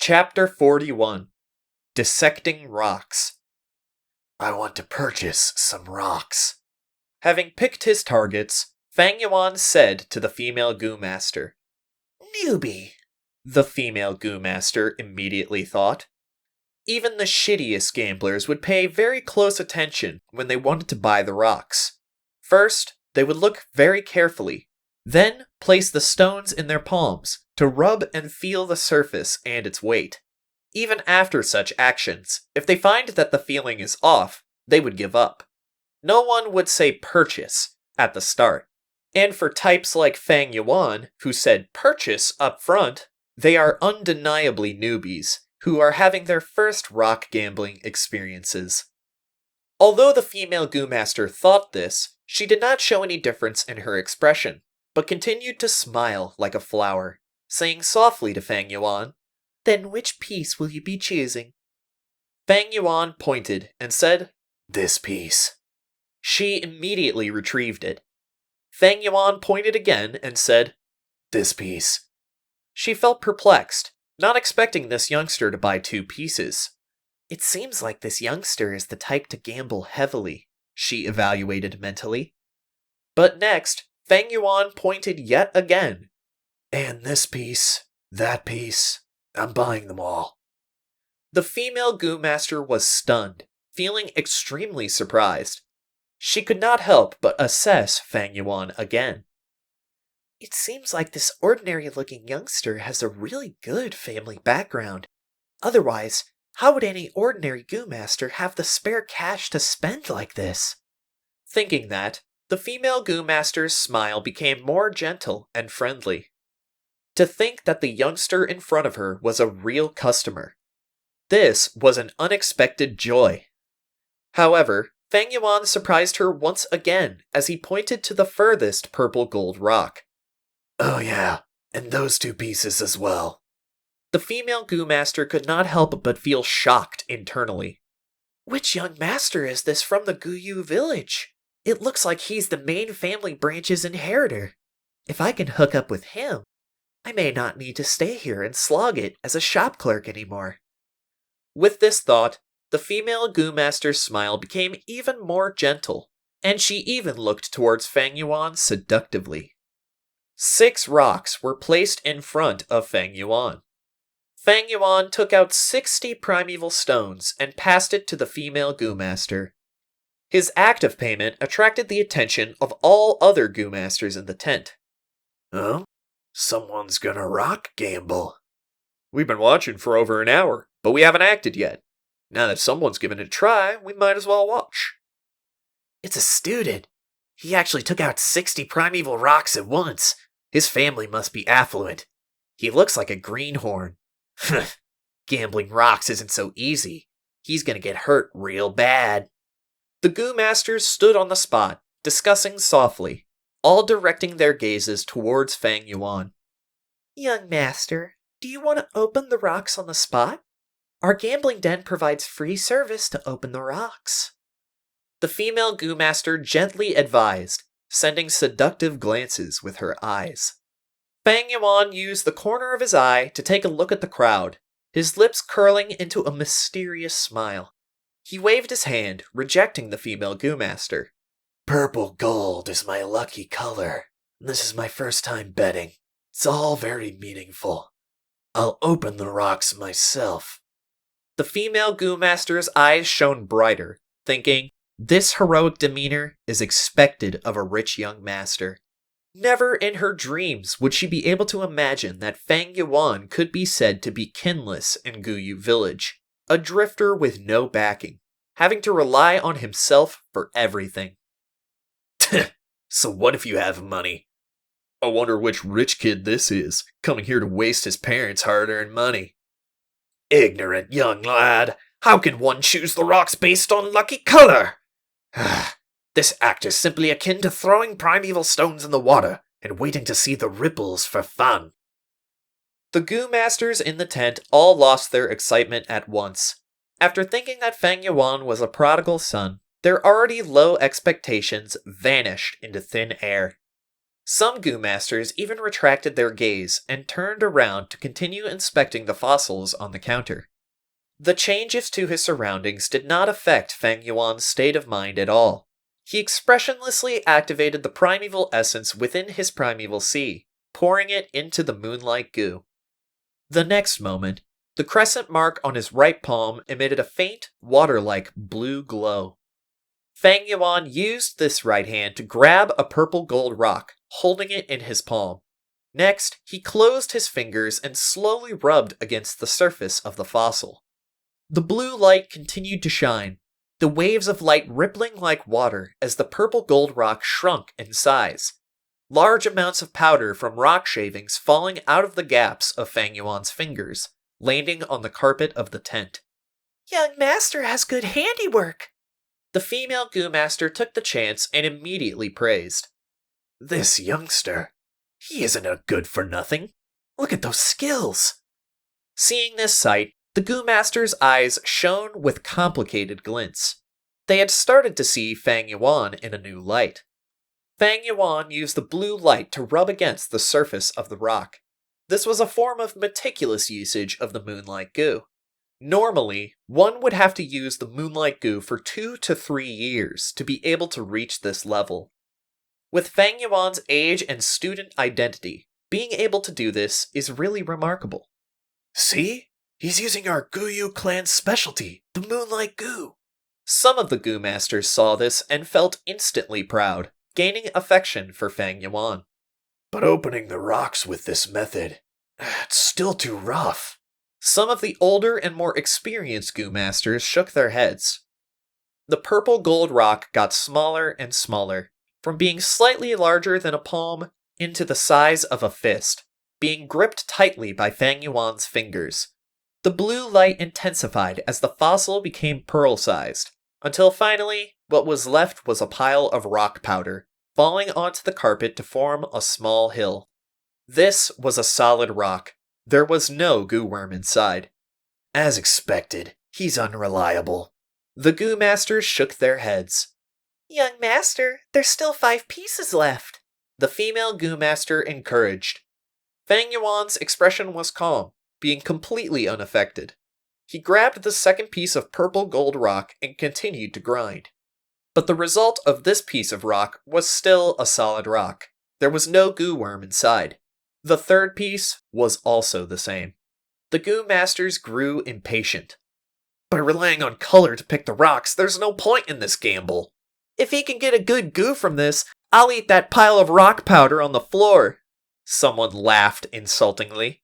Chapter 41 Dissecting Rocks. I want to purchase some rocks. Having picked his targets, Fang Yuan said to the female Goo Master. Newbie, the female Goo Master immediately thought. Even the shittiest gamblers would pay very close attention when they wanted to buy the rocks. First, they would look very carefully, then place the stones in their palms to rub and feel the surface and its weight. Even after such actions, if they find that the feeling is off, they would give up. No one would say purchase at the start. And for types like Fang Yuan, who said purchase up front, they are undeniably newbies who are having their first rock gambling experiences. Although the female Goo Master thought this, she did not show any difference in her expression, but continued to smile like a flower, saying softly to Fang Yuan, Then which piece will you be choosing? Fang Yuan pointed and said, This piece. She immediately retrieved it. Fang Yuan pointed again and said, This piece. She felt perplexed, not expecting this youngster to buy two pieces. It seems like this youngster is the type to gamble heavily, she evaluated mentally. But next, Fang Yuan pointed yet again. And this piece, that piece, I'm buying them all. The female Goo Master was stunned, feeling extremely surprised. She could not help but assess Fang Yuan again. It seems like this ordinary-looking youngster has a really good family background. Otherwise, how would any ordinary Goo Master have the spare cash to spend like this? Thinking that, the female Goo Master's smile became more gentle and friendly. To think that the youngster in front of her was a real customer. This was an unexpected joy. However, Fang Yuan surprised her once again as he pointed to the furthest purple gold rock. Oh yeah, and those two pieces as well. The female Goo Master could not help but feel shocked internally. Which young master is this from the Guyu village? It looks like he's the main family branch's inheritor. If I can hook up with him, I may not need to stay here and slog it as a shop clerk anymore. With this thought, the female Goo Master's smile became even more gentle, and she even looked towards Fang Yuan seductively. 6 rocks were placed in front of Fang Yuan. Fang Yuan took out 60 primeval stones and passed it to the female Goo Master. His act of payment attracted the attention of all other Goo Masters in the tent. Oh? Someone's gonna rock gamble. We've been watching for over an hour, but we haven't acted yet. Now that someone's given it a try, we might as well watch. It's a student. He actually took out 60 primeval rocks at once. His family must be affluent. He looks like a greenhorn. Gambling rocks isn't so easy. He's gonna get hurt real bad. The Goo Masters stood on the spot, discussing softly, all directing their gazes towards Fang Yuan. Young master, do you want to open the rocks on the spot? Our gambling den provides free service to open the rocks. The female Goo Master gently advised, sending seductive glances with her eyes. Fang Yuan used the corner of his eye to take a look at the crowd, his lips curling into a mysterious smile. He waved his hand, rejecting the female Goo Master. Purple gold is my lucky color. This is my first time betting. It's all very meaningful. I'll open the rocks myself. The female Goo Master's eyes shone brighter, thinking, this heroic demeanor is expected of a rich young master. Never in her dreams would she be able to imagine that Fang Yuan could be said to be kinless in Guyu village, a drifter with no backing, having to rely on himself for everything. So what if you have money? I wonder which rich kid this is, coming here to waste his parents' hard-earned money. Ignorant young lad, how can one choose the rocks based on lucky color? This act is simply akin to throwing primeval stones in the water and waiting to see the ripples for fun. The Goo Masters in the tent all lost their excitement at once. After thinking that Fang Yuan was a prodigal son, their already low expectations vanished into thin air. Some goo masters even retracted their gaze and turned around to continue inspecting the fossils on the counter. The changes to his surroundings did not affect Fang Yuan's state of mind at all. He expressionlessly activated the primeval essence within his primeval sea, pouring it into the moonlight goo. The next moment, the crescent mark on his right palm emitted a faint, water-like blue glow. Fang Yuan used this right hand to grab a purple gold rock, holding it in his palm. Next, he closed his fingers and slowly rubbed against the surface of the fossil. The blue light continued to shine, the waves of light rippling like water as the purple gold rock shrunk in size. Large amounts of powder from rock shavings falling out of the gaps of Fang Yuan's fingers, landing on the carpet of the tent. "Young master has good handiwork." The female goo master took the chance and immediately praised. "This youngster, he isn't a good for nothing. Look at those skills." Seeing this sight, the goo master's eyes shone with complicated glints. They had started to see Fang Yuan in a new light. Fang Yuan used the blue light to rub against the surface of the rock. This was a form of meticulous usage of the moonlight goo. Normally, one would have to use the moonlight goo for 2 to 3 years to be able to reach this level. With Fang Yuan's age and student identity, being able to do this is really remarkable. "See? He's using our Guyu clan's specialty, the moonlight goo." Some of the goo masters saw this and felt instantly proud, gaining affection for Fang Yuan. "But opening the rocks with this method, it's still too rough." Some of the older and more experienced goo masters shook their heads. The purple gold rock got smaller and smaller, from being slightly larger than a palm into the size of a fist, being gripped tightly by Fang Yuan's fingers. The blue light intensified as the fossil became pearl-sized, until finally, what was left was a pile of rock powder, falling onto the carpet to form a small hill. This was a solid rock. There was no goo worm inside. "As expected, he's unreliable." The goo masters shook their heads. "Young master, there's still 5 pieces left." The female goo master encouraged. Fang Yuan's expression was calm, being completely unaffected. He grabbed the second piece of purple gold rock and continued to grind. But the result of this piece of rock was still a solid rock. There was no goo worm inside. The third piece was also the same. The goo masters grew impatient. "By relying on color to pick the rocks, there's no point in this gamble. If he can get a good goo from this, I'll eat that pile of rock powder on the floor." Someone laughed insultingly.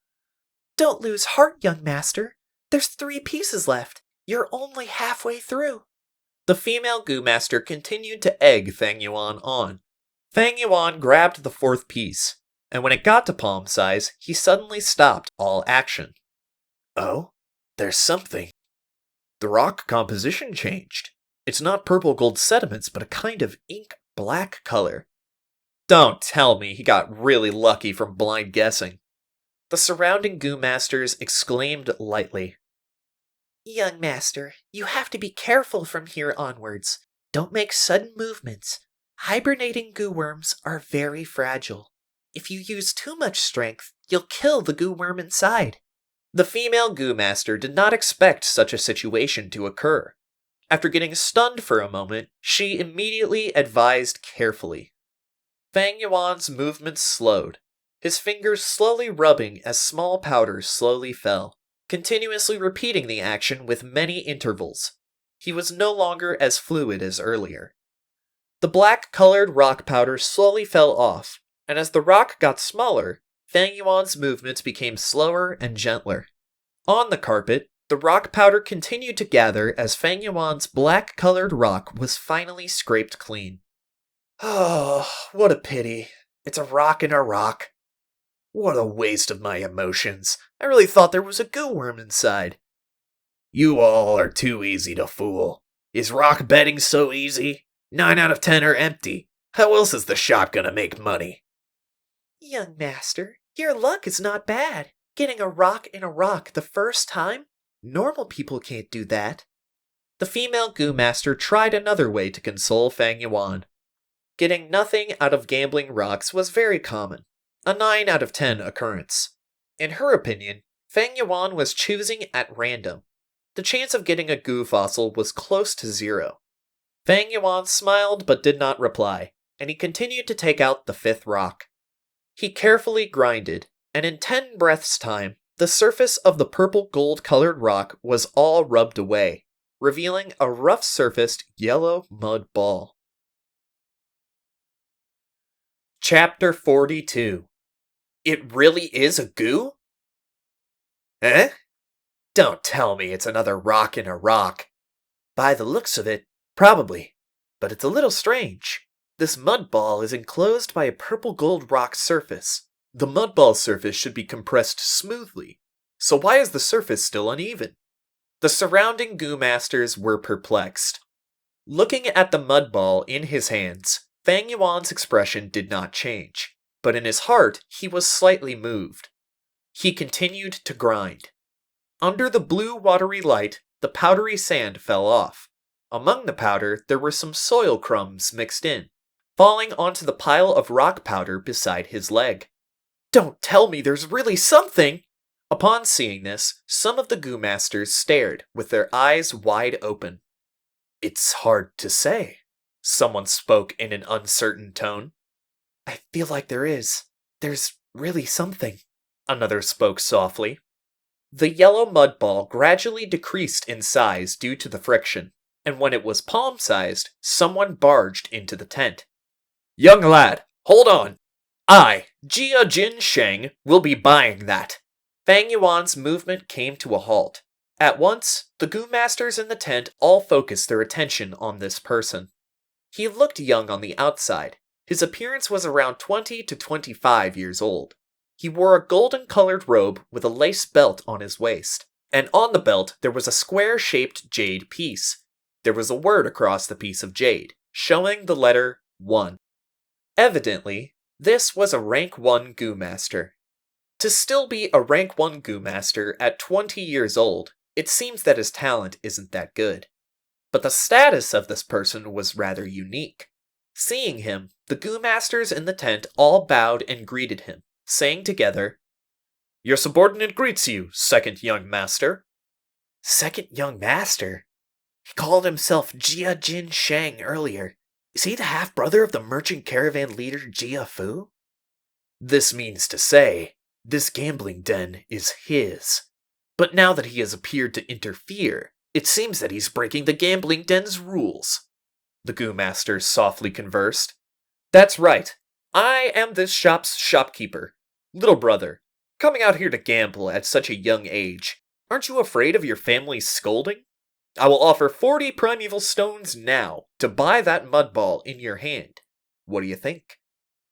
"Don't lose heart, young master. There's 3 pieces left. You're only halfway through." The female goo master continued to egg Fang Yuan on. Fang Yuan grabbed the 4th piece, and when it got to palm size, he suddenly stopped all action. "Oh, there's something." The rock composition changed. It's not purple gold sediments, but a kind of ink black color. Don't tell me he got really lucky from blind guessing. The surrounding goo masters exclaimed lightly. "Young master, you have to be careful from here onwards. Don't make sudden movements. Hibernating goo worms are very fragile. If you use too much strength, you'll kill the goo worm inside." The female goo master did not expect such a situation to occur. After getting stunned for a moment, she immediately advised carefully. Fang Yuan's movements slowed, his fingers slowly rubbing as small powders slowly fell, continuously repeating the action with many intervals. He was no longer as fluid as earlier. The black-colored rock powder slowly fell off, and as the rock got smaller, Fang Yuan's movements became slower and gentler. On the carpet, the rock powder continued to gather as Fang Yuan's black-colored rock was finally scraped clean. "Oh, what a pity. It's a rock in a rock. What a waste of my emotions. I really thought there was a goo worm inside." "You all are too easy to fool. Is rock betting so easy? 9 out of 10 are empty. How else is the shop gonna make money?" "Young master, your luck is not bad. Getting a rock in a rock the first time? Normal people can't do that." The female goo master tried another way to console Fang Yuan. Getting nothing out of gambling rocks was very common, a 9 out of 10 occurrence. In her opinion, Fang Yuan was choosing at random. The chance of getting a goo fossil was close to 0. Fang Yuan smiled but did not reply, and he continued to take out the 5th rock. He carefully grinded, and in 10 breaths' time, the surface of the purple gold-colored rock was all rubbed away, revealing a rough-surfaced yellow mud ball. Chapter 42. It really is a goo? Eh? Don't tell me it's another rock in a rock. By the looks of it, probably, but it's a little strange. This mud ball is enclosed by a purple gold rock surface. The mud ball surface should be compressed smoothly, so why is the surface still uneven? The surrounding goo masters were perplexed. Looking at the mud ball in his hands, Fang Yuan's expression did not change, but in his heart he was slightly moved. He continued to grind. Under the blue watery light, the powdery sand fell off. Among the powder, there were some soil crumbs mixed in, falling onto the pile of rock powder beside his leg. Don't tell me there's really something! Upon seeing this, some of the goo masters stared, with their eyes wide open. It's hard to say, someone spoke in an uncertain tone. I feel like there is. There's really something, another spoke softly. The yellow mud ball gradually decreased in size due to the friction, and when it was palm-sized, someone barged into the tent. Young lad, hold on. I, Jia Jin Sheng, will be buying that. Fang Yuan's movement came to a halt. At once, the goo masters in the tent all focused their attention on this person. He looked young on the outside. His appearance was around 20 to 25 years old. He wore a golden-colored robe with a lace belt on his waist, and on the belt there was a square-shaped jade piece. There was a word across the piece of jade, showing the letter 1. Evidently, this was a rank 1 goo master. To still be a rank 1 goo master at 20 years old, it seems that his talent isn't that good. But the status of this person was rather unique. Seeing him, the goo masters in the tent all bowed and greeted him, saying together, Your subordinate greets you, second young master. Second young master? He called himself Jia Jin Sheng earlier. Is he the half-brother of the merchant caravan leader Jia Fu? This means to say, this gambling den is his. But now that he has appeared to interfere, it seems that he's breaking the gambling den's rules. The goo masters softly conversed. That's right. I am this shop's shopkeeper. Little brother, coming out here to gamble at such a young age, aren't you afraid of your family's scolding? I will offer 40 primeval stones now to buy that mud ball in your hand. What do you think?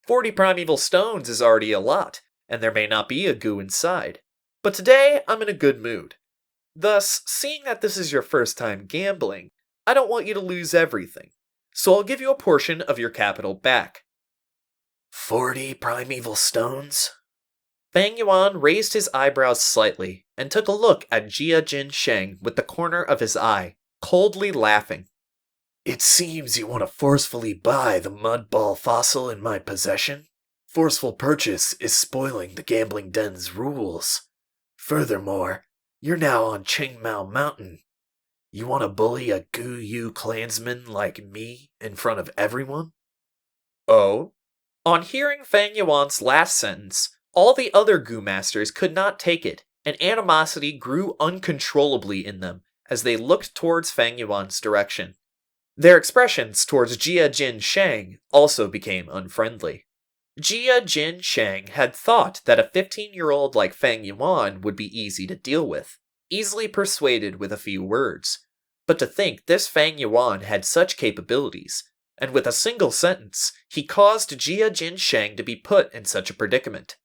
40 primeval stones is already a lot, and there may not be a goo inside. But today, I'm in a good mood. Thus, seeing that this is your first time gambling, I don't want you to lose everything, so I'll give you a portion of your capital back. 40 primeval stones? Fang Yuan raised his eyebrows slightly and took a look at Jia Jin Sheng with the corner of his eye, coldly laughing. It seems you want to forcefully buy the mud ball fossil in my possession. Forceful purchase is spoiling the gambling den's rules. Furthermore, you're now on Qingmao Mountain. You want to bully a Gu Yu clansman like me in front of everyone? Oh? On hearing Fang Yuan's last sentence, all the other goo masters could not take it, and animosity grew uncontrollably in them as they looked towards Fang Yuan's direction. Their expressions towards Jia Jin Sheng also became unfriendly. Jia Jin Sheng had thought that a 15-year-old like Fang Yuan would be easy to deal with, easily persuaded with a few words. But to think this Fang Yuan had such capabilities, and with a single sentence, he caused Jia Jin Sheng to be put in such a predicament.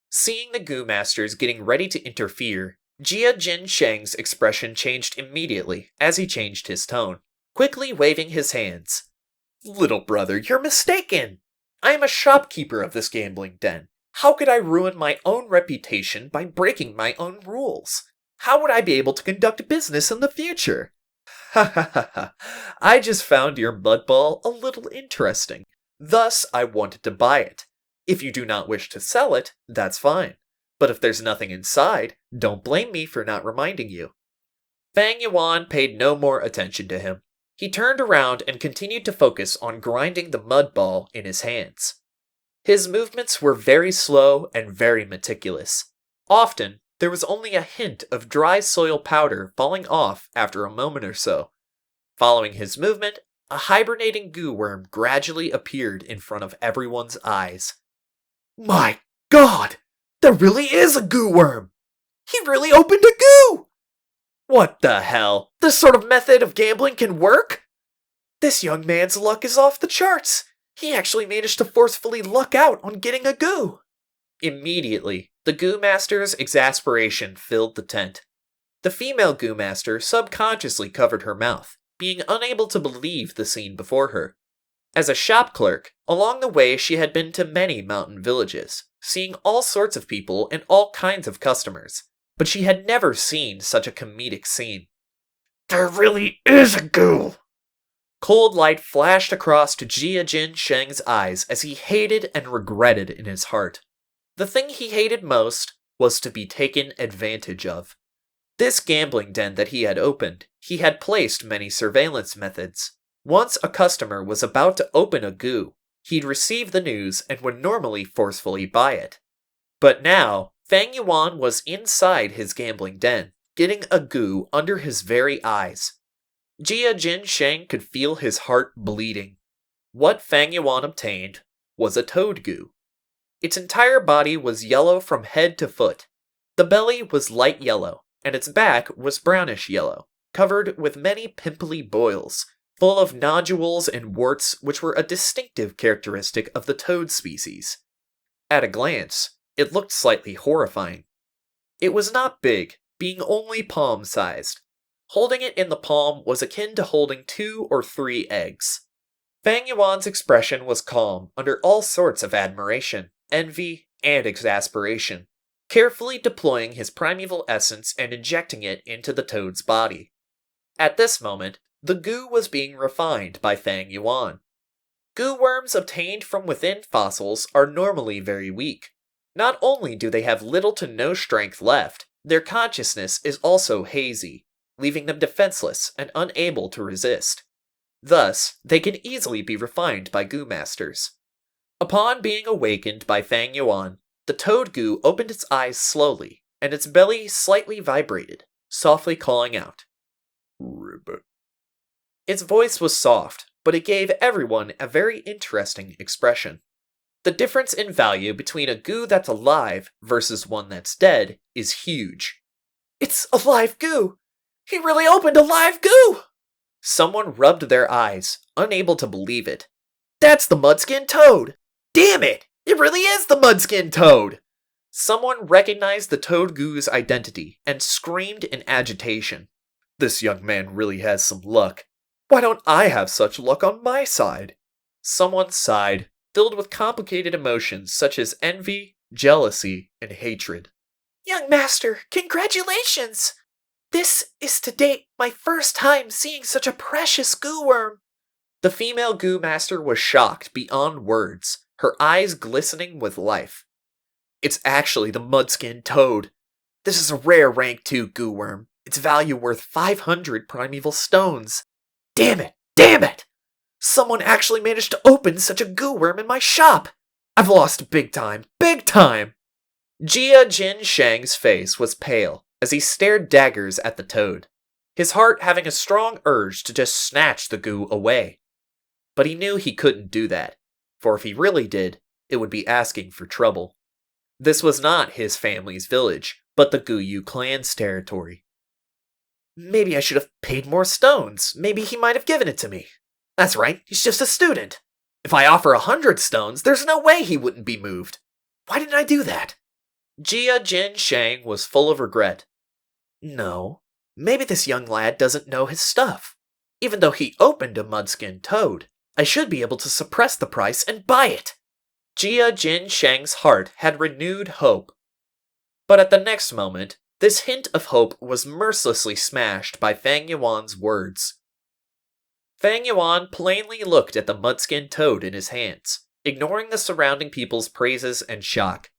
Seeing the goo masters getting ready to interfere, Jia Jin Sheng's expression changed immediately as he changed his tone, quickly waving his hands. Little brother, you're mistaken! I am a shopkeeper of this gambling den. How could I ruin my own reputation by breaking my own rules? How would I be able to conduct business in the future? Ha ha ha ha. I just found your mud ball a little interesting. Thus, I wanted to buy it. If you do not wish to sell it, that's fine. But if there's nothing inside, don't blame me for not reminding you." Fang Yuan paid no more attention to him. He turned around and continued to focus on grinding the mud ball in his hands. His movements were very slow and very meticulous. Often, there was only a hint of dry soil powder falling off after a moment or so. Following his movement, a hibernating goo worm gradually appeared in front of everyone's eyes. "My God! There really is a goo worm! He really opened a goo! What the hell? This sort of method of gambling can work? This young man's luck is off the charts! He actually managed to forcefully luck out on getting a goo!" Immediately, the Goo Master's exasperation filled the tent. The female Goo Master subconsciously covered her mouth, being unable to believe the scene before her. As a shop clerk, along the way she had been to many mountain villages, seeing all sorts of people and all kinds of customers, but she had never seen such a comedic scene. "There really is a goo!" Cold light flashed across to Jia Jin Sheng's eyes as he hated and regretted in his heart. The thing he hated most was to be taken advantage of. This gambling den that he had opened, he had placed many surveillance methods. Once a customer was about to open a goo, he'd receive the news and would normally forcefully buy it. But now, Fang Yuan was inside his gambling den, getting a goo under his very eyes. Jia Jin Sheng could feel his heart bleeding. What Fang Yuan obtained was a toad goo. Its entire body was yellow from head to foot. The belly was light yellow, and its back was brownish yellow, covered with many pimply boils, full of nodules and warts which were a distinctive characteristic of the toad species. At a glance, it looked slightly horrifying. It was not big, being only palm-sized. Holding it in the palm was akin to holding 2 or 3 eggs. Fang Yuan's expression was calm under all sorts of admiration, envy, and exasperation, carefully deploying his primeval essence and injecting it into the toad's body. At this moment, the goo was being refined by Fang Yuan. Goo worms obtained from within fossils are normally very weak. Not only do they have little to no strength left, their consciousness is also hazy, leaving them defenseless and unable to resist. Thus, they can easily be refined by Goo Masters. Upon being awakened by Fang Yuan, the toad goo opened its eyes slowly, and its belly slightly vibrated, softly calling out, "Ribbit." Its voice was soft, but it gave everyone a very interesting expression. The difference in value between a goo that's alive versus one that's dead is huge. "It's a live goo! He really opened a live goo!" Someone rubbed their eyes, unable to believe it. "That's the Mudskin Toad! Damn it! It really is the Mudskin Toad!" Someone recognized the toad goo's identity and screamed in agitation. "This young man really has some luck. Why don't I have such luck on my side?" Someone sighed, filled with complicated emotions such as envy, jealousy, and hatred. "Young master, congratulations! This is to date my first time seeing such a precious goo worm." The female Goo Master was shocked beyond words, her eyes glistening with life. "It's actually the Mudskin Toad. This is a rare rank 2 goo worm. Its value worth 500 primeval stones. Damn it! Damn it! Someone actually managed to open such a goo worm in my shop. I've lost big time, big time!" Jia Jin Shang's face was pale as he stared daggers at the toad, his heart having a strong urge to just snatch the goo away. But he knew he couldn't do that, for if he really did, it would be asking for trouble. This was not his family's village, but the Guyu clan's territory. "Maybe I should have paid more stones. Maybe he might have given it to me. That's right, he's just a student. If I offer 100 stones, there's no way he wouldn't be moved. Why didn't I do that?" Jia Jin Shang was full of regret. No, maybe this young lad doesn't know his stuff. Even though he opened a Mudskin Toad, I should be able to suppress the price and buy it. Jia Jin Shang's heart had renewed hope. But at the next moment, this hint of hope was mercilessly smashed by Fang Yuan's words. Fang Yuan plainly looked at the mud-skinned toad in his hands, ignoring the surrounding people's praises and shock.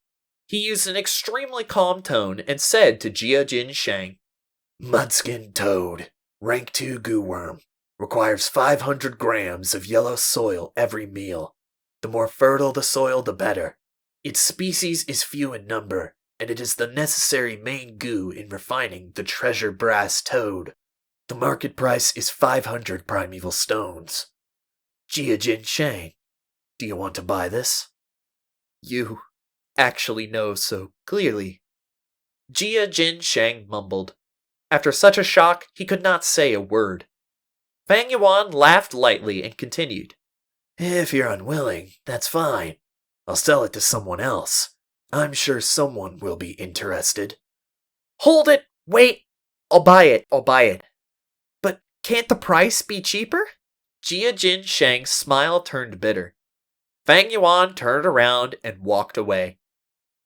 He used an extremely calm tone and said to Jia Jin Shang, "Mud-skinned toad, rank 2 goo worm, requires 500 grams of yellow soil every meal. The more fertile the soil, the better. Its species is few in number, and it is the necessary main goo in refining the treasure brass toad. The market price is 500 primeval stones. Jia Jin Shang, do you want to buy this?" "You actually know so clearly." Jia Jin Shang mumbled. After such a shock, he could not say a word. Fang Yuan laughed lightly and continued, "If you're unwilling, that's fine. I'll sell it to someone else. I'm sure someone will be interested." "Hold it! Wait! I'll buy it. But can't the price be cheaper?" Jia Jin Shang's smile turned bitter. Fang Yuan turned around and walked away.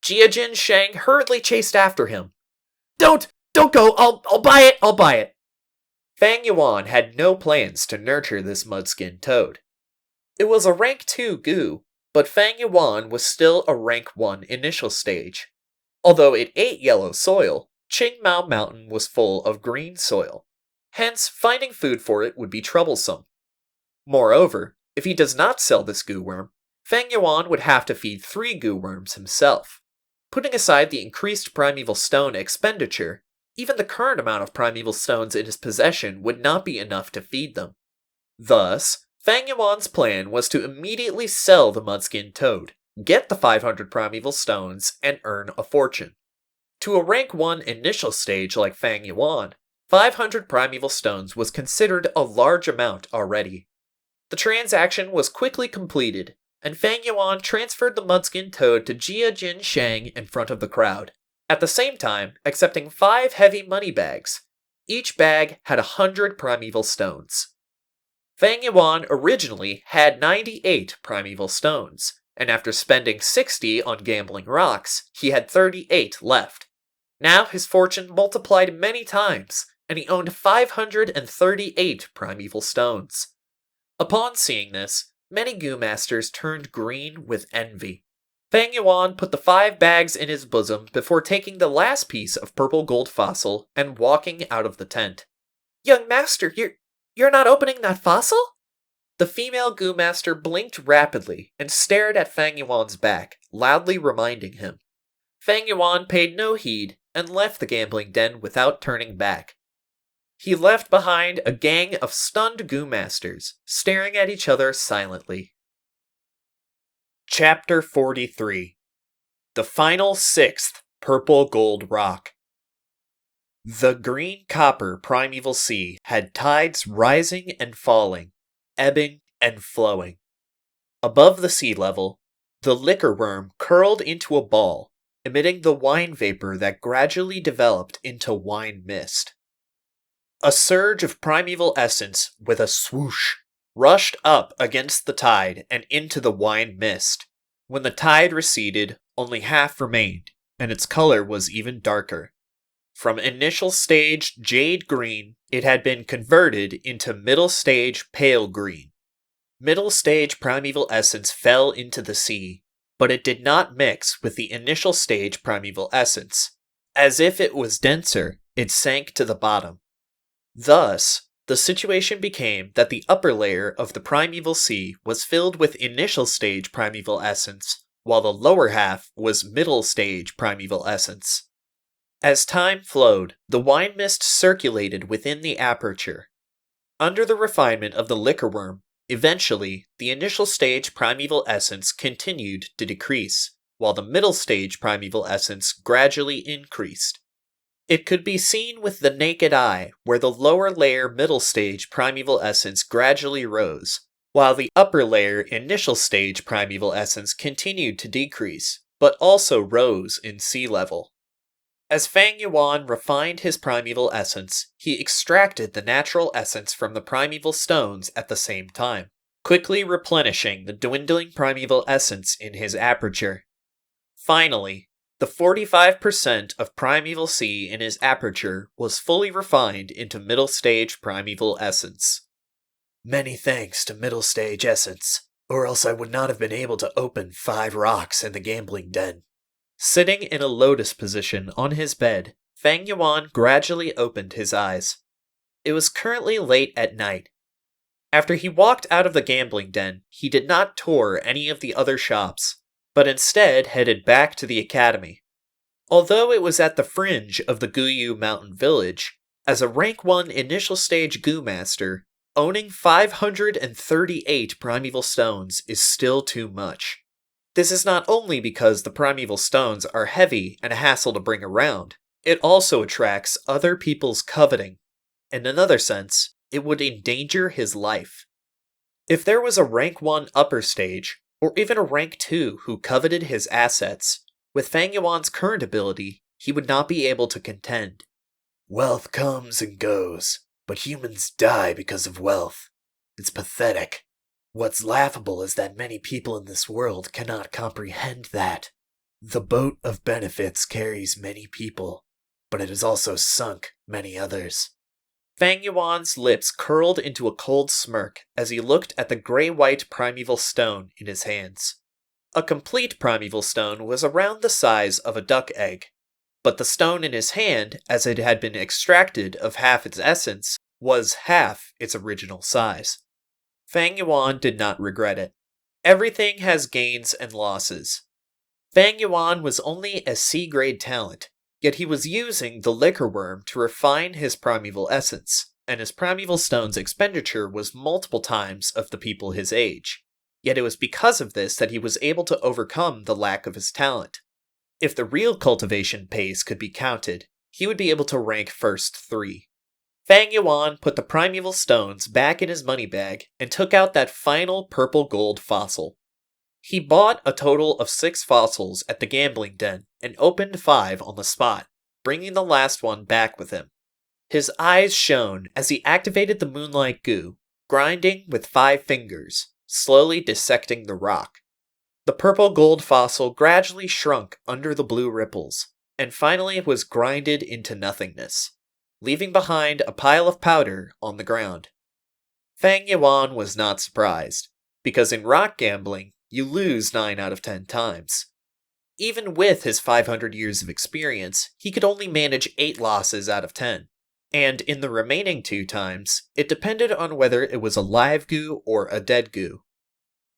Jia Jin Shang hurriedly chased after him. Don't go! I'll buy it! Fang Yuan had no plans to nurture this mud-skinned toad. It was a rank 2 goo, but Fang Yuan was still a rank 1 initial stage. Although it ate yellow soil, Qingmao Mountain was full of green soil. Hence, finding food for it would be troublesome. Moreover, if he does not sell this goo worm, Fang Yuan would have to feed 3 goo worms himself. Putting aside the increased primeval stone expenditure, even the current amount of primeval stones in his possession would not be enough to feed them. Thus, Fang Yuan's plan was to immediately sell the mud-skinned toad, get the 500 primeval stones, and earn a fortune. To a rank 1 initial stage like Fang Yuan, 500 primeval stones was considered a large amount already. The transaction was quickly completed, and Fang Yuan transferred the mud-skinned toad to Jia Jin Shang in front of the crowd, at the same time accepting 5 heavy money bags. Each bag had 100 primeval stones. Fang Yuan originally had 98 primeval stones, and after spending 60 on gambling rocks, he had 38 left. Now his fortune multiplied many times, and he owned 538 primeval stones. Upon seeing this, many goo masters turned green with envy. Fang Yuan put the 5 bags in his bosom before taking the last piece of purple gold fossil and walking out of the tent. "Young master, you're not opening that fossil?" The female goo master blinked rapidly and stared at Fang Yuan's back, loudly reminding him. Fang Yuan paid no heed and left the gambling den without turning back. He left behind a gang of stunned goo masters, staring at each other silently. Chapter 43. The Final 6th Purple Gold Rock. The green copper primeval sea had tides rising and falling, ebbing and flowing. Above the sea level, the liquor worm curled into a ball, emitting the wine vapor that gradually developed into wine mist. A surge of primeval essence, with a swoosh, rushed up against the tide and into the wine mist. When the tide receded, only half remained, and its color was even darker. From initial stage jade green, it had been converted into middle stage pale green. Middle stage primeval essence fell into the sea, but it did not mix with the initial stage primeval essence. As if it was denser, it sank to the bottom. Thus, the situation became that the upper layer of the primeval sea was filled with initial stage primeval essence, while the lower half was middle stage primeval essence. As time flowed, the wine mist circulated within the aperture. Under the refinement of the liquor worm, eventually, the initial stage primeval essence continued to decrease, while the middle stage primeval essence gradually increased. It could be seen with the naked eye, where the lower layer middle stage primeval essence gradually rose, while the upper layer initial stage primeval essence continued to decrease, but also rose in sea level. As Fang Yuan refined his primeval essence, he extracted the natural essence from the primeval stones at the same time, quickly replenishing the dwindling primeval essence in his aperture. Finally, the 45% of primeval sea in his aperture was fully refined into middle stage primeval essence. Many thanks to middle stage essence, or else I would not have been able to open 5 rocks in the gambling den. Sitting in a lotus position on his bed, Fang Yuan gradually opened his eyes. It was currently late at night. After he walked out of the gambling den, he did not tour any of the other shops, but instead headed back to the academy. Although it was at the fringe of the Guyu Mountain Village, as a rank 1 initial stage Gu Master, owning 538 primeval stones is still too much. This is not only because the primeval stones are heavy and a hassle to bring around, it also attracts other people's coveting. In another sense, it would endanger his life. If there was a rank 1 upper stage, or even a rank 2 who coveted his assets, with Fang Yuan's current ability, he would not be able to contend. Wealth comes and goes, but humans die because of wealth. It's pathetic. What's laughable is that many people in this world cannot comprehend that. The boat of benefits carries many people, but it has also sunk many others. Fang Yuan's lips curled into a cold smirk as he looked at the gray-white primeval stone in his hands. A complete primeval stone was around the size of a duck egg, but the stone in his hand, as it had been extracted of half its essence, was half its original size. Fang Yuan did not regret it. Everything has gains and losses. Fang Yuan was only a C-grade talent, yet he was using the liquor worm to refine his primeval essence, and his primeval stone's expenditure was multiple times of the people his age. Yet it was because of this that he was able to overcome the lack of his talent. If the real cultivation pace could be counted, he would be able to rank first 3. Fang Yuan put the primeval stones back in his money bag and took out that final purple gold fossil. He bought a total of 6 fossils at the gambling den and opened 5 on the spot, bringing the last one back with him. His eyes shone as he activated the moonlight goo, grinding with 5 fingers, slowly dissecting the rock. The purple gold fossil gradually shrunk under the blue ripples, and finally it was grinded into nothingness, leaving behind a pile of powder on the ground. Fang Yuan was not surprised, because in rock gambling, you lose 9 out of 10 times. Even with his 500 years of experience, he could only manage 8 losses out of 10. And in the remaining 2 times, it depended on whether it was a live goo or a dead goo.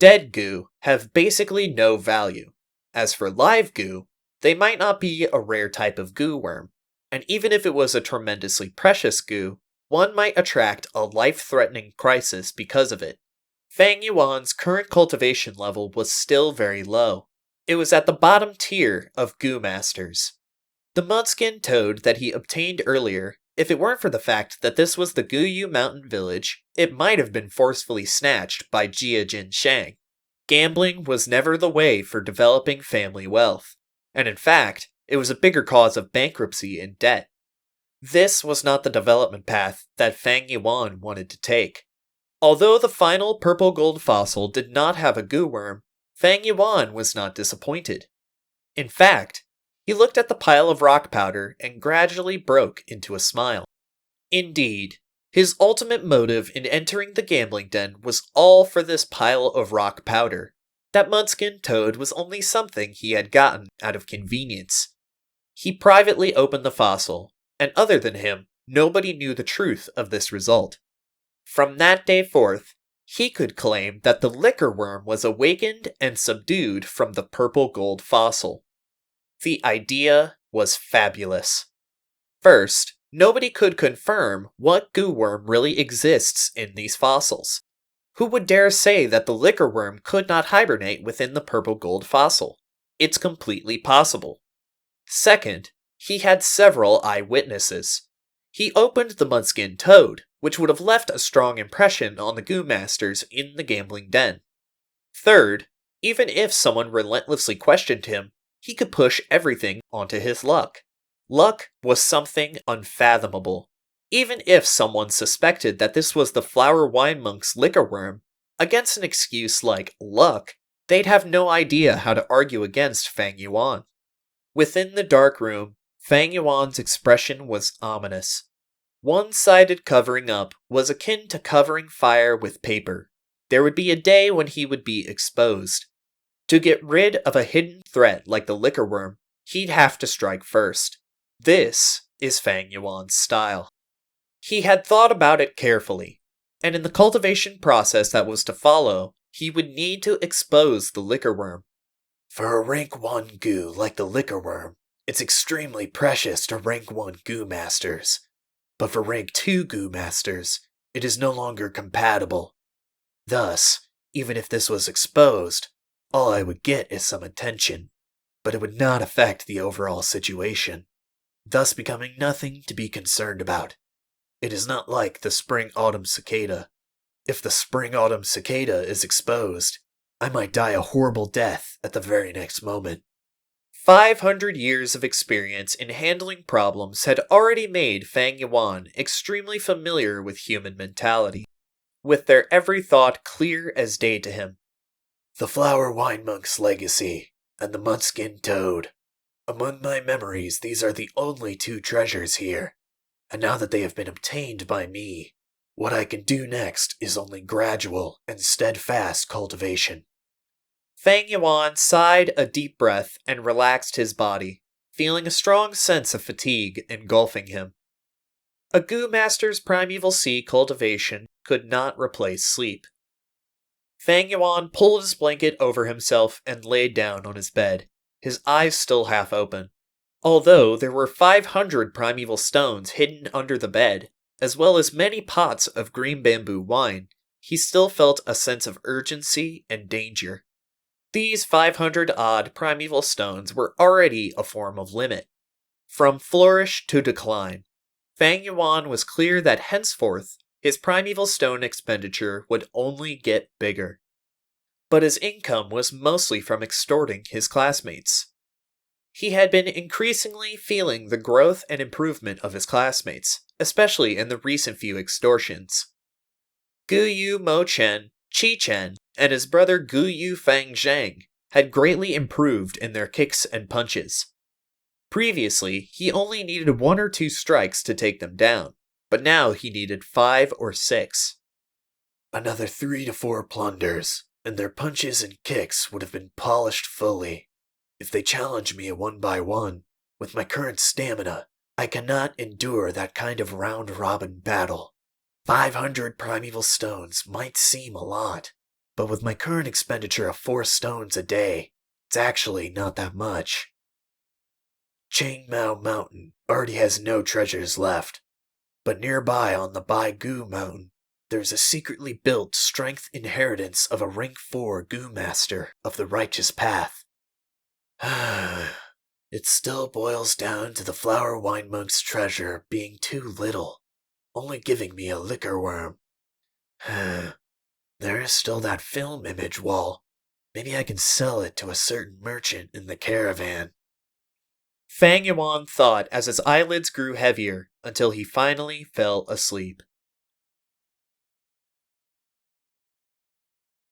Dead goo have basically no value. As for live goo, they might not be a rare type of goo worm, and even if it was a tremendously precious goo, one might attract a life-threatening crisis because of it. Fang Yuan's current cultivation level was still very low. It was at the bottom tier of Goo Masters. The mudskin toad that he obtained earlier, if it weren't for the fact that this was the Guyu Mountain Village, it might have been forcefully snatched by Jia Jin Shang. Gambling was never the way for developing family wealth, and in fact, it was a bigger cause of bankruptcy and debt. This was not the development path that Fang Yuan wanted to take. Although the final purple gold fossil did not have a goo worm, Fang Yuan was not disappointed. In fact, he looked at the pile of rock powder and gradually broke into a smile. Indeed, his ultimate motive in entering the gambling den was all for this pile of rock powder. That mudskin toad was only something he had gotten out of convenience. He privately opened the fossil, and other than him, nobody knew the truth of this result. From that day forth, he could claim that the liquor worm was awakened and subdued from the purple gold fossil. The idea was fabulous. First, nobody could confirm what goo worm really exists in these fossils. Who would dare say that the liquor worm could not hibernate within the purple gold fossil? It's completely possible. Second, he had several eyewitnesses. He opened the mudskin toad, which would have left a strong impression on the Goo Masters in the gambling den. Third, even if someone relentlessly questioned him, he could push everything onto his luck. Luck was something unfathomable. Even if someone suspected that this was the Flower Wine Monk's liquor worm, against an excuse like luck, they'd have no idea how to argue against Fang Yuan. Within the dark room, Fang Yuan's expression was ominous. One-sided covering up was akin to covering fire with paper. There would be a day when he would be exposed. To get rid of a hidden threat like the liquor worm, he'd have to strike first. This is Fang Yuan's style. He had thought about it carefully, and in the cultivation process that was to follow, he would need to expose the liquor worm. For a rank 1 goo like the liquor worm, it's extremely precious to rank 1 goo masters. But for rank 2 goo masters, it is no longer compatible. Thus, even if this was exposed, all I would get is some attention, but it would not affect the overall situation, thus becoming nothing to be concerned about. It is not like the spring-autumn cicada. If the spring-autumn cicada is exposed, I might die a horrible death at the very next moment. 500 years of experience in handling problems had already made Fang Yuan extremely familiar with human mentality, with their every thought clear as day to him. The flower wine monk's legacy, and the mudskin toad. Among my memories, these are the only 2 treasures here, and now that they have been obtained by me, what I can do next is only gradual and steadfast cultivation. Fang Yuan sighed a deep breath and relaxed his body, feeling a strong sense of fatigue engulfing him. A goo master's primeval sea cultivation could not replace sleep. Fang Yuan pulled his blanket over himself and laid down on his bed, his eyes still half open. Although there were 500 primeval stones hidden under the bed, as well as many pots of green bamboo wine, he still felt a sense of urgency and danger. These 500-odd primeval stones were already a form of limit. From flourish to decline, Fang Yuan was clear that henceforth his primeval stone expenditure would only get bigger. But his income was mostly from extorting his classmates. He had been increasingly feeling the growth and improvement of his classmates, especially in the recent few extortions. Gu Yu Mo Chen, Qi Chen, and his brother Gu Yu Fang Zhang had greatly improved in their kicks and punches. Previously, he only needed 1 or 2 strikes to take them down, but now he needed 5 or 6. Another 3 to 4 plunders, and their punches and kicks would have been polished fully. If they challenge me 1 by 1, with my current stamina, I cannot endure that kind of round-robin battle. 500 primeval stones might seem a lot, but with my current expenditure of 4 stones a day, it's actually not that much. Changmao Mountain already has no treasures left, but nearby on the Baigu Mountain, there's a secretly built strength inheritance of a rank 4 Goo Master of the Righteous Path. It still boils down to the flower wine monk's treasure being too little, only giving me a liquor worm. There is still that film image wall. Maybe I can sell it to a certain merchant in the caravan. Fang Yuan thought as his eyelids grew heavier until he finally fell asleep.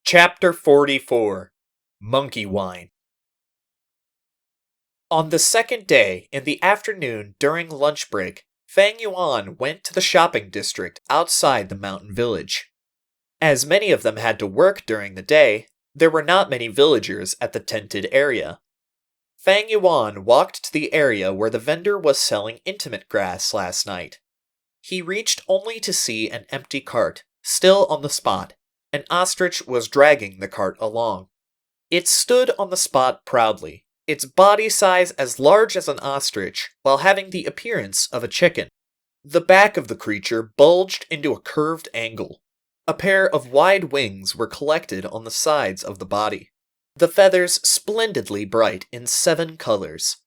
Chapter 44 Monkey Wine. On the second day, in the afternoon during lunch break, Fang Yuan went to the shopping district outside the mountain village. As many of them had to work during the day, there were not many villagers at the tented area. Fang Yuan walked to the area where the vendor was selling intimate grass last night. He reached only to see an empty cart, still on the spot. An ostrich was dragging the cart along. It stood on the spot proudly, its body size as large as an ostrich, while having the appearance of a chicken. The back of the creature bulged into a curved angle. A pair of wide wings were collected on the sides of the body. The feathers splendidly bright in 7 colors.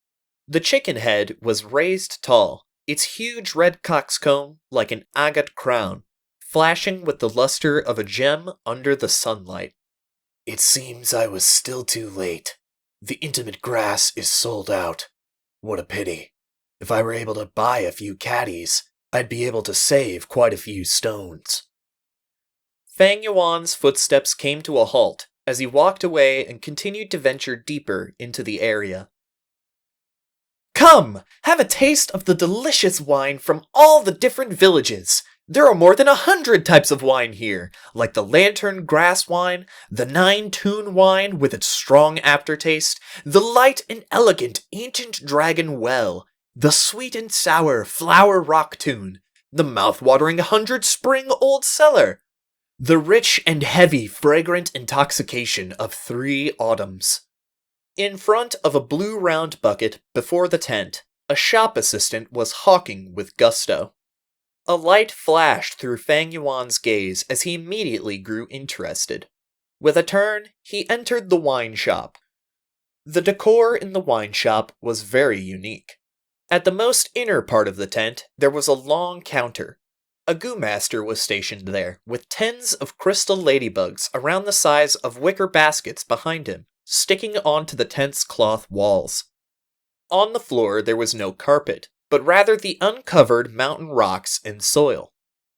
The chicken head was raised tall, its huge red coxcomb like an agate crown, flashing with the luster of a gem under the sunlight. It seems I was still too late. The intimate grass is sold out. What a pity. If I were able to buy a few caddies, I'd be able to save quite a few stones. Fang Yuan's footsteps came to a halt as he walked away and continued to venture deeper into the area. Come, have a taste of the delicious wine from all the different villages. There are more than 100 types of wine here, like the lantern grass wine, the 9-tune wine with its strong aftertaste, the light and elegant ancient dragon well, the sweet and sour flower rock tune, the mouth-watering 100 spring old cellar, the rich and heavy fragrant intoxication of 3 autumns. In front of a blue round bucket before the tent, a shop assistant was hawking with gusto. A light flashed through Fang Yuan's gaze as he immediately grew interested. With a turn, he entered the wine shop. The decor in the wine shop was very unique. At the most inner part of the tent, there was a long counter. A Goo-master was stationed there, with tens of crystal ladybugs around the size of wicker baskets behind him, sticking onto the tent's cloth walls. On the floor there was no carpet, but rather the uncovered mountain rocks and soil.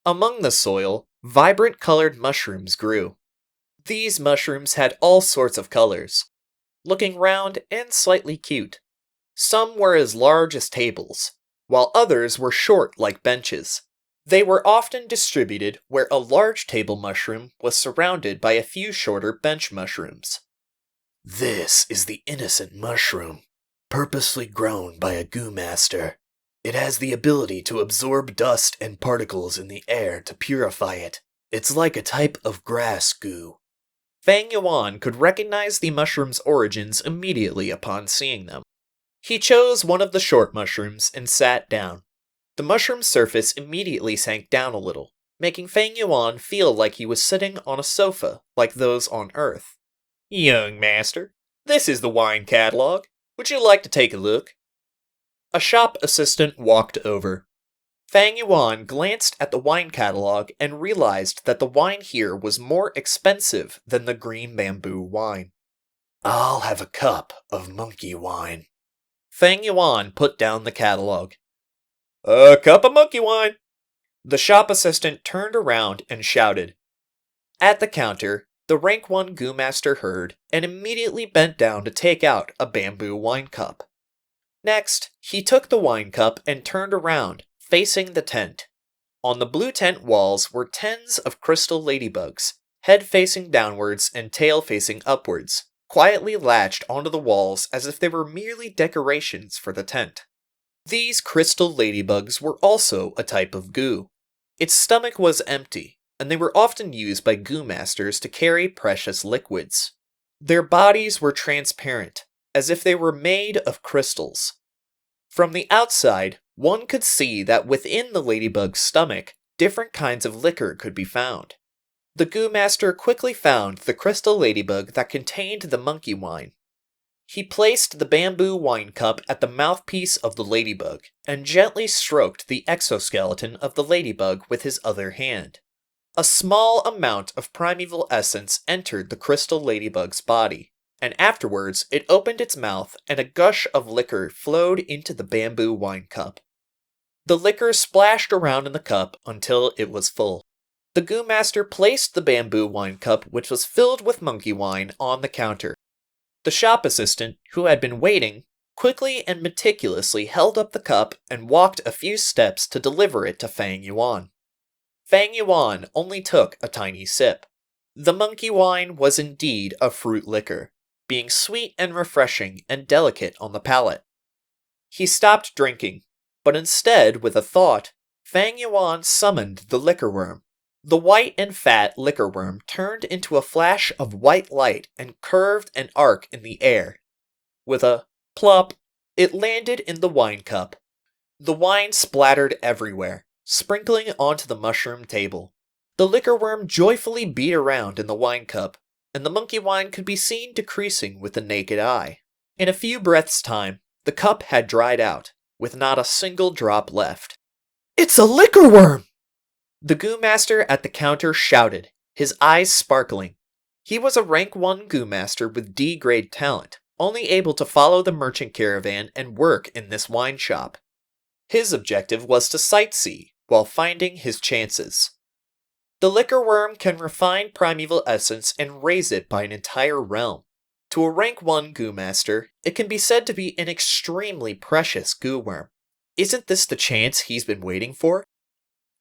Among the soil, vibrant colored mushrooms grew. These mushrooms had all sorts of colors, looking round and slightly cute. Some were as large as tables, while others were short like benches. They were often distributed where a large table mushroom was surrounded by a few shorter bench mushrooms. This is the innocent mushroom, purposely grown by a Goo-master. It has the ability to absorb dust and particles in the air to purify it. It's like a type of grass goo. Fang Yuan could recognize the mushroom's origins immediately upon seeing them. He chose one of the short mushrooms and sat down. The mushroom's surface immediately sank down a little, making Fang Yuan feel like he was sitting on a sofa like those on Earth. Young master, this is the wine catalog. Would you like to take a look? A shop assistant walked over. Fang Yuan glanced at the wine catalog and realized that the wine here was more expensive than the green bamboo wine. I'll have a cup of monkey wine. Fang Yuan put down the catalog. A cup of monkey wine! The shop assistant turned around and shouted. At the counter, the rank 1 Goo-master heard and immediately bent down to take out a bamboo wine cup. Next, he took the wine cup and turned around, facing the tent. On the blue tent walls were tens of crystal ladybugs, head facing downwards and tail facing upwards, quietly latched onto the walls as if they were merely decorations for the tent. These crystal ladybugs were also a type of goo. Its stomach was empty, and they were often used by Goo-masters to carry precious liquids. Their bodies were transparent, as if they were made of crystals. From the outside, one could see that within the ladybug's stomach, different kinds of liquor could be found. The Goo-master quickly found the crystal ladybug that contained the monkey wine. He placed the bamboo wine cup at the mouthpiece of the ladybug, and gently stroked the exoskeleton of the ladybug with his other hand. A small amount of primeval essence entered the crystal ladybug's body, and afterwards it opened its mouth and a gush of liquor flowed into the bamboo wine cup. The liquor splashed around in the cup until it was full. The Goo-master placed the bamboo wine cup, which was filled with monkey wine, on the counter. The shop assistant, who had been waiting, quickly and meticulously held up the cup and walked a few steps to deliver it to Fang Yuan. Fang Yuan only took a tiny sip. The monkey wine was indeed a fruit liquor, being sweet and refreshing and delicate on the palate. He stopped drinking, but instead, with a thought, Fang Yuan summoned the liquor worm. The white and fat liquor worm turned into a flash of white light and curved an arc in the air. With a plop, it landed in the wine cup. The wine splattered everywhere, sprinkling onto the mushroom table. The liquor worm joyfully beat around in the wine cup, and the monkey wine could be seen decreasing with the naked eye. In a few breaths' time, the cup had dried out, with not a single drop left. "It's a liquor worm!" The Goo-master at the counter shouted, his eyes sparkling. He was a rank 1 Goo-master with D-grade talent, only able to follow the merchant caravan and work in this wine shop. His objective was to sightsee, while finding his chances. The liquor worm can refine primeval essence and raise it by an entire realm. To a rank 1 goo master, it can be said to be an extremely precious goo worm. Isn't this the chance he's been waiting for?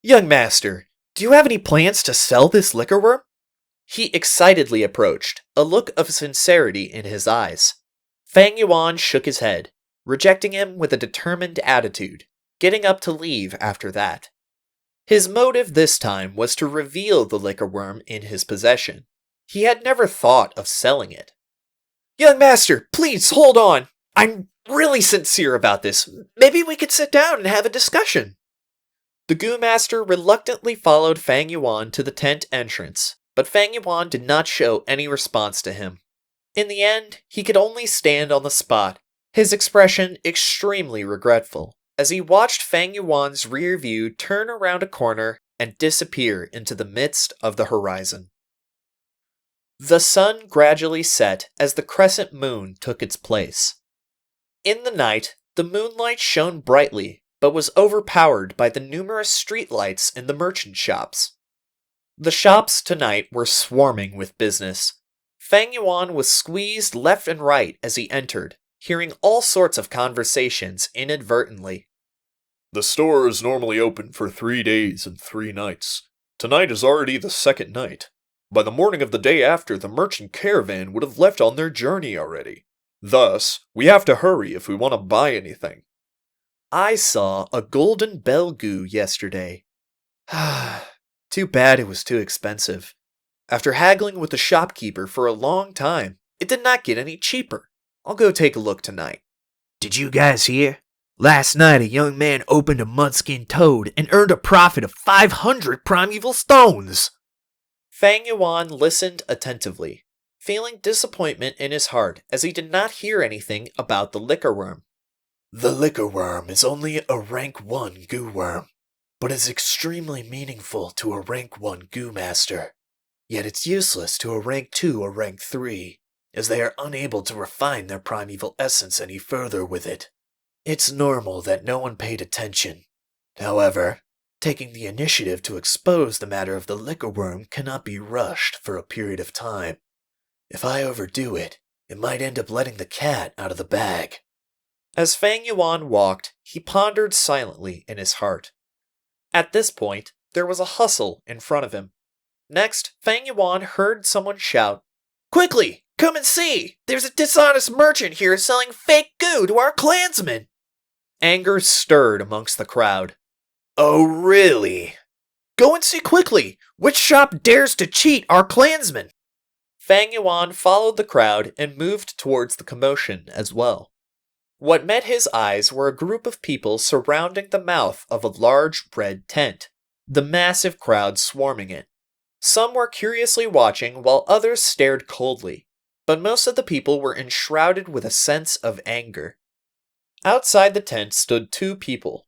Young master, do you have any plans to sell this liquor worm? He excitedly approached, a look of sincerity in his eyes. Fang Yuan shook his head, rejecting him with a determined attitude, getting up to leave after that. His motive this time was to reveal the liquor worm in his possession. He had never thought of selling it. Young master, please hold on. I'm really sincere about this. Maybe we could sit down and have a discussion. The goo master reluctantly followed Fang Yuan to the tent entrance, but Fang Yuan did not show any response to him. In the end, he could only stand on the spot, his expression extremely regretful, as he watched Fang Yuan's rear view turn around a corner and disappear into the midst of the horizon. The sun gradually set as the crescent moon took its place. In the night, the moonlight shone brightly, but was overpowered by the numerous streetlights in the merchant shops. The shops tonight were swarming with business. Fang Yuan was squeezed left and right as he entered, hearing all sorts of conversations inadvertently. The store is normally open for 3 days and 3 nights. Tonight is already the second night. By the morning of the day after, the merchant caravan would have left on their journey already. Thus, we have to hurry if we want to buy anything. I saw a golden bell goo yesterday. Too bad it was too expensive. After haggling with the shopkeeper for a long time, it did not get any cheaper. I'll go take a look tonight. Did you guys hear? Last night a young man opened a mudskin toad and earned a profit of 500 primeval stones. Fang Yuan listened attentively, feeling disappointment in his heart as he did not hear anything about the liquor worm. The liquor worm is only a rank 1 goo worm, but is extremely meaningful to a rank 1 goo master. Yet it's useless to a rank 2 or rank 3, as they are unable to refine their primeval essence any further with it. It's normal that no one paid attention. However, taking the initiative to expose the matter of the liquor worm cannot be rushed for a period of time. If I overdo it, it might end up letting the cat out of the bag. As Fang Yuan walked, he pondered silently in his heart. At this point, there was a hustle in front of him. Next, Fang Yuan heard someone shout, "Quickly, come and see! There's a dishonest merchant here selling fake goo to our clansmen!" Anger stirred amongst the crowd. Oh, really? Go and see quickly! Which shop dares to cheat our clansmen? Fang Yuan followed the crowd and moved towards the commotion as well. What met his eyes were a group of people surrounding the mouth of a large red tent, the massive crowd swarming it. Some were curiously watching while others stared coldly, but most of the people were enshrouded with a sense of anger. Outside the tent stood 2 people.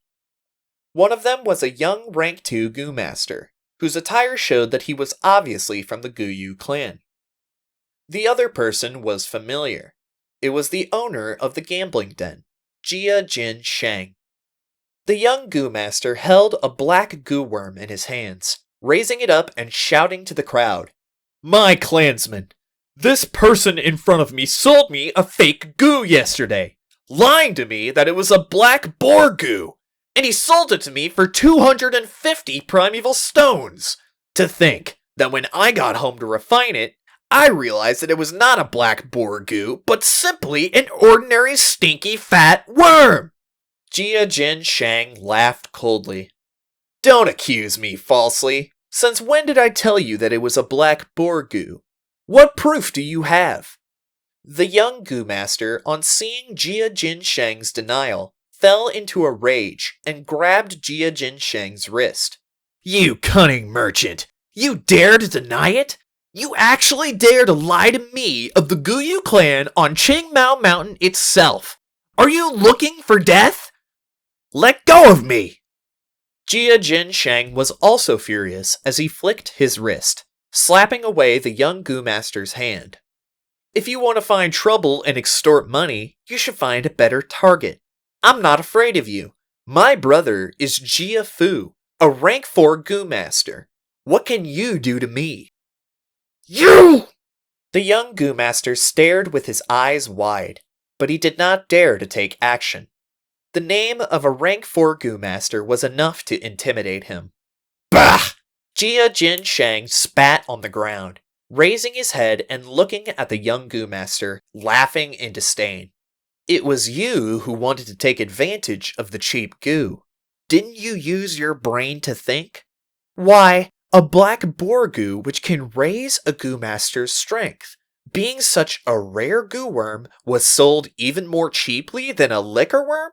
One of them was a young rank 2 goo master, whose attire showed that he was obviously from the Guyu clan. The other person was familiar. It was the owner of the gambling den, Jia Jin Shang. The young goo master held a black goo worm in his hands, raising it up and shouting to the crowd, "My clansmen! This person in front of me sold me a fake goo yesterday, lying to me that it was a black boar goo, and he sold it to me for 250 primeval stones. To think that when I got home to refine it, I realized that it was not a black boar goo, but simply an ordinary stinky fat worm." Jia Jin Shang laughed coldly. "Don't accuse me falsely. Since when did I tell you that it was a black boar goo? What proof do you have?" The young goo master, on seeing Jia Jin Shang's denial, fell into a rage and grabbed Jia Jin Shang's wrist. You cunning merchant! You dare to deny it? You actually dare to lie to me of the Guyu clan on Qingmao Mountain itself? Are you looking for death? Let go of me! Jia Jin Shang was also furious as he flicked his wrist, slapping away the young goo master's hand. If you want to find trouble and extort money, you should find a better target. I'm not afraid of you. My brother is Jia Fu, a rank 4 goo master. What can you do to me? You! The young Goo Master stared with his eyes wide, but he did not dare to take action. The name of a rank 4 Goo Master was enough to intimidate him. Bah! Jia Jin Shang spat on the ground, raising his head and looking at the young Goo Master, laughing in disdain. It was you who wanted to take advantage of the cheap goo. Didn't you use your brain to think? Why, a black boar goo which can raise a Goo Master's strength. Being such a rare goo worm was sold even more cheaply than a liquor worm?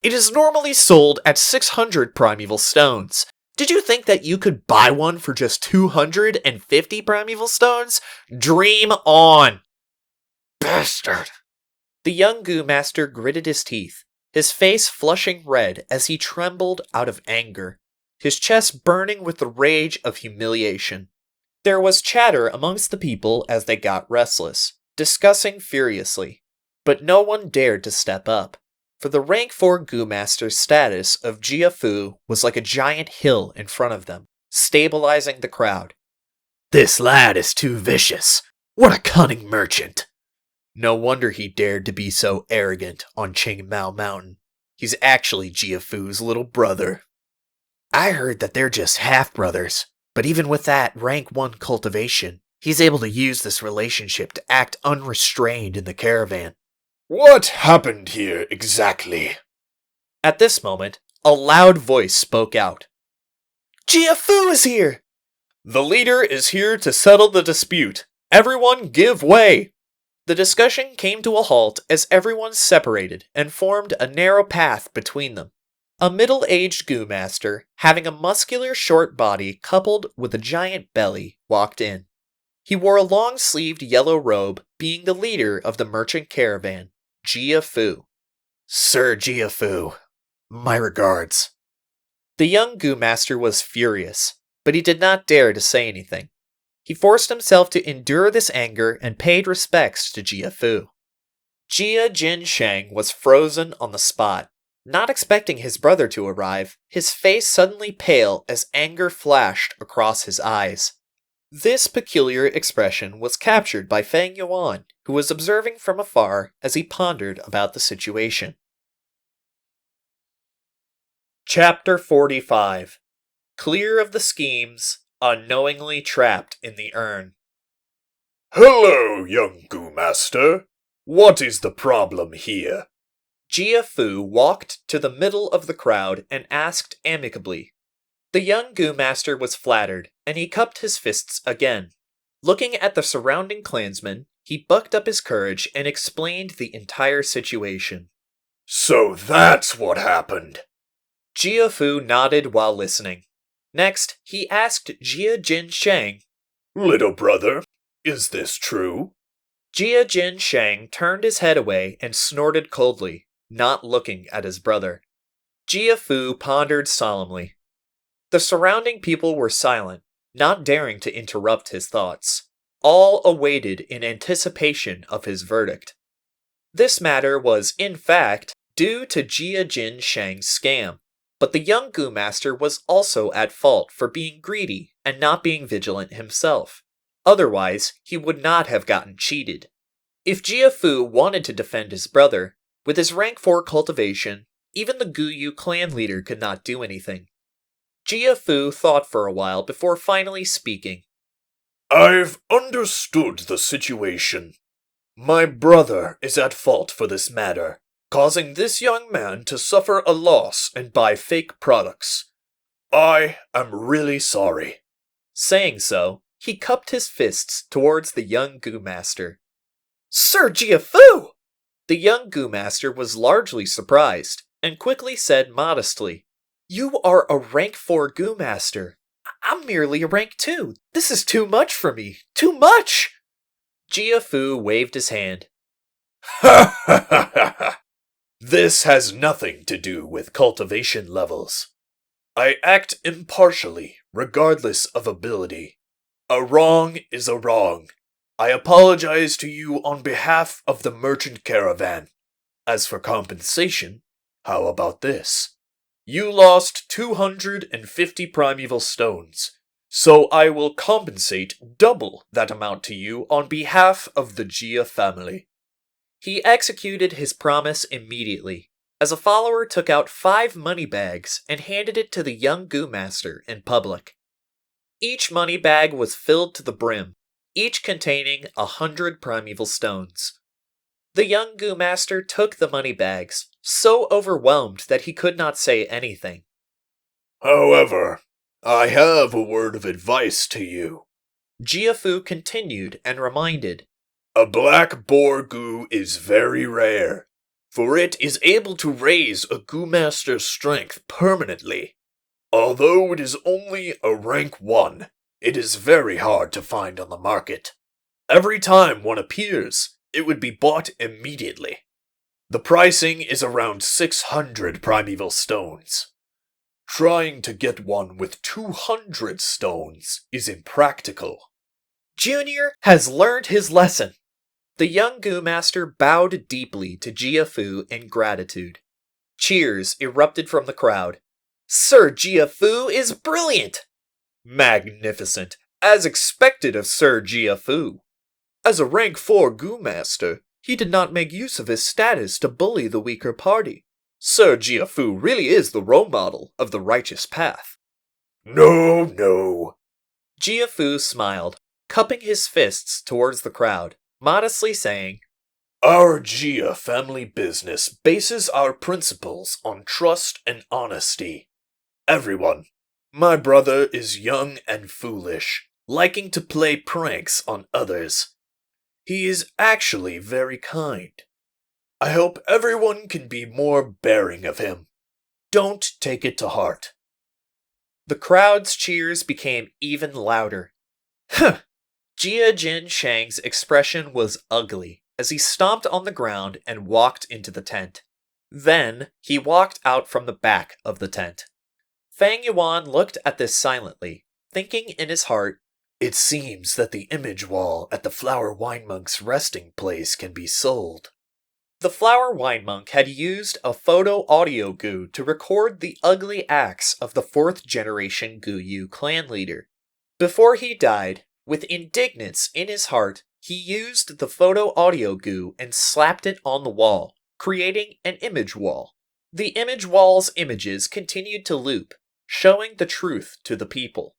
It is normally sold at 600 primeval stones. Did you think that you could buy one for just 250 primeval stones? Dream on! Bastard! The young Goo Master gritted his teeth, his face flushing red as he trembled out of anger, his chest burning with the rage of humiliation. There was chatter amongst the people as they got restless, discussing furiously, but no one dared to step up, for the rank 4 Goo Master's status of Jia Fu was like a giant hill in front of them, stabilizing the crowd. This lad is too vicious. What a cunning merchant. No wonder he dared to be so arrogant on Qingmao Mountain. He's actually Jia Fu's little brother. I heard that they're just half-brothers, but even with that rank 1 cultivation, he's able to use this relationship to act unrestrained in the caravan. What happened here exactly? At this moment, a loud voice spoke out. Jia Fu is here! The leader is here to settle the dispute. Everyone give way! The discussion came to a halt as everyone separated and formed a narrow path between them. A middle-aged Goo Master, having a muscular short body coupled with a giant belly, walked in. He wore a long-sleeved yellow robe, being the leader of the merchant caravan, Jia Fu. Sir Jia Fu, my regards. The young Goo Master was furious, but he did not dare to say anything. He forced himself to endure this anger and paid respects to Jia Fu. Jia Jin Shang was frozen on the spot. Not expecting his brother to arrive, his face suddenly pale as anger flashed across his eyes. This peculiar expression was captured by Feng Yuan, who was observing from afar as he pondered about the situation. Chapter 45. Clear of the schemes, unknowingly trapped in the urn. Hello, young Goo Master. What is the problem here? Jia Fu walked to the middle of the crowd and asked amicably. The young Goo Master was flattered, and he cupped his fists again. Looking at the surrounding clansmen, he bucked up his courage and explained the entire situation. So that's what happened. Jia Fu nodded while listening. Next, he asked Jia Jin Shang, Little brother, is this true? Jia Jin Shang turned his head away and snorted coldly, not looking at his brother. Jia Fu pondered solemnly. The surrounding people were silent, not daring to interrupt his thoughts. All awaited in anticipation of his verdict. This matter was, in fact, due to Jia Jin Shang's scam, but the young Goo Master was also at fault for being greedy and not being vigilant himself. Otherwise, he would not have gotten cheated. If Jia Fu wanted to defend his brother, with his rank 4 cultivation, even the Guyu clan leader could not do anything. Jia Fu thought for a while before finally speaking. I've understood the situation. My brother is at fault for this matter, causing this young man to suffer a loss and buy fake products. I am really sorry. Saying so, he cupped his fists towards the young Goo Master. Sir Jia Fu! The young Goo Master was largely surprised, and quickly said modestly, You are a rank 4 Goo Master. I'm merely a rank 2. This is too much for me. Too much! Jia Fu waved his hand. Ha ha ha ha ha! This has nothing to do with cultivation levels. I act impartially, regardless of ability. A wrong is a wrong. I apologize to you on behalf of the merchant caravan. As for compensation, how about this? You lost 250 primeval stones, So I will compensate double that amount to you on behalf of the Gia family. He executed his promise immediately, as a follower took out 5 money bags and handed it to the young Goo Master in public. Each money bag was filled to the brim, each containing 100 primeval stones. The young Goo Master took the money bags, so overwhelmed that he could not say anything. However, I have a word of advice to you. Jiafu continued and reminded, A black boar goo is very rare, for it is able to raise a Goo Master's strength permanently. Although it is only a rank 1, it is very hard to find on the market. Every time one appears, it would be bought immediately. The pricing is around 600 primeval stones. Trying to get one with 200 stones is impractical. Junior has learned his lesson. The young Goo Master bowed deeply to Jiafu in gratitude. Cheers erupted from the crowd. Sir Jiafu is brilliant! Magnificent, as expected of Sir Jiafu. As a rank 4 Goo Master, he did not make use of his status to bully the weaker party. Sir Jiafu really is the role model of the righteous path. No. Jiafu smiled, cupping his fists towards the crowd, modestly saying, Our Gia family business bases our principles on trust and honesty. Everyone, my brother is young and foolish, liking to play pranks on others. He is actually very kind. I hope everyone can be more bearing of him. Don't take it to heart. The crowd's cheers became even louder. Jia Jin Shang's expression was ugly as he stomped on the ground and walked into the tent. Then he walked out from the back of the tent. Fang Yuan looked at this silently, thinking in his heart, It seems that the image wall at the Flower Wine Monk's resting place can be sold. The Flower Wine Monk had used a photo-audio goo to record the ugly acts of the 4th generation Guyu clan leader. Before he died, with indignance in his heart, he used the photo-audio goo and slapped it on the wall, creating an image wall. The image wall's images continued to loop, showing the truth to the people.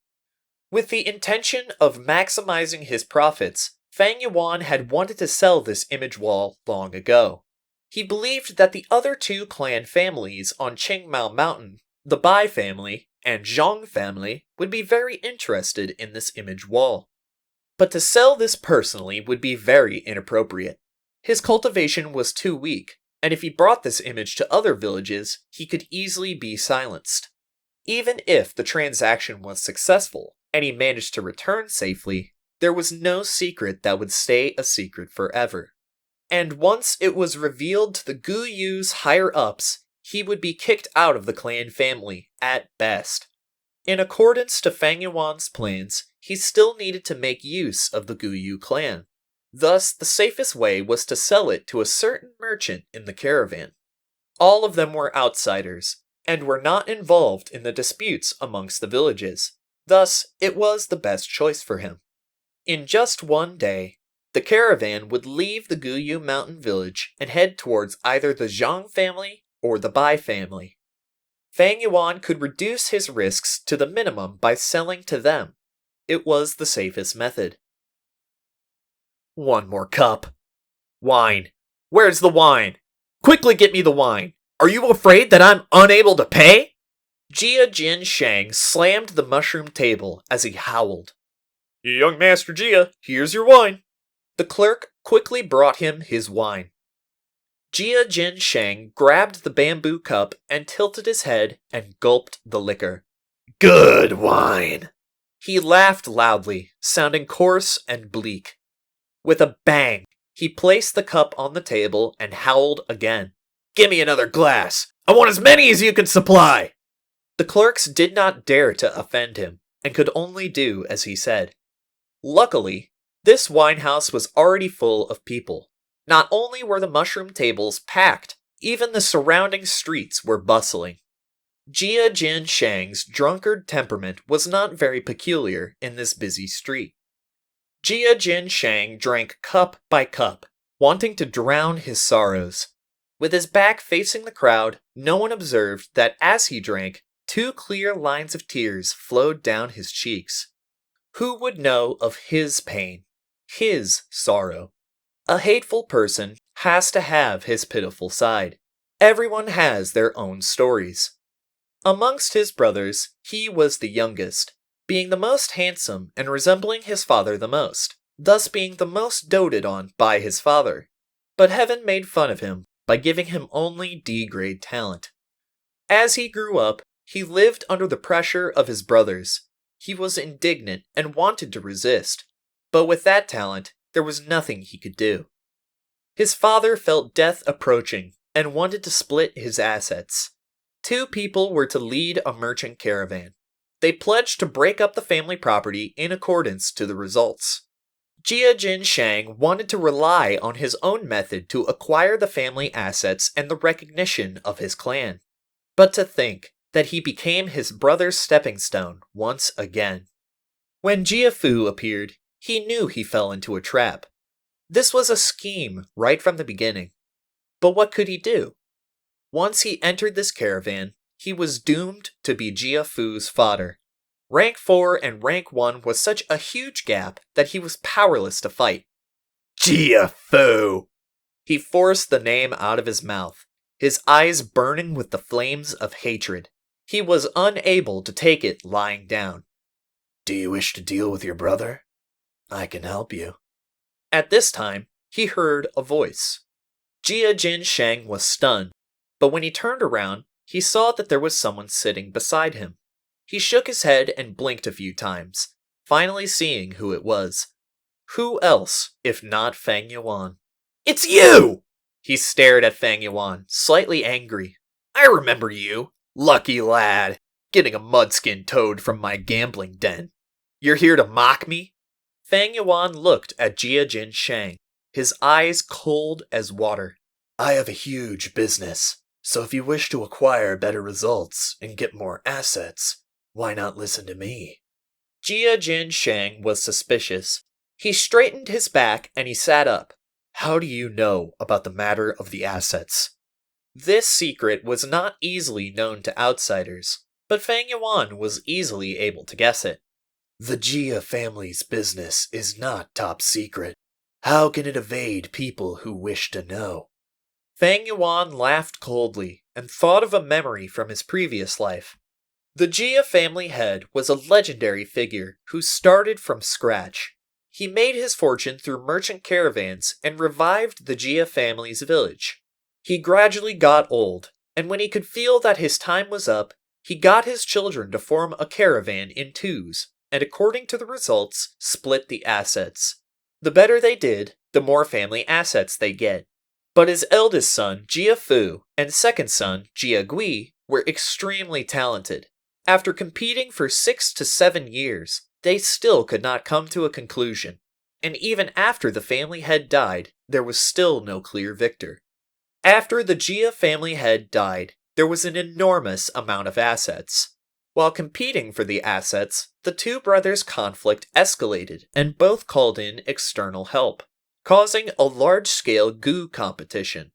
With the intention of maximizing his profits, Fang Yuan had wanted to sell this image wall long ago. He believed that the other 2 clan families on Qingmao Mountain, the Bai family and Zhang family, would be very interested in this image wall. But to sell this personally would be very inappropriate. His cultivation was too weak, and if he brought this image to other villages, he could easily be silenced. Even if the transaction was successful, and he managed to return safely, there was no secret that would stay a secret forever. And once it was revealed to the Guyu's higher-ups, he would be kicked out of the clan family, at best. In accordance to Fang Yuan's plans, he still needed to make use of the Guyu clan. Thus, the safest way was to sell it to a certain merchant in the caravan. All of them were outsiders, and were not involved in the disputes amongst the villages. Thus, it was the best choice for him. In just one day, the caravan would leave the Guyu mountain village and head towards either the Zhang family or the Bai family. Fang Yuan could reduce his risks to the minimum by selling to them. It was the safest method. One more cup. Wine. Where's the wine? Quickly get me the wine. Are you afraid that I'm unable to pay? Jia Jin Shang slammed the mushroom table as he howled. Young Master Gia, here's your wine. The clerk quickly brought him his wine. Jia Jin Shang grabbed the bamboo cup and tilted his head and gulped the liquor. Good wine! He laughed loudly, sounding coarse and bleak. With a bang, he placed the cup on the table and howled again. Give me another glass! I want as many as you can supply! The clerks did not dare to offend him, and could only do as he said. Luckily, this winehouse was already full of people. Not only were the mushroom tables packed, even the surrounding streets were bustling. Jia Jin Shang's drunkard temperament was not very peculiar in this busy street. Jia Jin Shang drank cup by cup, wanting to drown his sorrows. With his back facing the crowd, no one observed that as he drank, 2 clear lines of tears flowed down his cheeks. Who would know of his pain, his sorrow? A hateful person has to have his pitiful side. Everyone has their own stories. Amongst his brothers, he was the youngest, being the most handsome and resembling his father the most, thus being the most doted on by his father. But heaven made fun of him by giving him only D-grade talent. As he grew up, he lived under the pressure of his brothers. He was indignant and wanted to resist, but with that talent, there was nothing he could do. His father felt death approaching and wanted to split his assets. 2 people were to lead a merchant caravan. They pledged to break up the family property in accordance to the results. Jia Jin Shang wanted to rely on his own method to acquire the family assets and the recognition of his clan. But to think that he became his brother's stepping stone once again. When Jia Fu appeared, he knew he fell into a trap. This was a scheme right from the beginning. But what could he do? Once he entered this caravan, he was doomed to be Jia Fu's fodder. Rank 4 and Rank 1 was such a huge gap that he was powerless to fight. Jia Fu! He forced the name out of his mouth, his eyes burning with the flames of hatred. He was unable to take it lying down. Do you wish to deal with your brother? I can help you. At this time, he heard a voice. Jia Jin Shang was stunned, but when he turned around, he saw that there was someone sitting beside him. He shook his head and blinked a few times, finally seeing who it was. Who else, if not Fang Yuan? It's you! He stared at Fang Yuan, slightly angry. I remember you. Lucky lad, getting a mudskin toad from my gambling den. You're here to mock me? Fang Yuan looked at Jia Jin Shang, his eyes cold as water. I have a huge business, so if you wish to acquire better results and get more assets, why not listen to me? Jia Jin Shang was suspicious. He straightened his back and he sat up. How do you know about the matter of the assets? This secret was not easily known to outsiders, but Fang Yuan was easily able to guess it. The Jia family's business is not top secret. How can it evade people who wish to know? Fang Yuan laughed coldly and thought of a memory from his previous life. The Jia family head was a legendary figure who started from scratch. He made his fortune through merchant caravans and revived the Jia family's village. He gradually got old, and when he could feel that his time was up, he got his children to form a caravan in twos, and according to the results, split the assets. The better they did, the more family assets they get. But his eldest son, Jia Fu, and second son, Jia Gui, were extremely talented. After competing for 6 to 7 years, they still could not come to a conclusion, and even after the family head died, there was still no clear victor. After the Jia family head died, there was an enormous amount of assets. While competing for the assets, the 2 brothers' conflict escalated and both called in external help, causing a large-scale goo competition.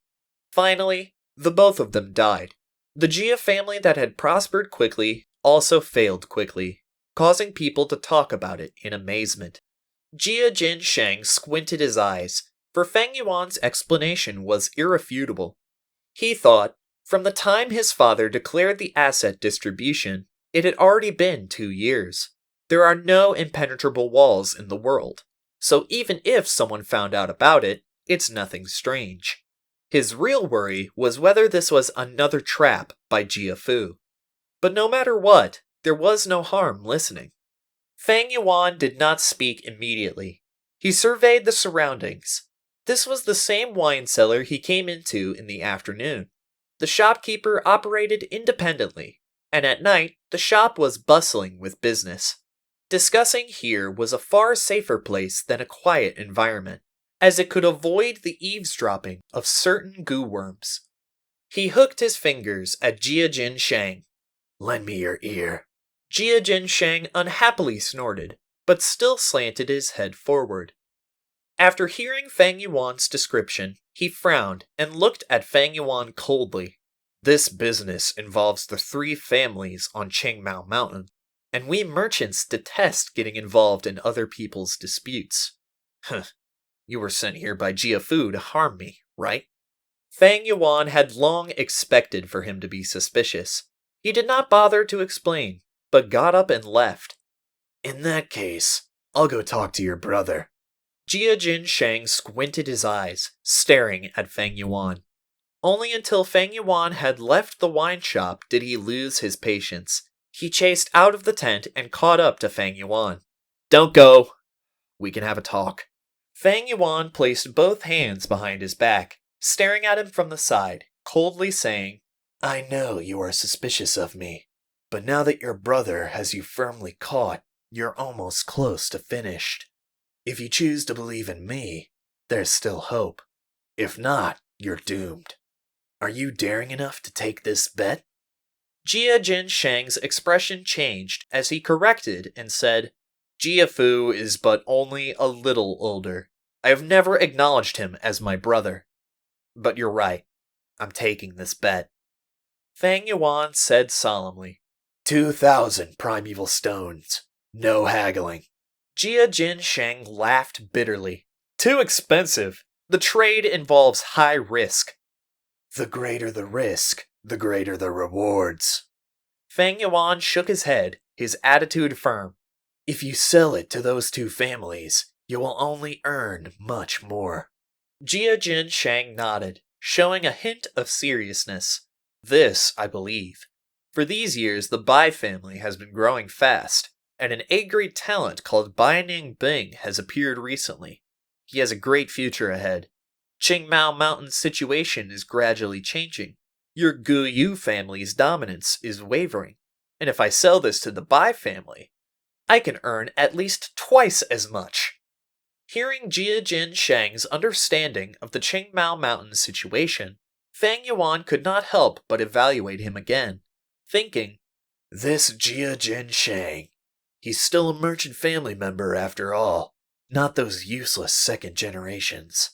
Finally, the both of them died. The Jia family that had prospered quickly also failed quickly, causing people to talk about it in amazement. Jia Jin Shang squinted his eyes, for Fang Yuan's explanation was irrefutable. He thought, from the time his father declared the asset distribution, it had already been 2 years. There are no impenetrable walls in the world, so even if someone found out about it, it's nothing strange. His real worry was whether this was another trap by Jia Fu. But no matter what, there was no harm listening. Fang Yuan did not speak immediately. He surveyed the surroundings. This was the same wine cellar he came into in the afternoon. The shopkeeper operated independently, and at night the shop was bustling with business. Discussing here was a far safer place than a quiet environment, as it could avoid the eavesdropping of certain goo worms. He hooked his fingers at Jia Jin Shang. Lend me your ear. Jia Jinsheng unhappily snorted, but still slanted his head forward. After hearing Fang Yuan's description, he frowned and looked at Fang Yuan coldly. This business involves the 3 families on Qingmao Mountain, and we merchants detest getting involved in other people's disputes. Huh, you were sent here by Jia Fu to harm me, right? Fang Yuan had long expected for him to be suspicious. He did not bother to explain, but got up and left. In that case, I'll go talk to your brother. Jia Jinsheng squinted his eyes, staring at Fang Yuan. Only until Fang Yuan had left the wine shop did he lose his patience. He chased out of the tent and caught up to Fang Yuan. Don't go. We can have a talk. Fang Yuan placed both hands behind his back, staring at him from the side, coldly saying, I know you are suspicious of me, but now that your brother has you firmly caught, you're almost close to finished. If you choose to believe in me, there's still hope. If not, you're doomed. Are you daring enough to take this bet? Jia Jinsheng's expression changed as he corrected and said, Jia Fu is but only a little older. I have never acknowledged him as my brother. But you're right. I'm taking this bet. Fang Yuan said solemnly, 2,000 primeval stones. No haggling. Jia Jinsheng laughed bitterly. Too expensive. The trade involves high risk. The greater the risk, the greater the rewards. Fang Yuan shook his head, his attitude firm. If you sell it to those 2 families, you will only earn much more. Jia Jinsheng nodded, showing a hint of seriousness. This, I believe. For these years, the Bai family has been growing fast, and an A-grade talent called Bai Ningbing has appeared recently. He has a great future ahead. Qingmao Mountain's situation is gradually changing. Your Gu Yu family's dominance is wavering, and if I sell this to the Bai family, I can earn at least twice as much. Hearing Jia Jinsheng's understanding of the Qingmao Mountain situation, Fang Yuan could not help but evaluate him again, thinking, This Jia Jinsheng, he's still a merchant family member after all, not those useless second generations.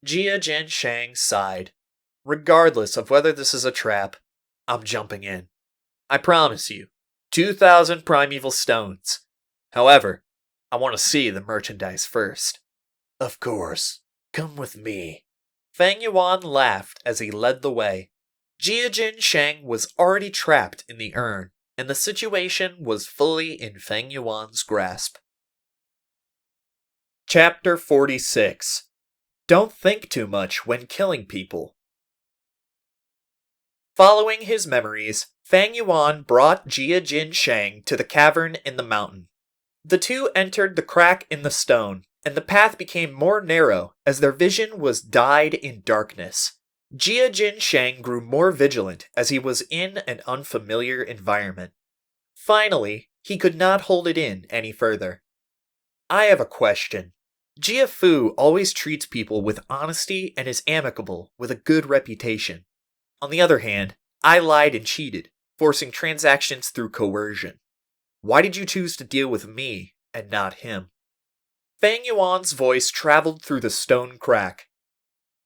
Jia Jinsheng sighed. Regardless of whether this is a trap, I'm jumping in. I promise you, 2,000 primeval stones. However, I want to see the merchandise first. Of course. Come with me. Fang Yuan laughed as he led the way. Jia Jinsheng was already trapped in the urn, and the situation was fully in Fang Yuan's grasp. Chapter 46. Don't think too much when killing people. Following his memories, Fang Yuan brought Jia Jinsheng to the cavern in the mountain. The 2 entered the crack in the stone, and the path became more narrow as their vision was dyed in darkness. Jia Jinsheng grew more vigilant as he was in an unfamiliar environment. Finally, he could not hold it in any further. I have a question. Jia Fu always treats people with honesty and is amicable with a good reputation. On the other hand, I lied and cheated, forcing transactions through coercion. Why did you choose to deal with me and not him? Fang Yuan's voice traveled through the stone crack.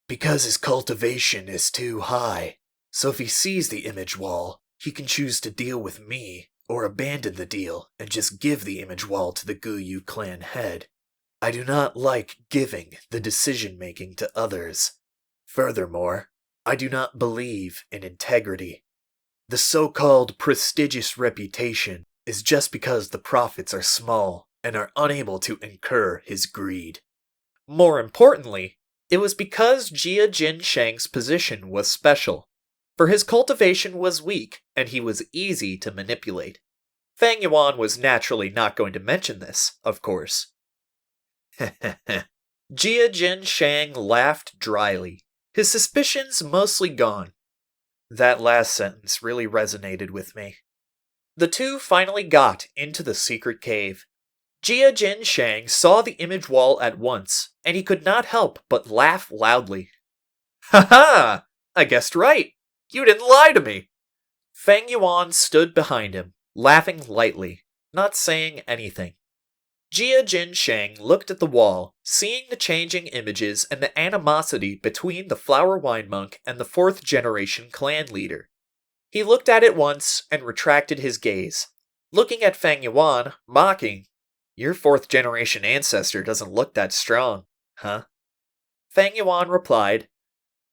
Because his cultivation is too high, so if he sees the image wall, he can choose to deal with me, or abandon the deal and just give the image wall to the Gu Yu clan head. I do not like giving the decision-making to others. Furthermore, I do not believe in integrity. The so-called prestigious reputation is just because the profits are small and are unable to incur his greed. More importantly, it was because Jia Jinsheng's position was special, for his cultivation was weak and he was easy to manipulate. Fang Yuan was naturally not going to mention this, of course. Jia Jinsheng laughed dryly, his suspicions mostly gone. That last sentence really resonated with me. The 2 finally got into the secret cave. Jia Jinsheng saw the image wall at once, and he could not help but laugh loudly. Ha ha! I guessed right. You didn't lie to me. Fang Yuan stood behind him, laughing lightly, not saying anything. Jia Jin Shang looked at the wall, seeing the changing images and the animosity between the Flower Wine Monk and the fourth-generation clan leader. He looked at it once and retracted his gaze, looking at Fang Yuan, mocking, "Your fourth-generation ancestor doesn't look that strong, huh?" Fang Yuan replied,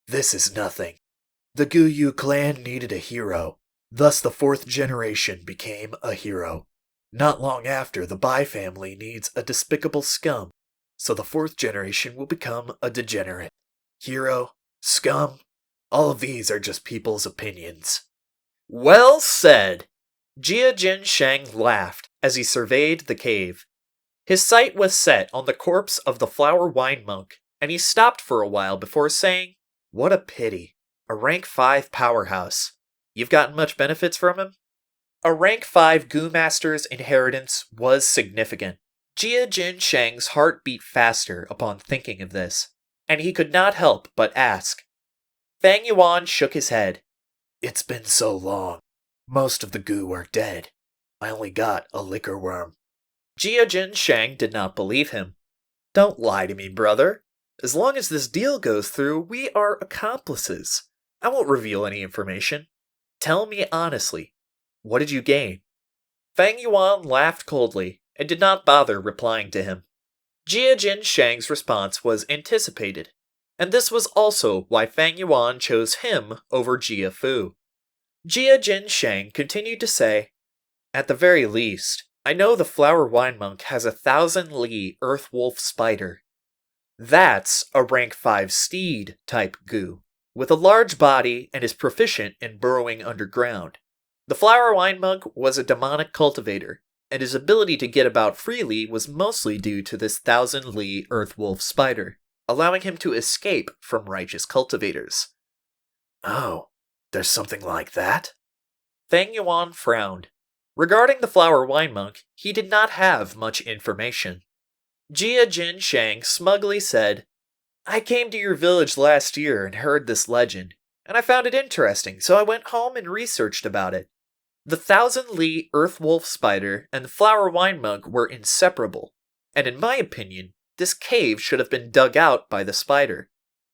"This is nothing. The Guyu clan needed a hero, thus the fourth generation became a hero. Not long after, the Bai family needs a despicable scum, so the fourth generation will become a degenerate. Hero, scum, all of these are just people's opinions." "Well said!" Jia Jin Shang laughed as he surveyed the cave. His sight was set on the corpse of the Flower Wine Monk, and he stopped for a while before saying, "What a pity. A rank 5 powerhouse. You've gotten much benefits from him?" A rank 5 Gu Master's inheritance was significant. Jia Jin Shang's heart beat faster upon thinking of this, and he could not help but ask. Fang Yuan shook his head. "It's been so long. Most of the Gu are dead. I only got a liquor worm." Jia Jin Shang did not believe him. "Don't lie to me, brother. As long as this deal goes through, we are accomplices. I won't reveal any information. Tell me honestly, what did you gain?" Fang Yuan laughed coldly and did not bother replying to him. Jia Jin Shang's response was anticipated, and this was also why Fang Yuan chose him over Jia Fu. Jia Jin Shang continued to say, "At the very least, I know the Flower Wine Monk has a 1,000-li Earth Wolf Spider. That's a rank 5 steed type Gu, with a large body and is proficient in burrowing underground. The Flower Wine Monk was a demonic cultivator, and his ability to get about freely was mostly due to this 1,000-li Earth Wolf Spider, allowing him to escape from righteous cultivators." "Oh, there's something like that?" Fang Yuan frowned. Regarding the Flower Wine Monk, he did not have much information. Jia Jin Shang smugly said, "I came to your village last year and heard this legend, and I found it interesting, so I went home and researched about it. The 1,000-li Earth Wolf Spider and the Flower Wine Monk were inseparable, and in my opinion, this cave should have been dug out by the spider.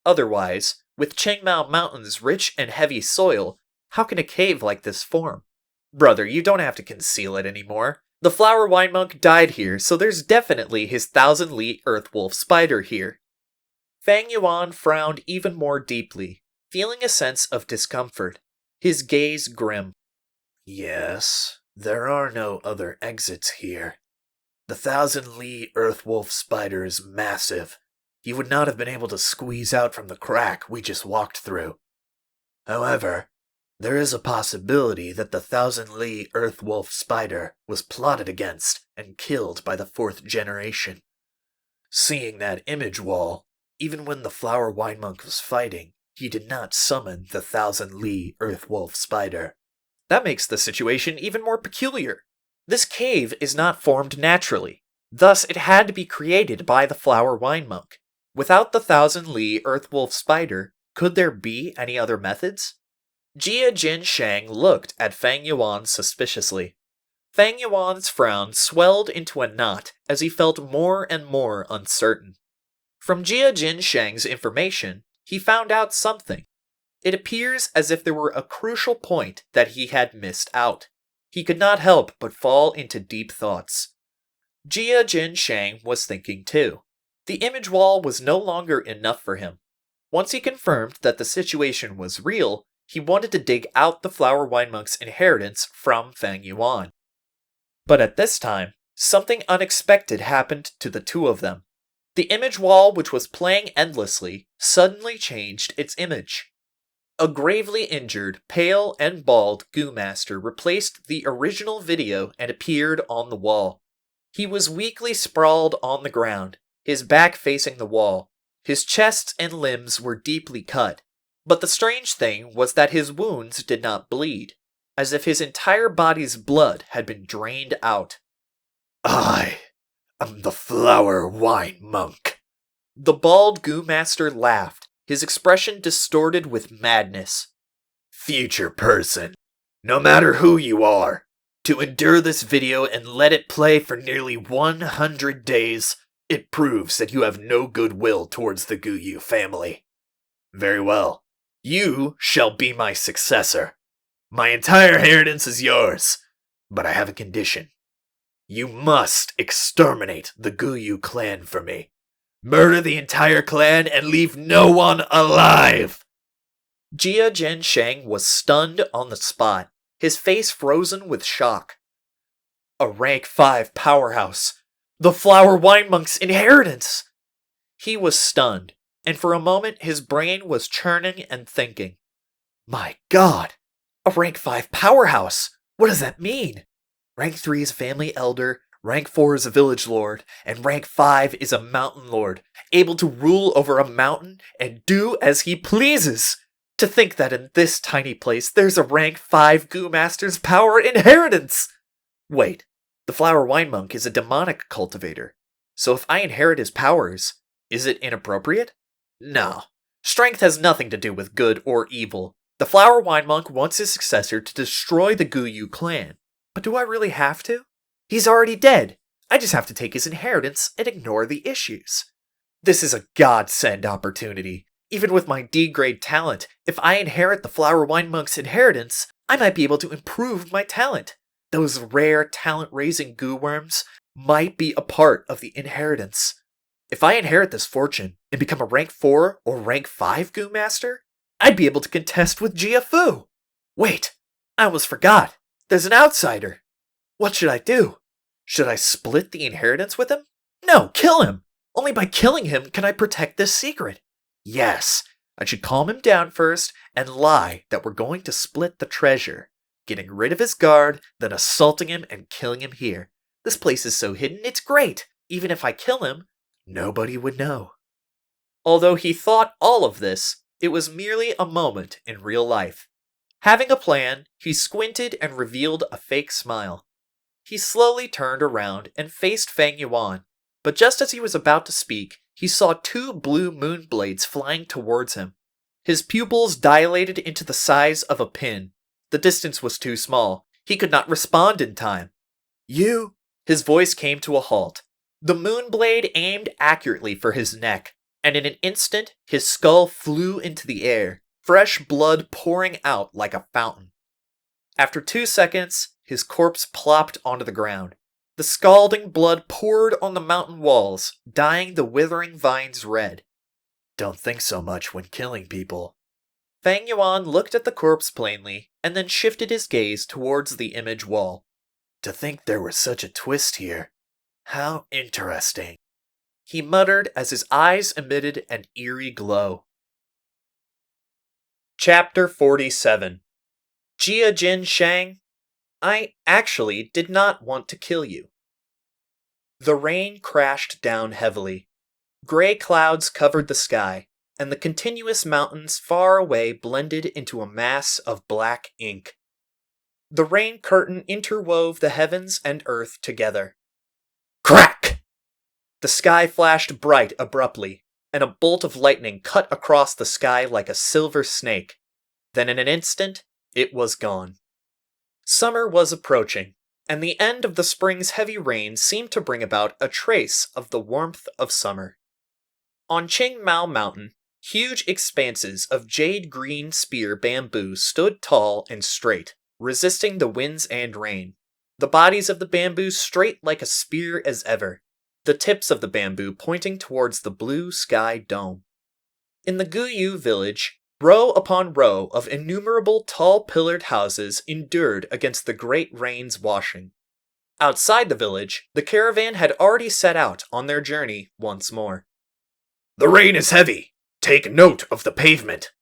Otherwise, with Chengmao Mountain's rich and heavy soil, how can a cave like this form? Brother, you don't have to conceal it anymore. The Flower Wine Monk died here, so there's definitely his 1,000-li Earth Wolf Spider here." Fang Yuan frowned even more deeply, feeling a sense of discomfort, his gaze grim. "Yes, there are no other exits here. The 1,000-li Earth Wolf Spider is massive. He would not have been able to squeeze out from the crack we just walked through. However, there is a possibility that the 1,000-li Earth Wolf Spider was plotted against and killed by the fourth generation. Seeing that image wall, even when the Flower Wine Monk was fighting, he did not summon the 1,000-li Earth Wolf Spider." That makes the situation even more peculiar. This cave is not formed naturally, thus it had to be created by the Flower Wine Monk. Without the 1,000-li Earth Wolf Spider, could there be any other methods? Jia Jin Shang looked at Fang Yuan suspiciously. Fang Yuan's frown swelled into a knot as he felt more and more uncertain. From Jia Jin Shang's information, he found out something. It appears as if there were a crucial point that he had missed out. He could not help but fall into deep thoughts. Jia Jin Shang was thinking too. The image wall was no longer enough for him. Once he confirmed that the situation was real, he wanted to dig out the Flower Wine Monk's inheritance from Fang Yuan. But at this time, something unexpected happened to the two of them. The image wall, which was playing endlessly, suddenly changed its image. A gravely injured, pale, and bald Gu Master replaced the original video and appeared on the wall. He was weakly sprawled on the ground, his back facing the wall. His chest and limbs were deeply cut, but the strange thing was that his wounds did not bleed, as if his entire body's blood had been drained out. "I am the Flower Wine Monk." The bald Gu Master laughed, his expression distorted with madness. "Future person, No matter who you are, to endure this video and let it play for nearly 100 days, it proves that you have no goodwill towards the Guyu family. Very well. You shall be my successor. My entire inheritance is yours, but I have a condition. You must exterminate the Guyu clan for me. Murder the entire clan and leave no one alive! Jia Jin Shang was stunned on the spot, his face frozen with shock. A rank 5 powerhouse. The Flower Wine Monk's inheritance! He was stunned, and for a moment his brain was churning and thinking. My God! A rank 5 powerhouse! What does that mean? Rank 3 is a family elder, rank 4 is a village lord, and rank 5 is a mountain lord, able to rule over a mountain and do as he pleases. To think that in this tiny place there's a rank 5 Goo Master's power inheritance! Wait, the Flower Wine Monk is a demonic cultivator, so if I inherit his powers, is it inappropriate? No. Strength has nothing to do with good or evil. The Flower Wine Monk wants his successor to destroy the Guyu clan. But do I really have to? He's already dead. I just have to take his inheritance and ignore the issues. This is a godsend opportunity. Even with my D-grade talent, if I inherit the Flower Wine Monk's inheritance, I might be able to improve my talent. Those rare talent-raising goo worms might be a part of the inheritance. If I inherit this fortune and become a rank 4 or rank 5 Goo Master, I'd be able to contest with Jia Fu. Wait, I almost forgot. There's an outsider. What should I do? Should I split the inheritance with him? No, kill him. Only by killing him can I protect this secret. Yes, I should calm him down first and lie that we're going to split the treasure, getting rid of his guard, then assaulting him and killing him here. This place is so hidden, it's great. Even if I kill him, nobody would know. Although he thought all of this, it was merely a moment in real life. Having a plan, he squinted and revealed a fake smile. He slowly turned around and faced Fang Yuan, but just as he was about to speak, he saw 2 blue moon blades flying towards him. His pupils dilated into the size of a pin. The distance was too small. He could not respond in time. You! His voice came to a halt. The moon blade aimed accurately for his neck, and in an instant, his skull flew into the air, fresh blood pouring out like a fountain. After 2 seconds, his corpse plopped onto the ground. The scalding blood poured on the mountain walls, dyeing the withering vines red. Don't think so much when killing people. Fang Yuan looked at the corpse plainly, and then shifted his gaze towards the image wall. To think there was such a twist here. How interesting. He muttered as his eyes emitted an eerie glow. Chapter 47. Jia Jin Shang, I actually did not want to kill you. The rain crashed down heavily. Gray clouds covered the sky, and the continuous mountains far away blended into a mass of black ink. The rain curtain interwove the heavens and earth together. Crack! The sky flashed bright abruptly, and a bolt of lightning cut across the sky like a silver snake. Then in an instant, it was gone. Summer was approaching, and the end of the spring's heavy rain seemed to bring about a trace of the warmth of summer. On Qingmao Mountain, huge expanses of jade-green spear bamboo stood tall and straight, resisting the winds and rain. The bodies of the bamboo straight like a spear as ever, the tips of the bamboo pointing towards the blue sky dome. In the Guyu village, row upon row of innumerable tall pillared houses endured against the great rain's washing. Outside the village, the caravan had already set out on their journey once more. The rain is heavy. Take note of the pavement.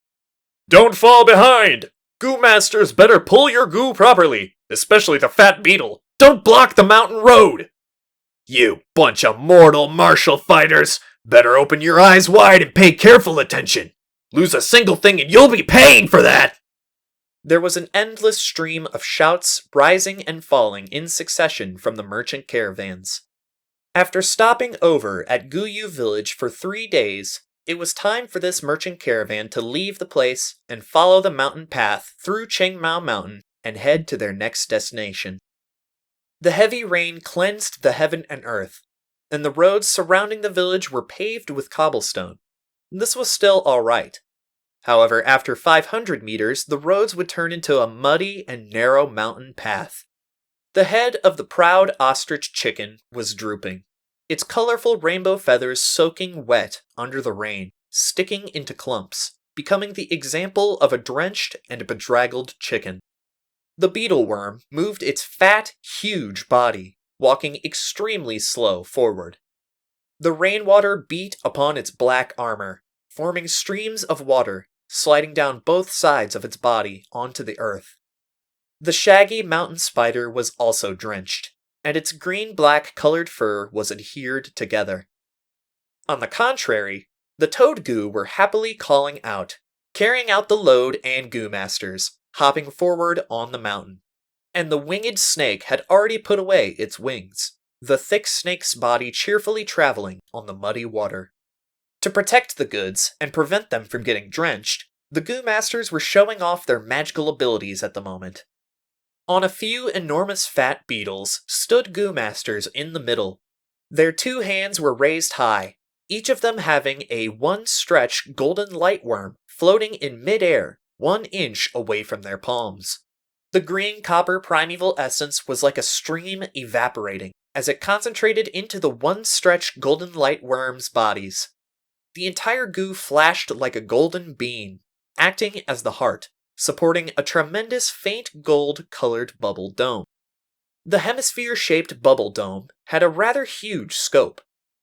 Don't fall behind! Goo Masters better pull your goo properly, especially the fat beetle. Don't block the mountain road! You bunch of mortal martial fighters! Better open your eyes wide and pay careful attention. Lose a single thing and you'll be paying for that! There was an endless stream of shouts rising and falling in succession from the merchant caravans. After stopping over at Guyu village for 3 days, it was time for this merchant caravan to leave the place and follow the mountain path through Qingmao Mountain and head to their next destination. The heavy rain cleansed the heaven and earth, and the roads surrounding the village were paved with cobblestone. This was still alright. However, after 500 meters, the roads would turn into a muddy and narrow mountain path. The head of the proud ostrich chicken was drooping, its colorful rainbow feathers soaking wet under the rain, sticking into clumps, becoming the example of a drenched and bedraggled chicken. The beetle worm moved its fat, huge body, walking extremely slow forward. The rainwater beat upon its black armor, forming streams of water, sliding down both sides of its body onto the earth. The shaggy mountain spider was also drenched, and its green-black colored fur was adhered together. On the contrary, the toad goo were happily calling out, carrying out the load and goo masters, hopping forward on the mountain. And the winged snake had already put away its wings, the thick snake's body cheerfully traveling on the muddy water. To protect the goods and prevent them from getting drenched, the goo masters were showing off their magical abilities at the moment. On a few enormous fat beetles stood goo masters in the middle. Their 2 hands were raised high, each of them having a one-stretch golden light worm floating in mid-air 1 inch away from their palms. The green copper primeval essence was like a stream evaporating as it concentrated into the one-stretch golden light worms' bodies. The entire goo flashed like a golden beam, acting as the heart, supporting a tremendous faint gold-colored bubble dome. The hemisphere-shaped bubble dome had a rather huge scope.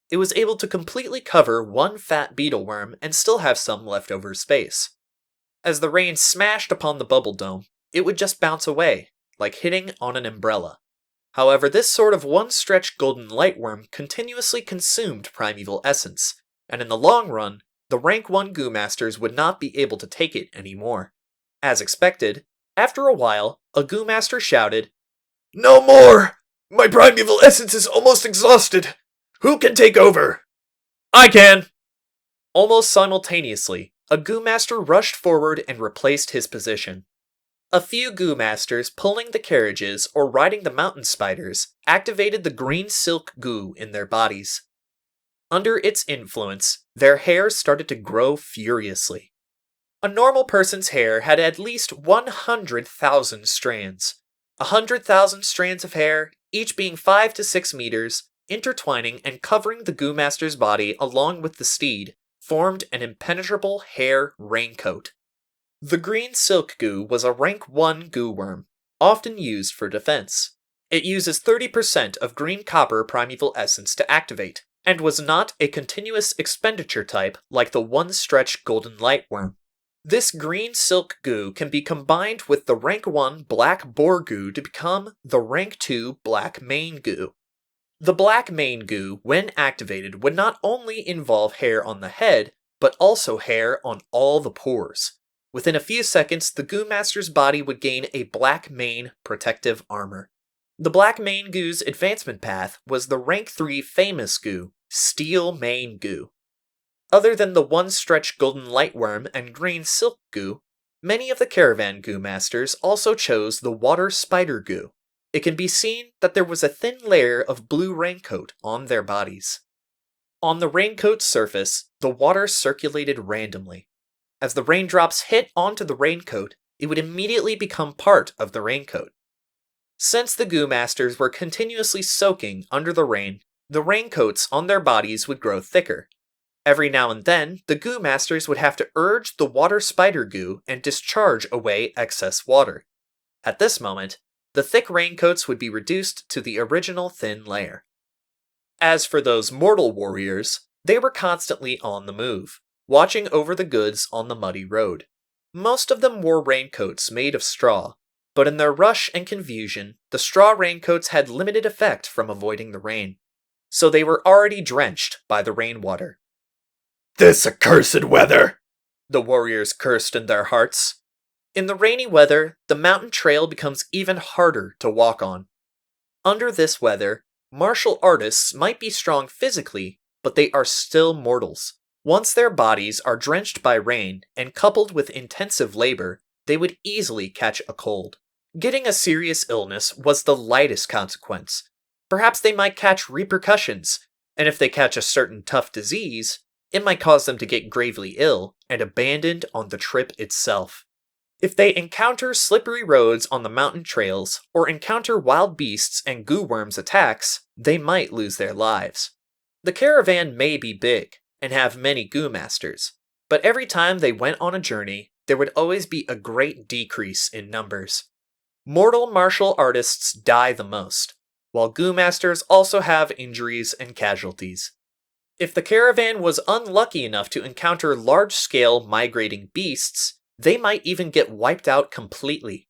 It was able to completely cover 1 fat beetle worm and still have some leftover space. As the rain smashed upon the bubble dome, it would just bounce away, like hitting on an umbrella. However, this sort of one-stretch golden lightworm continuously consumed primeval essence, and in the long run, the rank 1 goo masters would not be able to take it anymore. As expected, after a while, a goo master shouted, "No more! My primeval essence is almost exhausted! Who can take over?" "I can!" Almost simultaneously, a goo master rushed forward and replaced his position. A few goo masters pulling the carriages or riding the mountain spiders activated the green silk goo in their bodies. Under its influence, their hair started to grow furiously. A normal person's hair had at least 100,000 strands. 100,000 strands of hair, each being 5 to 6 meters, intertwining and covering the goo master's body along with the steed, formed an impenetrable hair raincoat. The green silk goo was a rank 1 goo worm, often used for defense. It uses 30% of green copper primeval essence to activate, and was not a continuous expenditure type like the one-stretch golden light worm. This green silk goo can be combined with the rank 1 black boar goo to become the rank 2 black mane goo. The black mane goo, when activated, would not only involve hair on the head, but also hair on all the pores. Within a few seconds, the goo master's body would gain a black mane protective armor. The black mane goo's advancement path was the rank 3 famous goo, steel mane goo. Other than the one-stretch golden lightworm and green silk goo, many of the caravan goo masters also chose the water spider goo. It can be seen that there was a thin layer of blue raincoat on their bodies. On the raincoat's surface, the water circulated randomly. As the raindrops hit onto the raincoat, it would immediately become part of the raincoat. Since the goo masters were continuously soaking under the raincoats on their bodies would grow thicker. Every now and then, the goo masters would have to urge the water spider goo and discharge away excess water. At this moment, the thick raincoats would be reduced to the original thin layer. As for those mortal warriors, they were constantly on the move, watching over the goods on the muddy road. Most of them wore raincoats made of straw, but in their rush and confusion, the straw raincoats had limited effect from avoiding the rain, so they were already drenched by the rainwater. "This accursed weather!" the warriors cursed in their hearts. In the rainy weather, the mountain trail becomes even harder to walk on. Under this weather, martial artists might be strong physically, but they are still mortals. Once their bodies are drenched by rain and coupled with intensive labor, they would easily catch a cold. Getting a serious illness was the lightest consequence. Perhaps they might catch repercussions, and if they catch a certain tough disease, it might cause them to get gravely ill and abandoned on the trip itself. If they encounter slippery roads on the mountain trails, or encounter wild beasts and goo worms' attacks, they might lose their lives. The caravan may be big, and have many goo masters, but every time they went on a journey, there would always be a great decrease in numbers. Mortal martial artists die the most, while goo masters also have injuries and casualties. If the caravan was unlucky enough to encounter large-scale migrating beasts, they might even get wiped out completely.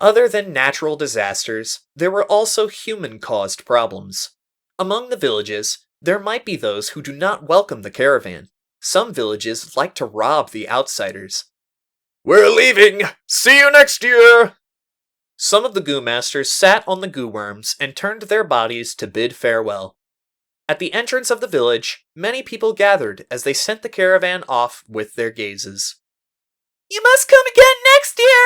Other than natural disasters, there were also human-caused problems. Among the villages, there might be those who do not welcome the caravan. Some villages like to rob the outsiders. We're leaving! See you next year! Some of the goo masters sat on the goo worms and turned their bodies to bid farewell. At the entrance of the village, many people gathered as they sent the caravan off with their gazes. "You must come again next year!"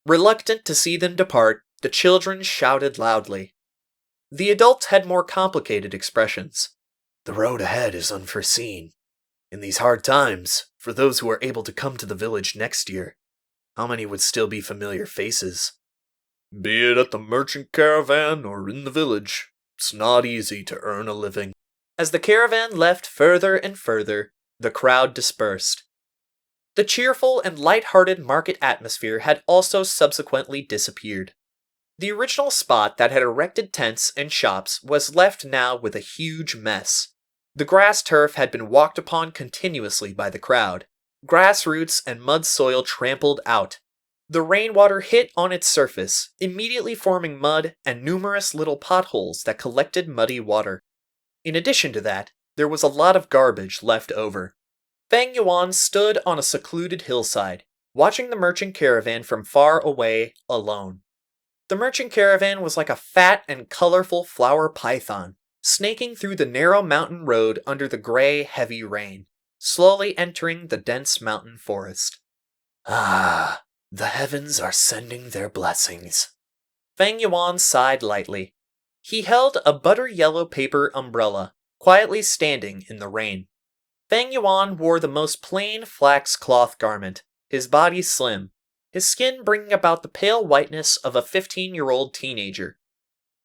Reluctant to see them depart, the children shouted loudly. The adults had more complicated expressions. The road ahead is unforeseen. In these hard times, for those who are able to come to the village next year, how many would still be familiar faces? Be it at the merchant caravan or in the village, it's not easy to earn a living. As the caravan left further and further, the crowd dispersed. The cheerful and light-hearted market atmosphere had also subsequently disappeared. The original spot that had erected tents and shops was left now with a huge mess. The grass turf had been walked upon continuously by the crowd, grass roots and mud soil trampled out. The rainwater hit on its surface, immediately forming mud and numerous little potholes that collected muddy water. In addition to that, there was a lot of garbage left over. Fang Yuan stood on a secluded hillside, watching the merchant caravan from far away, alone. The merchant caravan was like a fat and colorful flower python, snaking through the narrow mountain road under the gray, heavy rain, slowly entering the dense mountain forest. Ah, the heavens are sending their blessings. Fang Yuan sighed lightly. He held a butter-yellow paper umbrella, quietly standing in the rain. Fang Yuan wore the most plain flax cloth garment, his body slim, his skin bringing about the pale whiteness of a 15-year-old teenager.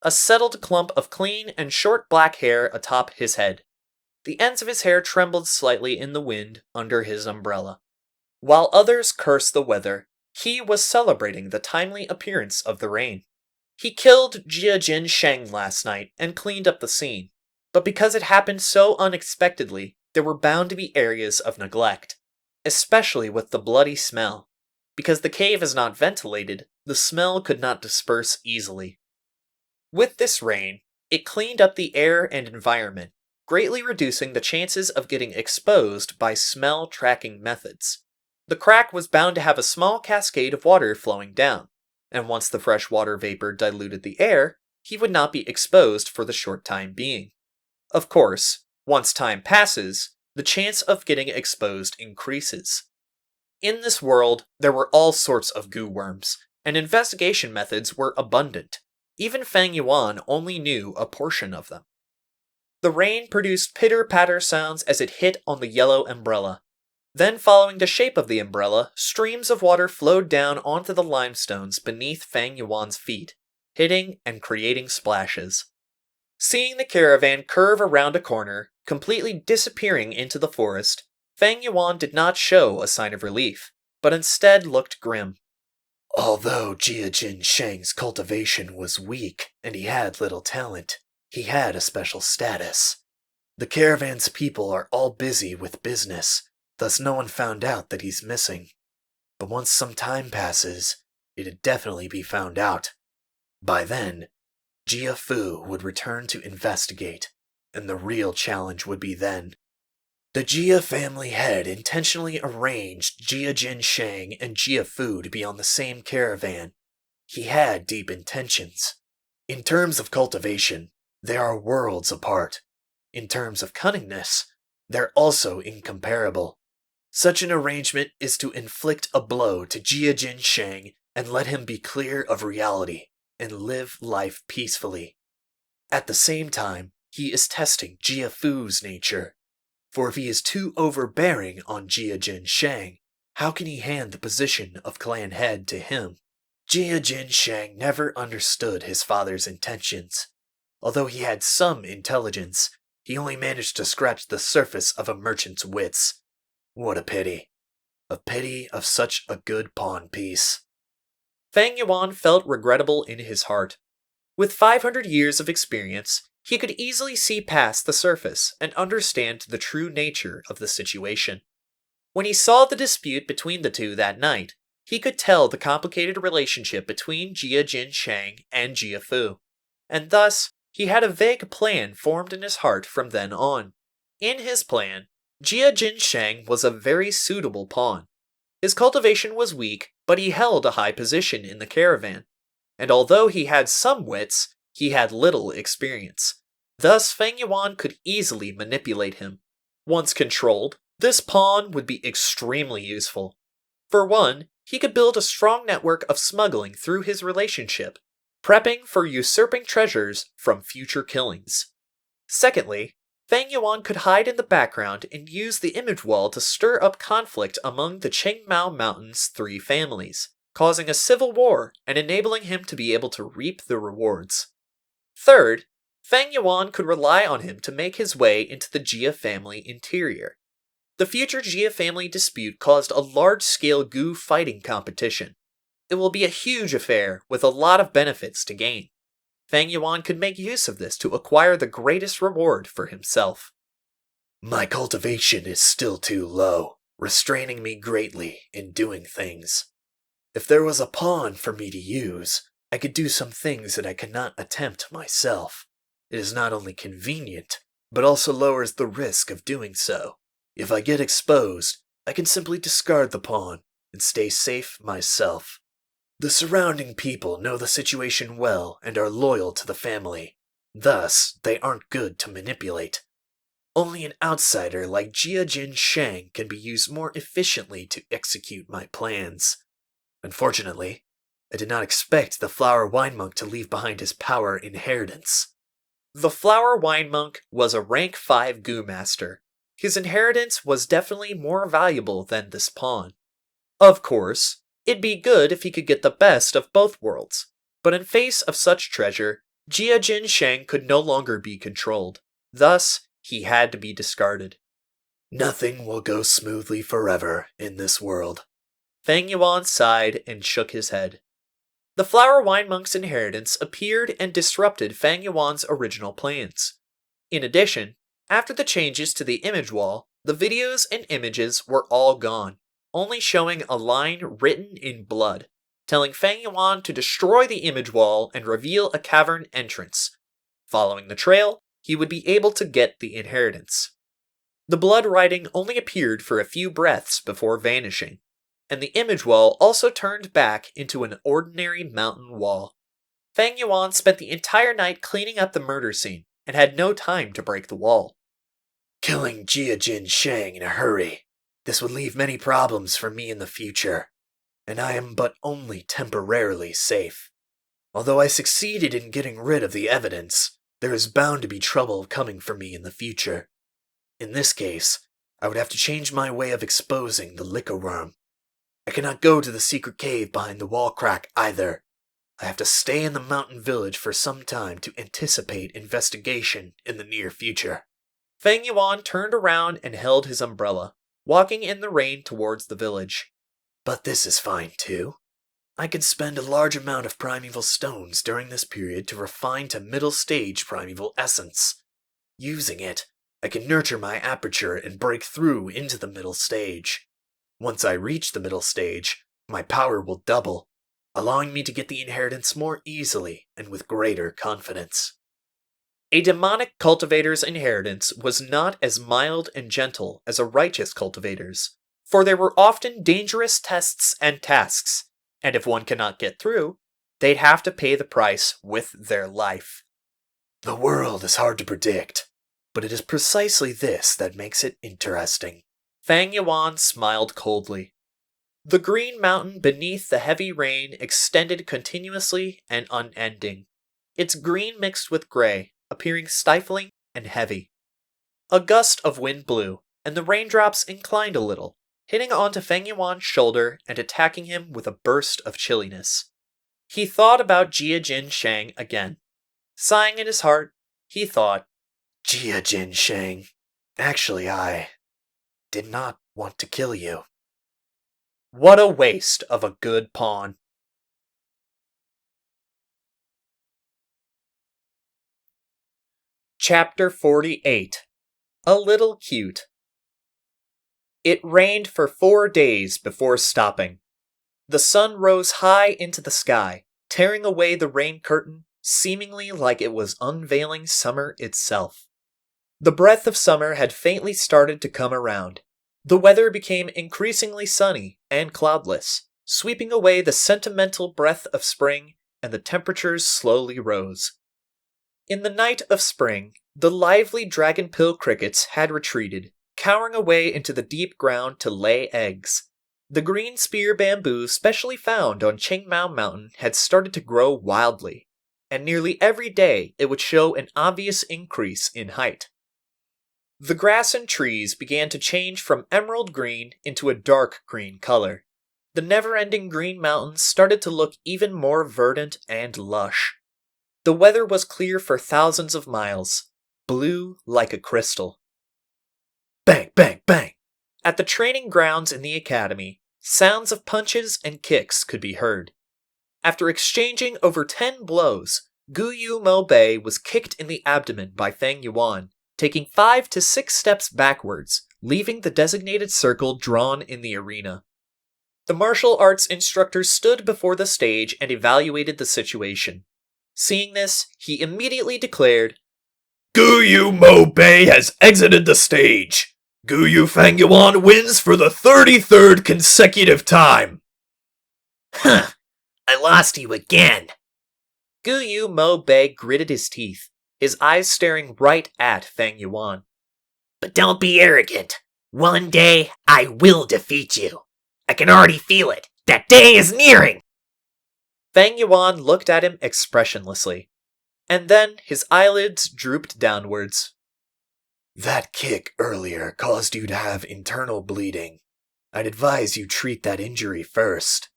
A settled clump of clean and short black hair atop his head. The ends of his hair trembled slightly in the wind under his umbrella. While others cursed the weather, he was celebrating the timely appearance of the rain. He killed Jia Sheng last night and cleaned up the scene, but because it happened so unexpectedly, there were bound to be areas of neglect, especially with the bloody smell. Because the cave is not ventilated, the smell could not disperse easily. With this rain, it cleaned up the air and environment, greatly reducing the chances of getting exposed by smell tracking methods. The crack was bound to have a small cascade of water flowing down, and once the fresh water vapor diluted the air, he would not be exposed for the short time being. Of course, once time passes, the chance of getting exposed increases. In this world, there were all sorts of goo worms, and investigation methods were abundant. Even Fang Yuan only knew a portion of them. The rain produced pitter-patter sounds as it hit on the yellow umbrella. Then, following the shape of the umbrella, streams of water flowed down onto the limestones beneath Fang Yuan's feet, hitting and creating splashes. Seeing the caravan curve around a corner, completely disappearing into the forest, Fang Yuan did not show a sign of relief, but instead looked grim. Although Jia Sheng's cultivation was weak and he had little talent, he had a special status. The caravan's people are all busy with business, thus no one found out that he's missing. But once some time passes, it'd definitely be found out. By then, Jia Fu would return to investigate, and the real challenge would be then. The Jia family head intentionally arranged Jia Sheng and Jia Fu to be on the same caravan. He had deep intentions. In terms of cultivation, they are worlds apart. In terms of cunningness, they're also incomparable. Such an arrangement is to inflict a blow to Jia Sheng and let him be clear of reality and live life peacefully. At the same time, he is testing Jia Fu's nature. For if he is too overbearing on Jia Jin Shang, how can he hand the position of clan head to him? Jia Jin Shang never understood his father's intentions. Although he had some intelligence, he only managed to scratch the surface of a merchant's wits. What a pity. A pity of such a good pawn piece. Fang Yuan felt regrettable in his heart. With 500 years of experience, he could easily see past the surface and understand the true nature of the situation. When he saw the dispute between the two that night, he could tell the complicated relationship between Jia Jin Shang and Jia Fu, and thus he had a vague plan formed in his heart from then on. In his plan, Jia Jin Shang was a very suitable pawn. His cultivation was weak, but he held a high position in the caravan, and although he had some wits, he had little experience. Thus Fang Yuan could easily manipulate him. Once controlled, this pawn would be extremely useful. For one, he could build a strong network of smuggling through his relationship, prepping for usurping treasures from future killings. Secondly, Fang Yuan could hide in the background and use the image wall to stir up conflict among the Qingmao Mountain's 3 families, causing a civil war and enabling him to be able to reap the rewards. Third, Fang Yuan could rely on him to make his way into the Jia family interior. The future Jia family dispute caused a large-scale Gu fighting competition. It will be a huge affair with a lot of benefits to gain. Fang Yuan could make use of this to acquire the greatest reward for himself. My cultivation is still too low, restraining me greatly in doing things. If there was a pawn for me to use, I could do some things that I cannot attempt myself. It is not only convenient, but also lowers the risk of doing so. If I get exposed, I can simply discard the pawn and stay safe myself. The surrounding people know the situation well and are loyal to the family. Thus, they aren't good to manipulate. Only an outsider like Jia Jin Shang can be used more efficiently to execute my plans. Unfortunately, I did not expect the Flower Wine Monk to leave behind his power inheritance. The Flower Wine Monk was a rank 5 Gu Master. His inheritance was definitely more valuable than this pawn. Of course, it'd be good if he could get the best of both worlds, but in face of such treasure, Jia Jin Shang could no longer be controlled. Thus, he had to be discarded. Nothing will go smoothly forever in this world. Fang Yuan sighed and shook his head. The Flower Wine Monk's inheritance appeared and disrupted Fang Yuan's original plans. In addition, after the changes to the image wall, the videos and images were all gone, only showing a line written in blood, telling Fang Yuan to destroy the image wall and reveal a cavern entrance. Following the trail, he would be able to get the inheritance. The blood writing only appeared for a few breaths before vanishing, and the image wall also turned back into an ordinary mountain wall. Fang Yuan spent the entire night cleaning up the murder scene, and had no time to break the wall. Killing Jia Jin Shang in a hurry. This would leave many problems for me in the future, and I am but only temporarily safe. Although I succeeded in getting rid of the evidence, there is bound to be trouble coming for me in the future. In this case, I would have to change my way of exposing the liquor worm. I cannot go to the secret cave behind the wall crack either. I have to stay in the mountain village for some time to anticipate investigation in the near future. Fang Yuan turned around and held his umbrella, walking in the rain towards the village. But this is fine too. I can spend a large amount of primeval stones during this period to refine to middle stage primeval essence. Using it, I can nurture my aperture and break through into the middle stage. Once I reach the middle stage, my power will double, allowing me to get the inheritance more easily and with greater confidence. A demonic cultivator's inheritance was not as mild and gentle as a righteous cultivator's, for there were often dangerous tests and tasks, and if one cannot get through, they'd have to pay the price with their life. The world is hard to predict, but it is precisely this that makes it interesting. Fang Yuan smiled coldly. The green mountain beneath the heavy rain extended continuously and unending, its green mixed with gray, appearing stifling and heavy. A gust of wind blew, and the raindrops inclined a little, hitting onto Feng Yuan's shoulder and attacking him with a burst of chilliness. He thought about Jia Jin Shang again. Sighing in his heart, he thought, Jia Jin Shang, actually I did not want to kill you. what a waste of a good pawn. Chapter 48. A Little Cute. It rained for 4 days before stopping. The sun rose high into the sky, tearing away the rain curtain, seemingly like it was unveiling summer itself. The breath of summer had faintly started to come around. The weather became increasingly sunny and cloudless, sweeping away the sentimental breath of spring, and the temperatures slowly rose. In the night of spring, the lively dragonpill crickets had retreated, cowering away into the deep ground to lay eggs. The green spear bamboo specially found on Qingmao Mountain had started to grow wildly, and nearly every day it would show an obvious increase in height. The grass and trees began to change from emerald green into a dark green color. The never-ending green mountains started to look even more verdant and lush. The weather was clear for thousands of miles, blue like a crystal. Bang, bang, bang! At the training grounds in the academy, sounds of punches and kicks could be heard. After exchanging over 10 blows, Guyu Mo Bei was kicked in the abdomen by Feng Yuan, taking 5 to 6 steps backwards, leaving the designated circle drawn in the arena. The martial arts instructor stood before the stage and evaluated the situation. Seeing this, he immediately declared, Guyu Mo Bei has exited the stage. Guyu Feng Yuan wins for the 33rd consecutive time. Huh, I lost you again. Guyu Mo Bei gritted his teeth, his eyes staring right at Feng Yuan. But don't be arrogant. One day, I will defeat you. I can already feel it. That day is nearing. Feng Yuan looked at him expressionlessly, and then his eyelids drooped downwards. That kick earlier caused you to have internal bleeding. I'd advise you treat that injury first.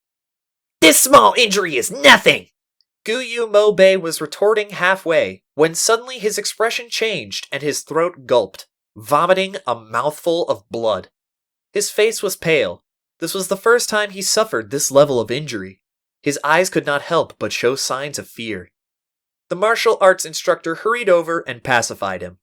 This small injury is nothing. Guyu Mo Bei was retorting halfway when suddenly his expression changed and his throat gulped, vomiting a mouthful of blood. His face was pale. This was the first time he suffered this level of injury. His eyes could not help but show signs of fear. The martial arts instructor hurried over and pacified him.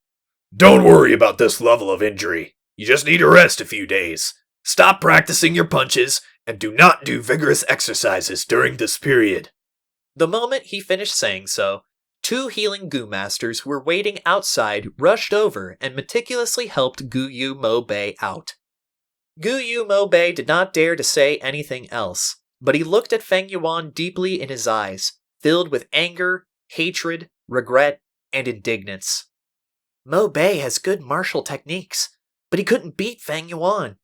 Don't worry about this level of injury. You just need to rest a few days. Stop practicing your punches and do not do vigorous exercises during this period. The moment he finished saying so, 2 healing Gu masters who were waiting outside rushed over and meticulously helped Guyu Mo Bei out. Guyu Mo Bei did not dare to say anything else, but he looked at Feng Yuan deeply in his eyes, filled with anger, hatred, regret, and indignance. Mo Bei has good martial techniques, but he couldn't beat Feng Yuan.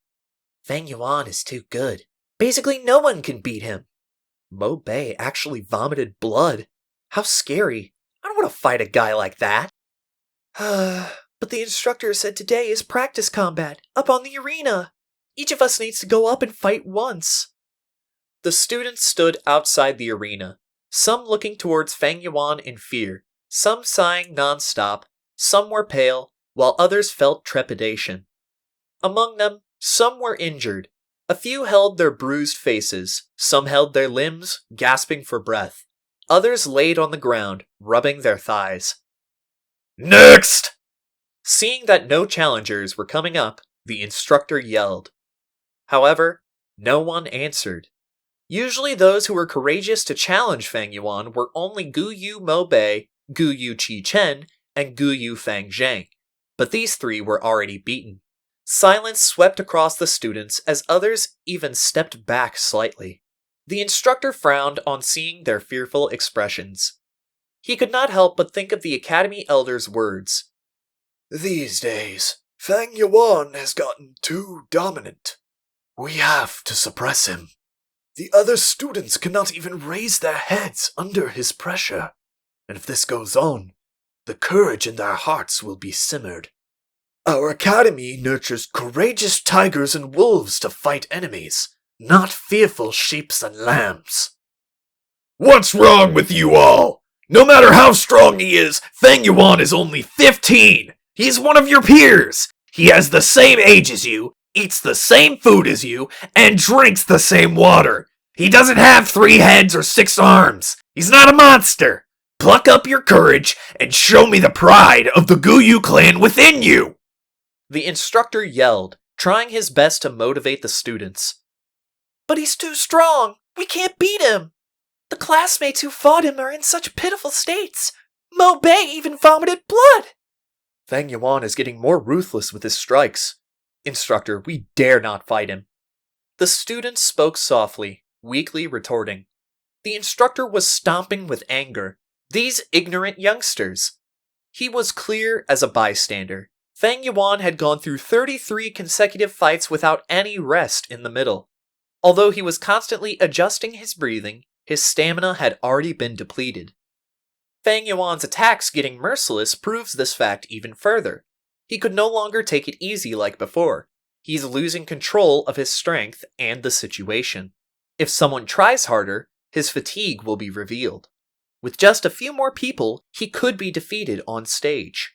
Feng Yuan is too good. Basically no one can beat him. Mo Bei actually vomited blood. How scary. I don't want to fight a guy like that. But the instructor said today is practice combat, up on the arena. Each of us needs to go up and fight once. The students stood outside the arena, some looking towards Feng Yuan in fear, some sighing non-stop, some were pale, while others felt trepidation. Among them, some were injured. A few held their bruised faces, some held their limbs, gasping for breath. Others laid on the ground, rubbing their thighs. Next! Seeing that no challengers were coming up, the instructor yelled. However, no one answered. Usually those who were courageous to challenge Feng Yuan were only Guyu Mo Bei, Guyu Qi Chen, and Guyu Fang Zhang, but these 3 were already beaten. Silence swept across the students as others even stepped back slightly. The instructor frowned on seeing their fearful expressions. He could not help but think of the academy elder's words. These days, Feng Yuan has gotten too dominant. We have to suppress him. The other students cannot even raise their heads under his pressure. And if this goes on, the courage in their hearts will be simmered. Our academy nurtures courageous tigers and wolves to fight enemies, not fearful sheeps and lambs. What's wrong with you all? No matter how strong he is, Feng Yuan is only 15. He's one of your peers. He has the same age as you, eats the same food as you, and drinks the same water. He doesn't have 3 heads or 6 arms. He's not a monster. Pluck up your courage and show me the pride of the Guyu clan within you. The instructor yelled, trying his best to motivate the students. But he's too strong. We can't beat him. The classmates who fought him are in such pitiful states. Mo Bei even vomited blood. Feng Yuan is getting more ruthless with his strikes. Instructor, we dare not fight him. The students spoke softly, weakly retorting. The instructor was stomping with anger. These ignorant youngsters. He was clear as a bystander. Feng Yuan had gone through 33 consecutive fights without any rest in the middle. Although he was constantly adjusting his breathing, his stamina had already been depleted. Feng Yuan's attacks getting merciless proves this fact even further. He could no longer take it easy like before. He's losing control of his strength and the situation. If someone tries harder, his fatigue will be revealed. With just a few more people, he could be defeated on stage.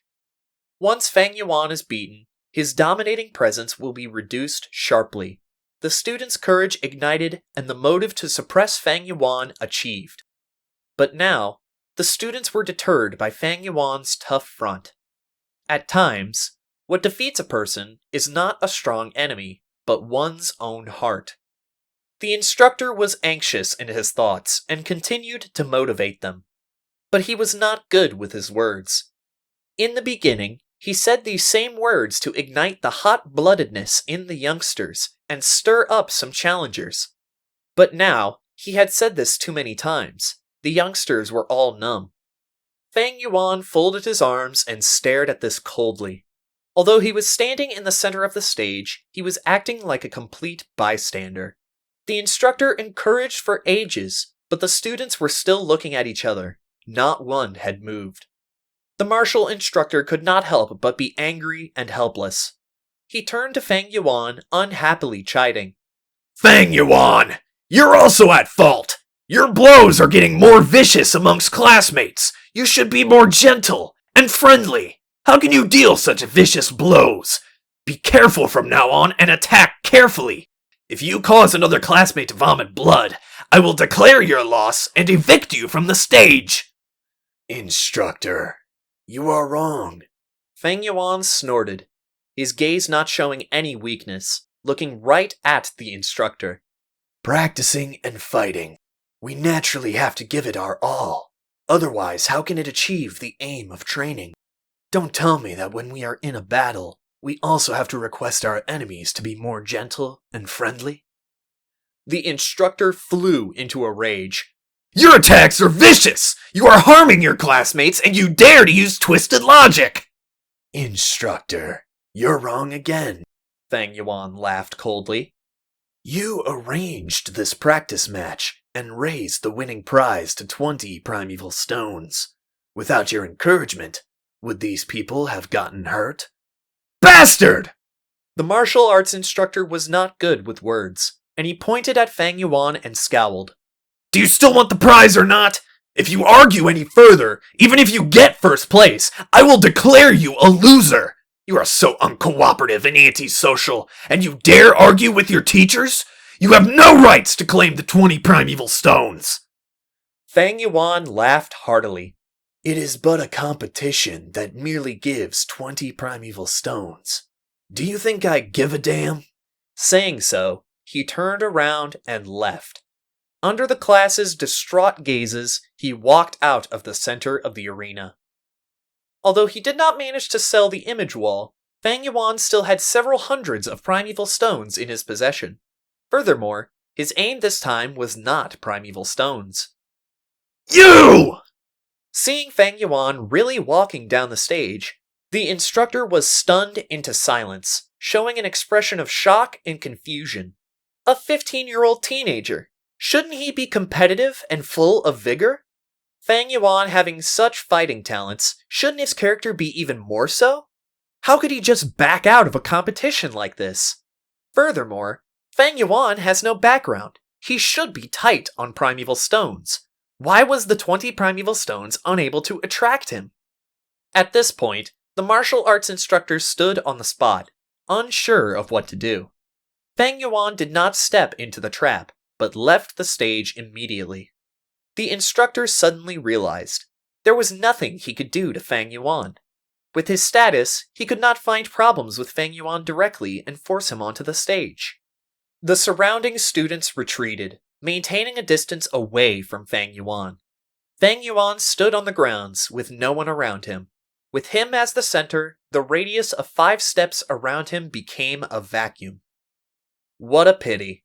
Once Feng Yuan is beaten, his dominating presence will be reduced sharply. The students' courage ignited and the motive to suppress Feng Yuan achieved. But now, the students were deterred by Feng Yuan's tough front. At times, what defeats a person is not a strong enemy, but one's own heart. The instructor was anxious in his thoughts and continued to motivate them. But he was not good with his words. In the beginning, he said these same words to ignite the hot-bloodedness in the youngsters and stir up some challengers. But now, he had said this too many times. The youngsters were all numb. Feng Yuan folded his arms and stared at this coldly. Although he was standing in the center of the stage, he was acting like a complete bystander. The instructor encouraged for ages, but the students were still looking at each other. Not one had moved. The martial instructor could not help but be angry and helpless. He turned to Feng Yuan, unhappily chiding. Feng Yuan, you're also at fault. Your blows are getting more vicious amongst classmates. You should be more gentle and friendly. How can you deal such vicious blows? Be careful from now on and attack carefully. If you cause another classmate to vomit blood, I will declare your loss and evict you from the stage. Instructor, you are wrong. Feng Yuan snorted, his gaze not showing any weakness, looking right at the instructor. Practicing and fighting. We naturally have to give it our all. Otherwise, how can it achieve the aim of training? Don't tell me that when we are in a battle, we also have to request our enemies to be more gentle and friendly? The instructor flew into a rage. Your attacks are vicious! You are harming your classmates and you dare to use twisted logic! Instructor, you're wrong again. Feng Yuan laughed coldly. You arranged this practice match and raised the winning prize to 20 primeval stones. Without your encouragement, would these people have gotten hurt? Bastard! The martial arts instructor was not good with words, and he pointed at Feng Yuan and scowled. Do you still want the prize or not? If you argue any further, even if you get first place, I will declare you a loser. You are so uncooperative and antisocial, and you dare argue with your teachers? You have no rights to claim the 20 primeval stones. Feng Yuan laughed heartily. It is but a competition that merely gives 20 primeval stones. Do you think I give a damn? Saying so, he turned around and left. Under the class's distraught gazes, he walked out of the center of the arena. Although he did not manage to sell the image wall, Feng Yuan still had several hundreds of primeval stones in his possession. Furthermore, his aim this time was not primeval stones. You! Seeing Feng Yuan really walking down the stage, the instructor was stunned into silence, showing an expression of shock and confusion. A 15-year-old teenager. Shouldn't he be competitive and full of vigor? Fang Yuan having such fighting talents, shouldn't his character be even more so? How could he just back out of a competition like this? Furthermore, Fang Yuan has no background. He should be tight on primeval stones. Why was the 20 primeval stones unable to attract him? At this point, the martial arts instructor stood on the spot, unsure of what to do. Fang Yuan did not step into the trap, but left the stage immediately. The instructor suddenly realized there was nothing he could do to Fang Yuan. With his status, he could not find problems with Fang Yuan directly and force him onto the stage. The surrounding students retreated, maintaining a distance away from Fang Yuan. Fang Yuan stood on the grounds with no one around him. With him as the center, the radius of 5 steps around him became a vacuum. What a pity.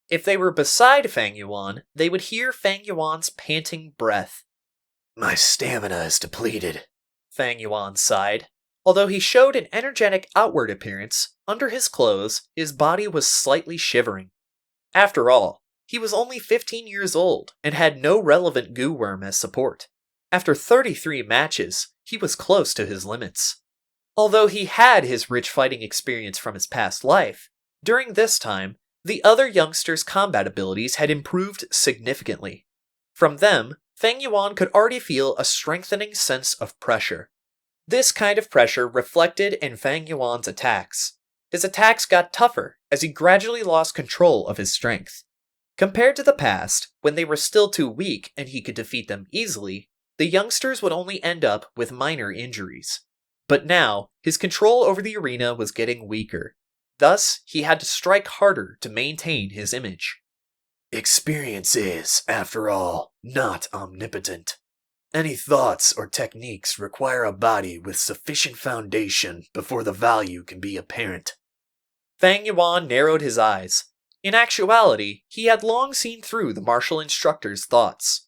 If they were beside Fang Yuan, they would hear Fang Yuan's panting breath. My stamina is depleted, Fang Yuan sighed. Although he showed an energetic outward appearance, under his clothes, his body was slightly shivering. After all, he was only 15 years old and had no relevant goo worm as support. After 33 matches, he was close to his limits. Although he had his rich fighting experience from his past life, during this time, the other youngsters' combat abilities had improved significantly. From them, Fang Yuan could already feel a strengthening sense of pressure. This kind of pressure reflected in Fang Yuan's attacks. His attacks got tougher as he gradually lost control of his strength. Compared to the past, when they were still too weak and he could defeat them easily, the youngsters would only end up with minor injuries. But now, his control over the arena was getting weaker. Thus, he had to strike harder to maintain his image. Experience is, after all, not omnipotent. Any thoughts or techniques require a body with sufficient foundation before the value can be apparent. Fang Yuan narrowed his eyes. In actuality, he had long seen through the martial instructor's thoughts.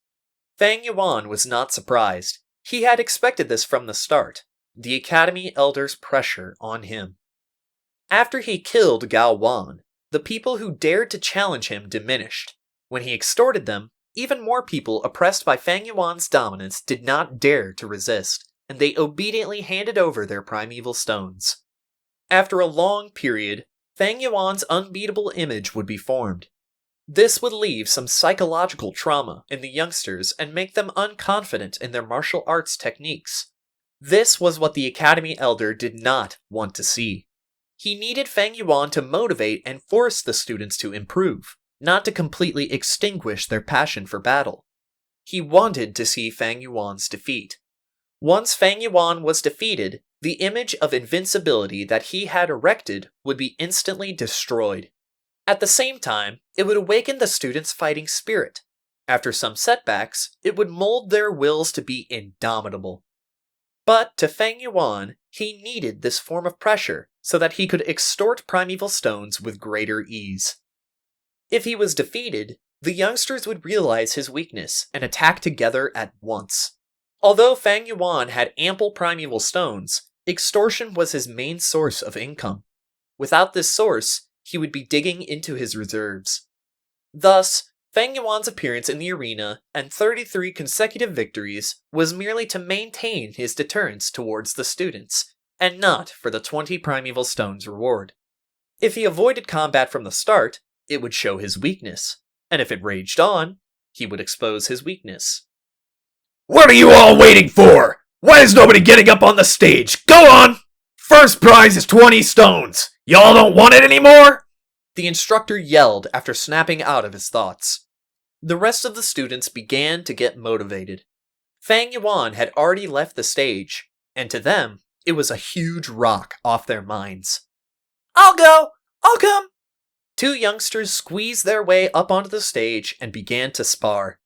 Fang Yuan was not surprised. He had expected this from the start, the Academy Elder's pressure on him. After he killed Gao Wan, the people who dared to challenge him diminished. When he extorted them, even more people oppressed by Fang Yuan's dominance did not dare to resist, and they obediently handed over their primeval stones. After a long period, Fang Yuan's unbeatable image would be formed. This would leave some psychological trauma in the youngsters and make them unconfident in their martial arts techniques. This was what the Academy Elder did not want to see. He needed Fang Yuan to motivate and force the students to improve, not to completely extinguish their passion for battle. He wanted to see Fang Yuan's defeat. Once Fang Yuan was defeated, the image of invincibility that he had erected would be instantly destroyed. At the same time, it would awaken the students' fighting spirit. After some setbacks, it would mold their wills to be indomitable. But to Fang Yuan, he needed this form of pressure so that he could extort primeval stones with greater ease. If he was defeated, the youngsters would realize his weakness and attack together at once. Although Fang Yuan had ample primeval stones, extortion was his main source of income. Without this source, he would be digging into his reserves. Thus, Fang Yuan's appearance in the arena and 33 consecutive victories was merely to maintain his deterrence towards the students, and not for the 20 primeval stones reward. If he avoided combat from the start, it would show his weakness, and if it raged on, he would expose his weakness. What are you all waiting for? Why is nobody getting up on the stage? Go on! First prize is 20 stones. Y'all don't want it anymore? The instructor yelled after snapping out of his thoughts. The rest of the students began to get motivated. Fang Yuan had already left the stage, and to them, it was a huge rock off their minds. I'll go! I'll come! 2 youngsters squeezed their way up onto the stage and began to spar.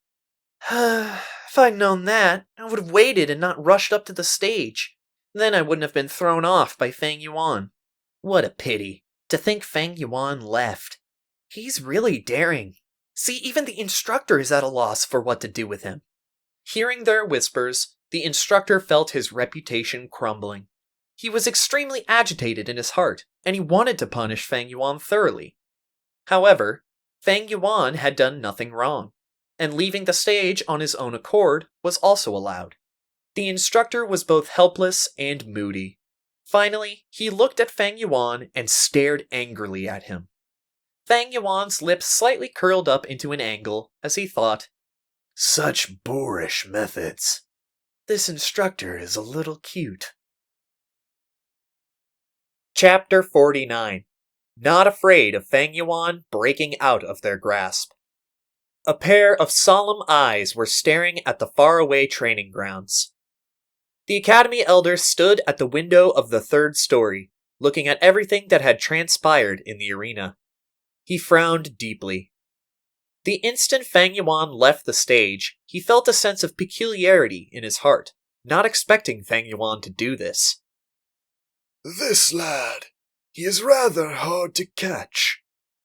If I'd known that, I would have waited and not rushed up to the stage. Then I wouldn't have been thrown off by Fang Yuan. What a pity. To think Fang Yuan left. He's really daring. See, even the instructor is at a loss for what to do with him. Hearing their whispers, the instructor felt his reputation crumbling. He was extremely agitated in his heart, and he wanted to punish Fang Yuan thoroughly. However, Fang Yuan had done nothing wrong, and leaving the stage on his own accord was also allowed. The instructor was both helpless and moody. Finally, he looked at Fang Yuan and stared angrily at him. Fang Yuan's lips slightly curled up into an angle as he thought, Such boorish methods. This instructor is a little cute. Chapter 49. Not afraid of Fang Yuan breaking out of their grasp. A pair of solemn eyes were staring at the faraway training grounds. The Academy Elder stood at the window of the third story, looking at everything that had transpired in the arena. He frowned deeply. The instant Fang Yuan left the stage, he felt a sense of peculiarity in his heart, not expecting Fang Yuan to do this. This lad, he is rather hard to catch.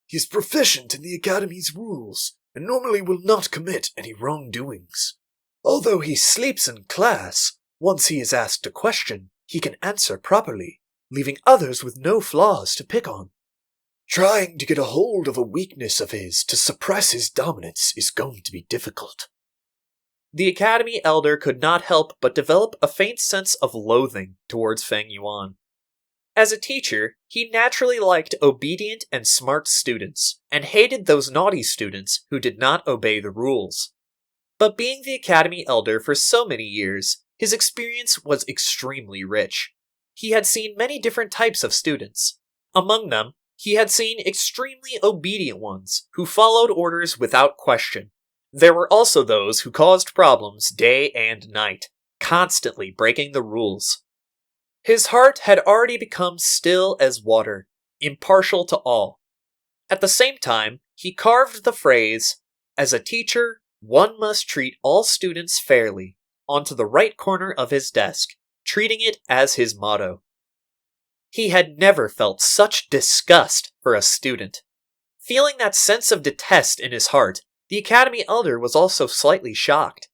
He is proficient in the Academy's rules, and normally will not commit any wrongdoings. Although he sleeps in class, once he is asked a question, he can answer properly, leaving others with no flaws to pick on. Trying to get a hold of a weakness of his to suppress his dominance is going to be difficult. The Academy Elder could not help but develop a faint sense of loathing towards Fang Yuan. As a teacher, he naturally liked obedient and smart students, and hated those naughty students who did not obey the rules. But being the Academy Elder for so many years, his experience was extremely rich. He had seen many different types of students. Among them, he had seen extremely obedient ones who followed orders without question. There were also those who caused problems day and night, constantly breaking the rules. His heart had already become still as water, impartial to all. At the same time, he carved the phrase, "As a teacher, one must treat all students fairly," onto the right corner of his desk, treating it as his motto. He had never felt such disgust for a student. Feeling that sense of detest in his heart, the Academy Elder was also slightly shocked.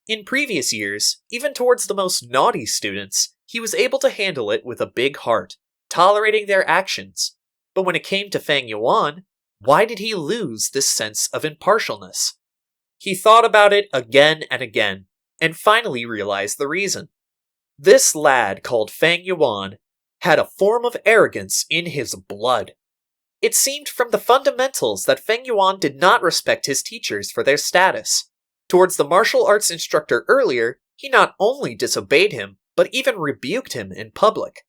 In previous years, even towards the most naughty students, he was able to handle it with a big heart, tolerating their actions. But when it came to Fang Yuan, why did he lose this sense of impartialness? He thought about it again and again, and finally realized the reason. This lad called Fang Yuan had a form of arrogance in his blood. It seemed from the fundamentals that Fang Yuan did not respect his teachers for their status. Towards the martial arts instructor earlier, he not only disobeyed him, but even rebuked him in public.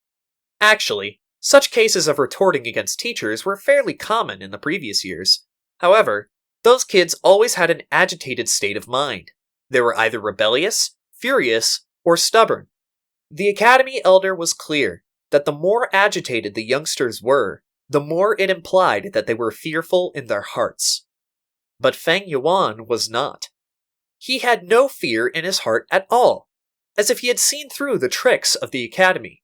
Actually, such cases of retorting against teachers were fairly common in the previous years. However, those kids always had an agitated state of mind. They were either rebellious, furious, or stubborn. The Academy Elder was clear that the more agitated the youngsters were, the more it implied that they were fearful in their hearts. But Fang Yuan was not. He had no fear in his heart at all, as if he had seen through the tricks of the Academy.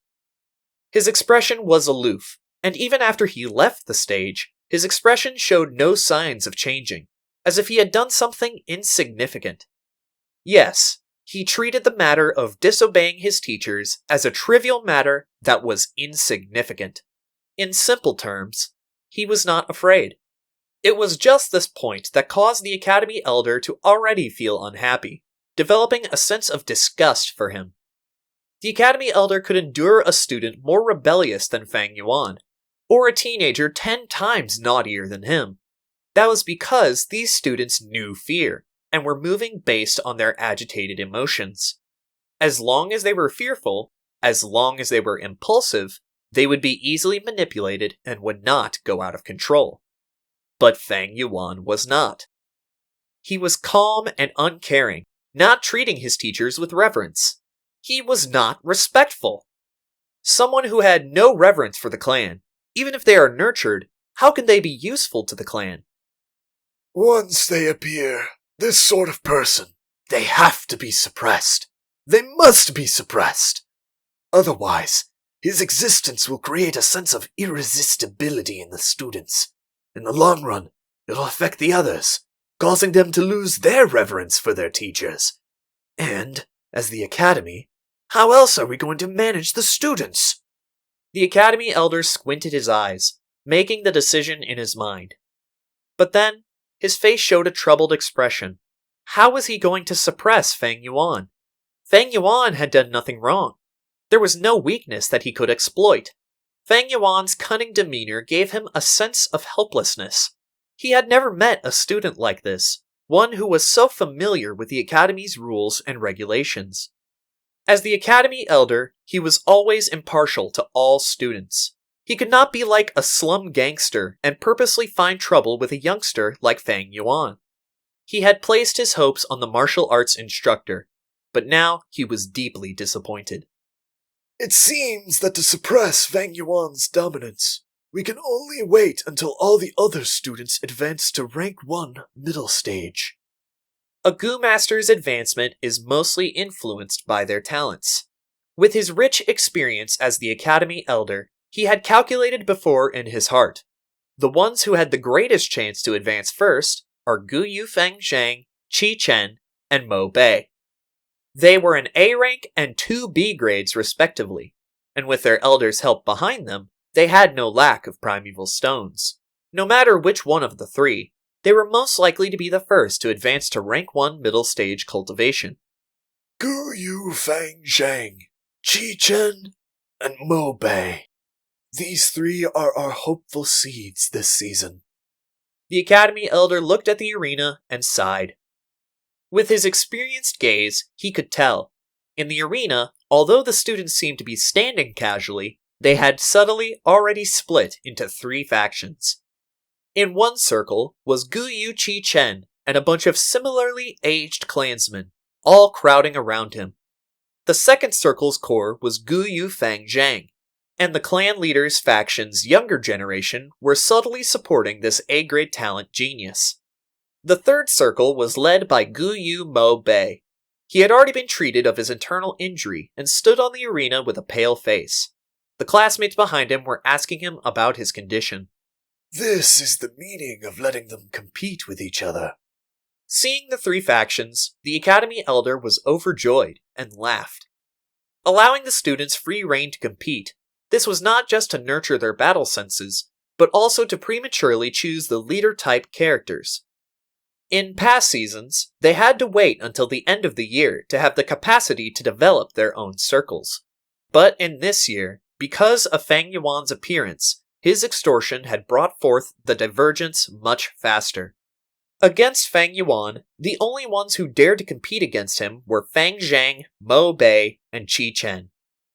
His expression was aloof, and even after he left the stage, his expression showed no signs of changing, as if he had done something insignificant. Yes, he treated the matter of disobeying his teachers as a trivial matter that was insignificant. In simple terms, he was not afraid. It was just this point that caused the Academy Elder to already feel unhappy, developing a sense of disgust for him. The Academy Elder could endure a student more rebellious than Fang Yuan, or a teenager 10 times naughtier than him. That was because these students knew fear, and were moving based on their agitated emotions. As long as they were fearful, as long as they were impulsive, they would be easily manipulated and would not go out of control. But Fang Yuan was not. He was calm and uncaring, not treating his teachers with reverence. He was not respectful. Someone who had no reverence for the clan, even if they are nurtured, how can they be useful to the clan? Once they appear, this sort of person, they have to be suppressed. They must be suppressed. Otherwise, his existence will create a sense of irresistibility in the students. In the long run, it'll affect the others, causing them to lose their reverence for their teachers. And, as the Academy, how else are we going to manage the students? The Academy Elder squinted his eyes, making the decision in his mind. But then, his face showed a troubled expression. How was he going to suppress Fang Yuan? Fang Yuan had done nothing wrong. There was no weakness that he could exploit. Fang Yuan's cunning demeanor gave him a sense of helplessness. He had never met a student like this, one who was so familiar with the Academy's rules and regulations. As the Academy elder, he was always impartial to all students. He could not be like a slum gangster and purposely find trouble with a youngster like Fang Yuan. He had placed his hopes on the martial arts instructor, but now he was deeply disappointed. It seems that to suppress Fang Yuan's dominance, we can only wait until all the other students advance to rank 1 middle stage. A Gu Master's advancement is mostly influenced by their talents. With his rich experience as the Academy elder, he had calculated before in his heart. The ones who had the greatest chance to advance first are Gu Yufeng Zhang, Qi Chen, and Mo Bei. They were an A rank and 2 B grades respectively, and with their elders' help behind them, they had no lack of primeval stones. No matter which one of the three, they were most likely to be the first to advance to rank 1 middle stage cultivation. Gu Yufeng Zhang, Qi Chen, and Mo Bei. These 3 are our hopeful seeds this season. The Academy elder looked at the arena and sighed. With his experienced gaze, he could tell. In the arena, although the students seemed to be standing casually, they had subtly already split into 3 factions. In one circle was Gu Yu Qi Chen and a bunch of similarly aged clansmen, all crowding around him. The second circle's core was Gu Yufeng Zhang, and the clan leader's faction's younger generation were subtly supporting this A-grade talent genius. The third circle was led by Gu Yu Mo Bei. He had already been treated of his internal injury and stood on the arena with a pale face. The classmates behind him were asking him about his condition. This is the meaning of letting them compete with each other. Seeing the 3 factions, the Academy elder was overjoyed and laughed. Allowing the students free rein to compete, this was not just to nurture their battle senses, but also to prematurely choose the leader-type characters. In past seasons, they had to wait until the end of the year to have the capacity to develop their own circles. But in this year, because of Fang Yuan's appearance, his extortion had brought forth the divergence much faster. Against Fang Yuan, the only ones who dared to compete against him were Fang Zhang, Mo Bei, and Qi Chen.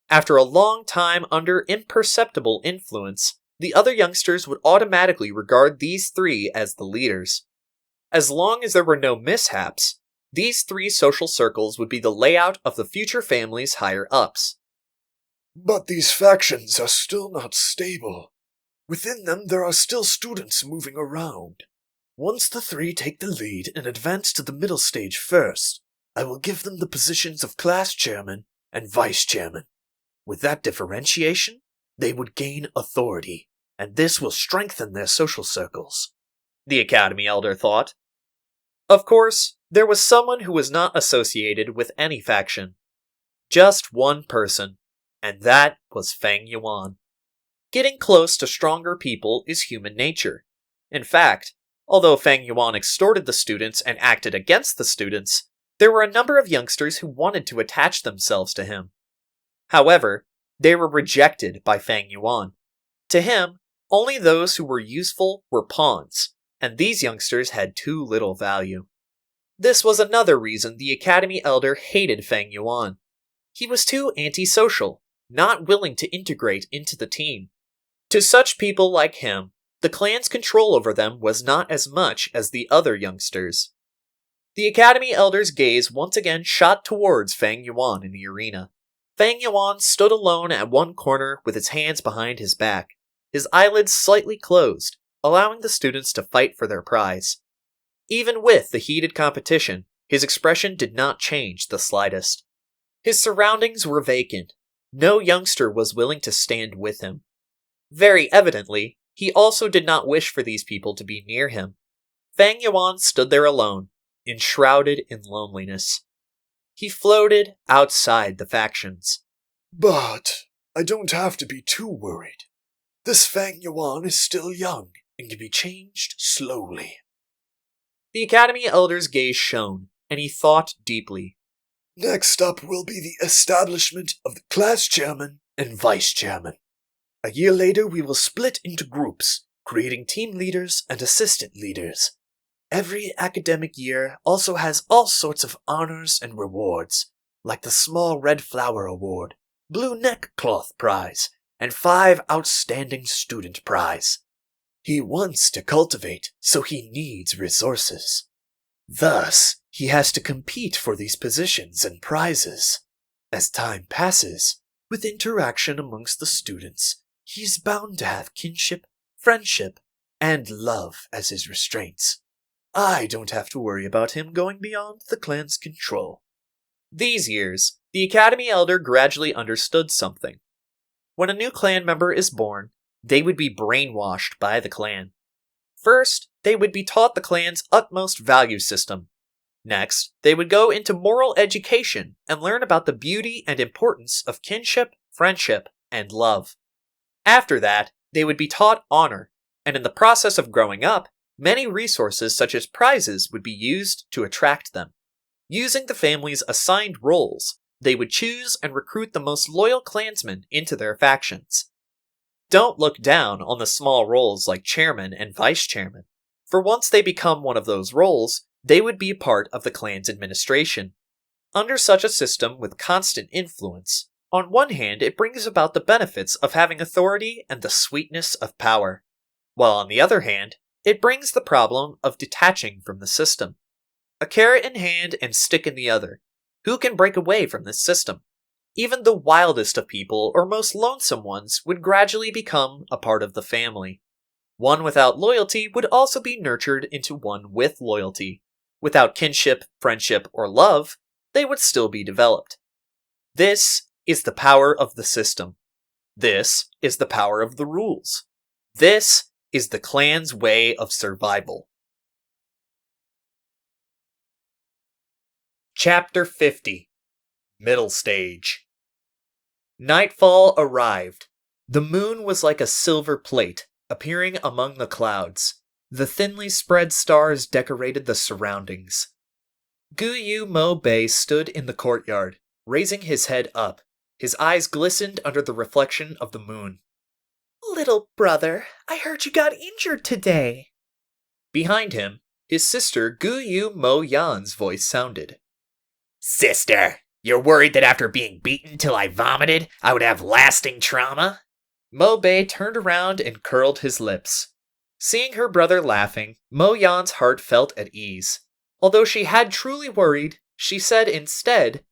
After a long time under imperceptible influence, the other youngsters would automatically regard these 3 as the leaders. As long as there were no mishaps, these 3 social circles would be the layout of the future family's higher-ups. But these factions are still not stable. Within them there are still students moving around. Once the 3 take the lead and advance to the middle stage first, I will give them the positions of class chairman and vice chairman. With that differentiation, they would gain authority, and this will strengthen their social circles, the Academy elder thought. Of course, there was someone who was not associated with any faction. Just one person, and that was Fang Yuan. Getting close to stronger people is human nature. In fact, although Fang Yuan extorted the students and acted against the students, there were a number of youngsters who wanted to attach themselves to him. However, they were rejected by Fang Yuan. To him, only those who were useful were pawns, and these youngsters had too little value. This was another reason the Academy elder hated Fang Yuan. He was too antisocial, not willing to integrate into the team. To such people like him, the clan's control over them was not as much as the other youngsters. The Academy elder's gaze once again shot towards Fang Yuan in the arena. Fang Yuan stood alone at one corner with his hands behind his back, his eyelids slightly closed, allowing the students to fight for their prize. Even with the heated competition, his expression did not change the slightest. His surroundings were vacant. No youngster was willing to stand with him. Very evidently, he also did not wish for these people to be near him. Fang Yuan stood there alone, enshrouded in loneliness. He floated outside the factions. But I don't have to be too worried. This Fang Yuan is still young, and can be changed slowly. The Academy Elder's gaze shone, and he thought deeply. Next up will be the establishment of the class chairman and vice chairman. A year later, we will split into groups, creating team leaders and assistant leaders. Every academic year also has all sorts of honors and rewards, like the Small Red Flower Award, Blue Neckcloth Prize, and 5 Outstanding Student Prize. He wants to cultivate, so he needs resources. Thus, he has to compete for these positions and prizes. As time passes, with interaction amongst the students, he is bound to have kinship, friendship, and love as his restraints. I don't have to worry about him going beyond the clan's control. These years, the Academy Elder gradually understood something. When a new clan member is born, they would be brainwashed by the clan. First, they would be taught the clan's utmost value system. Next, they would go into moral education and learn about the beauty and importance of kinship, friendship, and love. After that, they would be taught honor, and in the process of growing up, many resources such as prizes would be used to attract them. Using the family's assigned roles, they would choose and recruit the most loyal clansmen into their factions. Don't look down on the small roles like chairman and vice chairman, for once they become one of those roles, they would be part of the clan's administration. Under such a system with constant influence, on one hand it brings about the benefits of having authority and the sweetness of power, while on the other hand, it brings the problem of detaching from the system. A carrot in hand and stick in the other. Who can break away from this system? Even the wildest of people or most lonesome ones would gradually become a part of the family. One without loyalty would also be nurtured into one with loyalty. Without kinship, friendship, or love, they would still be developed. This is the power of the system. This is the power of the rules. This is the clan's way of survival. Chapter 50. Middle Stage. Nightfall arrived. The moon was like a silver plate, appearing among the clouds. The thinly spread stars decorated the surroundings. Guyu Mo Bei stood in the courtyard, raising his head up. His eyes glistened under the reflection of the moon. Little brother, I heard you got injured today. Behind him, his sister Guyu Mo Yan's voice sounded. Sister, you're worried that after being beaten till I vomited, I would have lasting trauma? Mo Bei turned around and curled his lips. Seeing her brother laughing, Mo Yan's heart felt at ease. Although she had truly worried, she said instead,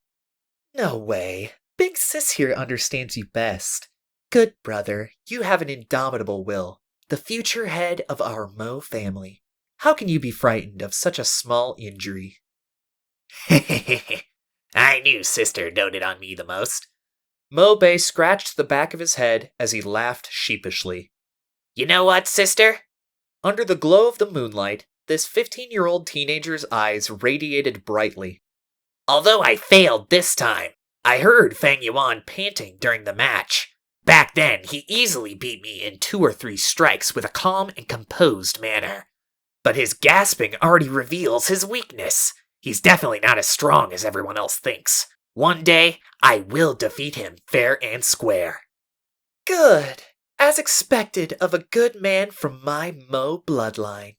No way. Big sis here understands you best. Good brother, you have an indomitable will, the future head of our Mo family. How can you be frightened of such a small injury? I knew sister doted on me the most. Mo Bei scratched the back of his head as he laughed sheepishly. You know what, sister? Under the glow of the moonlight, this 15-year-old teenager's eyes radiated brightly. Although I failed this time, I heard Fang Yuan panting during the match. Back then, he easily beat me in 2 or 3 strikes with a calm and composed manner. But his gasping already reveals his weakness. He's definitely not as strong as everyone else thinks. One day, I will defeat him fair and square. Good. As expected of a good man from my Mo bloodline.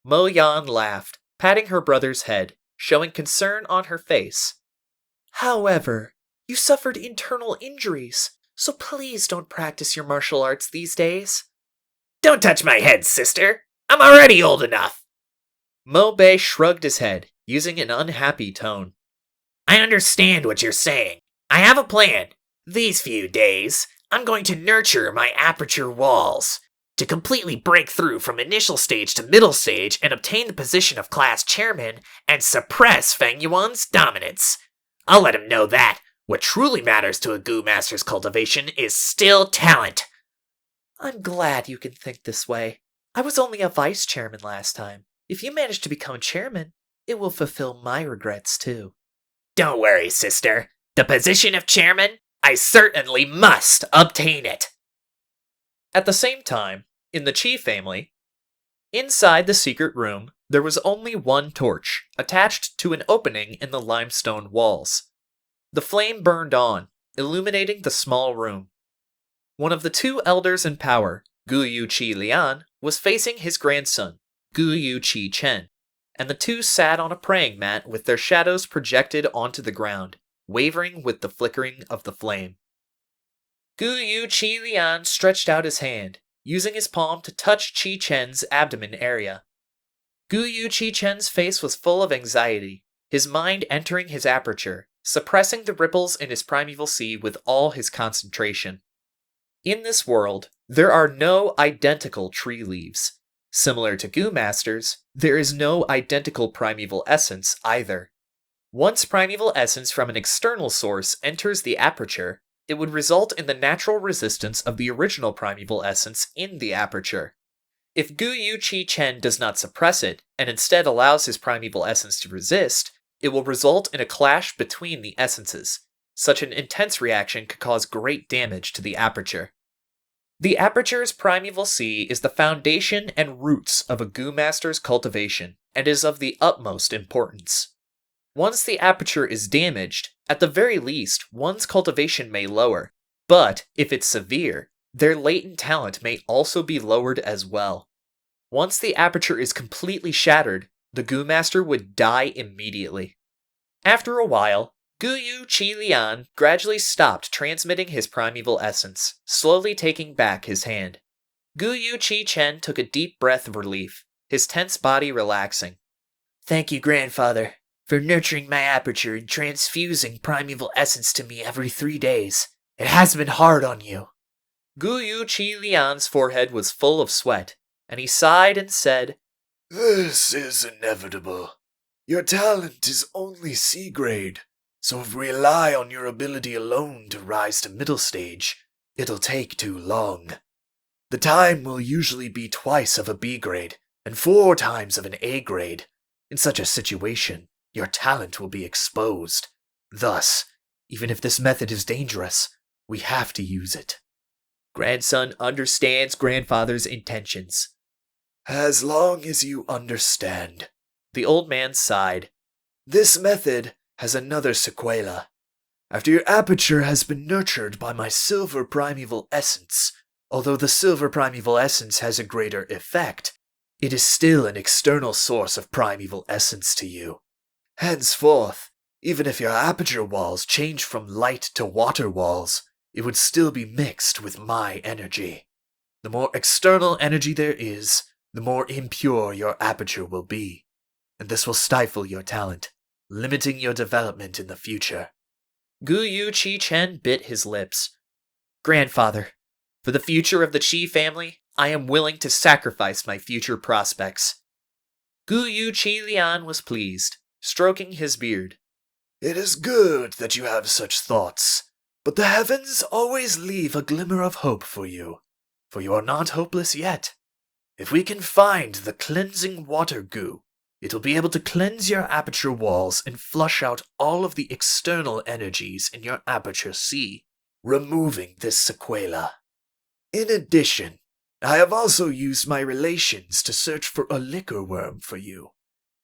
Mo Yan laughed, patting her brother's head, showing concern on her face. However, you suffered internal injuries, so please don't practice your martial arts these days. Don't touch my head, sister. I'm already old enough. Mo Bei shrugged his head, using an unhappy tone. I understand what you're saying. I have a plan. These few days, I'm going to nurture my aperture walls to completely break through from initial stage to middle stage and obtain the position of class chairman and suppress Fang Yuan's dominance. I'll let him know that what truly matters to a Gu Master's cultivation is still talent. I'm glad you can think this way. I was only a vice chairman last time. If you manage to become chairman, it will fulfill my regrets too. Don't worry, sister. The position of chairman, I certainly must obtain it. At the same time, in the Qi family, Inside the secret room, there was only one torch, attached to an opening in the limestone walls. The flame burned on, illuminating the small room. One of the two elders in power, Guyu Chi Lian, was facing his grandson, Guyu Chi Chen, and the two sat on a praying mat with their shadows projected onto the ground, wavering with the flickering of the flame. Guyu Chi Lian stretched out his hand, using his palm to touch Chi Chen's abdomen area. Guyu Chi Chen's face was full of anxiety, his mind entering his aperture, suppressing the ripples in his primeval sea with all his concentration. In this world, there are no identical tree leaves. Similar to Goo Masters, there is no identical primeval essence either. Once primeval essence from an external source enters the aperture, it would result in the natural resistance of the original primeval essence in the aperture. If Guyu Chi Chen does not suppress it, and instead allows his primeval essence to resist, it will result in a clash between the essences. Such an intense reaction could cause great damage to the aperture. The aperture's primeval sea is the foundation and roots of a Goo Master's cultivation, and is of the utmost importance. Once the aperture is damaged, at the very least, one's cultivation may lower, but if it's severe, their latent talent may also be lowered as well. Once the aperture is completely shattered, the Goo Master would die immediately. After a while, Guyu Chi Lian gradually stopped transmitting his primeval essence, slowly taking back his hand. Guyu Chi Chen took a deep breath of relief, his tense body relaxing. Thank you, grandfather, for nurturing my aperture and transfusing primeval essence to me every 3 days. It has been hard on you. Guyu Chi Lian's forehead was full of sweat, and he sighed and said, This is inevitable. Your talent is only C grade, so if we rely on your ability alone to rise to middle stage, it'll take too long. The time will usually be twice of a B grade and 4 times of an A grade. In such a situation, your talent will be exposed. Thus, even if this method is dangerous, we have to use it. Grandson understands grandfather's intentions. As long as you understand. The old man sighed. This method has another sequela. After your aperture has been nurtured by my silver primeval essence, although the silver primeval essence has a greater effect, it is still an external source of primeval essence to you. Henceforth, even if your aperture walls change from light to water walls, it would still be mixed with my energy. The more external energy there is, the more impure your aperture will be, and this will stifle your talent, limiting your development in the future. Guyu Chi Chen bit his lips. Grandfather, for the future of the Chi family, I am willing to sacrifice my future prospects. Guyu Chi Lian was pleased, stroking his beard. It is good that you have such thoughts, but the heavens always leave a glimmer of hope for you are not hopeless yet. If we can find the cleansing water goo, it'll be able to cleanse your aperture walls and flush out all of the external energies in your aperture sea, removing this sequela. In addition, I have also used my relations to search for a liquor worm for you.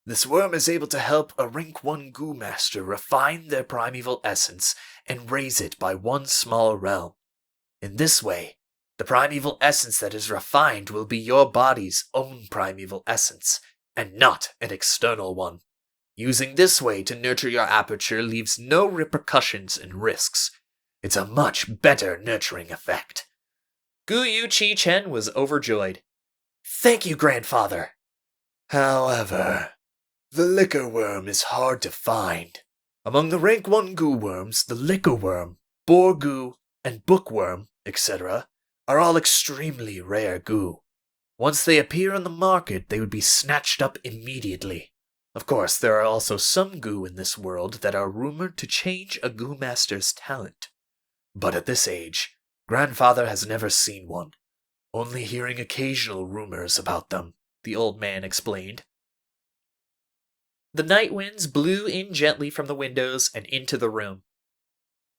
This worm is able to help a Rank 1 Goo Master refine their primeval essence and raise it by 1 small realm. In this way, the primeval essence that is refined will be your body's own primeval essence, and not an external one. Using this way to nurture your aperture leaves no repercussions and risks. It's a much better nurturing effect. Guyu Chi Chen was overjoyed. Thank you, grandfather. However, the liquor worm is hard to find. Among the Rank 1 Goo worms, the liquor worm, boar goo, and bookworm, etc., are all extremely rare goo. Once they appear on the market, they would be snatched up immediately. Of course, there are also some goo in this world that are rumored to change a Goo Master's talent. But at this age, grandfather has never seen one, only hearing occasional rumors about them, the old man explained. The night winds blew in gently from the windows and into the room.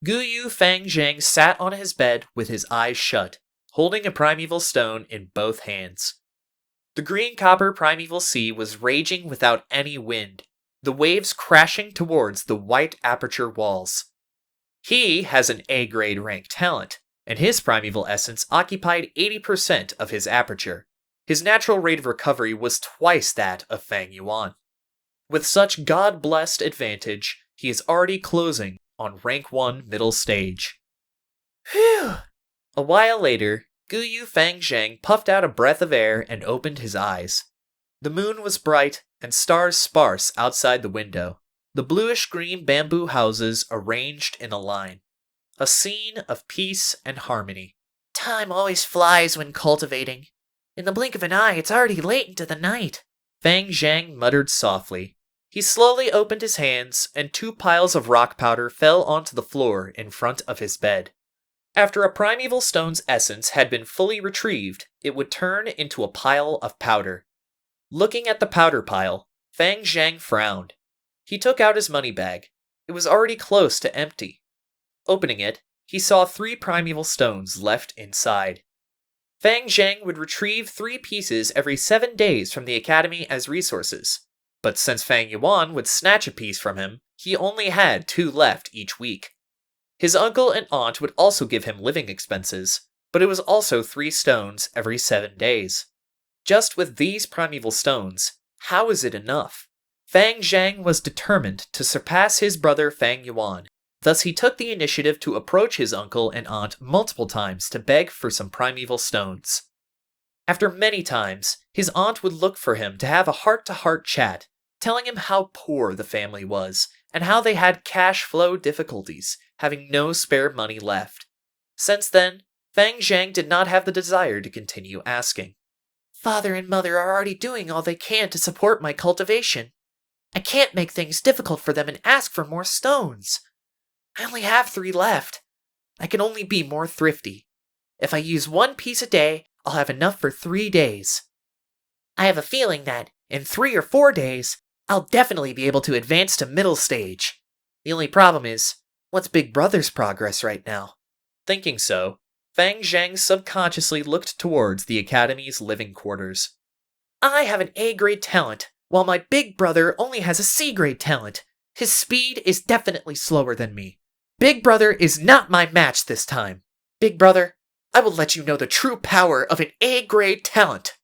Guyu Fang Zhang sat on his bed with his eyes shut, holding a primeval stone in both hands. The green copper primeval sea was raging without any wind, the waves crashing towards the white aperture walls. He has an A-grade rank talent, and his primeval essence occupied 80% of his aperture. His natural rate of recovery was twice that of Fang Yuan. With such God-blessed advantage, he is already closing on rank 1 middle stage. Phew! A while later, Guyu Fang Zhang puffed out a breath of air and opened his eyes. The moon was bright and stars sparse outside the window, the bluish-green bamboo houses arranged in a line. A scene of peace and harmony. Time always flies when cultivating. In the blink of an eye, it's already late into the night. Fang Zhang muttered softly. He slowly opened his hands, and 2 piles of rock powder fell onto the floor in front of his bed. After a primeval stone's essence had been fully retrieved, it would turn into a pile of powder. Looking at the powder pile, Fang Zhang frowned. He took out his money bag. It was already close to empty. Opening it, he saw 3 primeval stones left inside. Fang Zhang would retrieve 3 pieces every 7 days from the academy as resources, but since Fang Yuan would snatch a piece from him, he only had 2 left each week. His uncle and aunt would also give him living expenses, but it was also 3 stones every 7 days. Just with these primeval stones, how is it enough? Fang Zhang was determined to surpass his brother Fang Yuan. Thus he took the initiative to approach his uncle and aunt multiple times to beg for some primeval stones. After many times, his aunt would look for him to have a heart-to-heart chat, telling him how poor the family was, and how they had cash flow difficulties, having no spare money left. Since then, Fang Zhang did not have the desire to continue asking. Father and mother are already doing all they can to support my cultivation. I can't make things difficult for them and ask for more stones. I only have 3 left. I can only be more thrifty. If I use 1 piece a day, I'll have enough for 3 days. I have a feeling that, in 3 or 4 days, I'll definitely be able to advance to middle stage. The only problem is, what's Big Brother's progress right now? Thinking so, Fang Zhang subconsciously looked towards the academy's living quarters. I have an A-grade talent, while my big brother only has a C-grade talent. His speed is definitely slower than me. Big Brother is not my match this time. Big Brother, I will let you know the true power of an A-grade talent.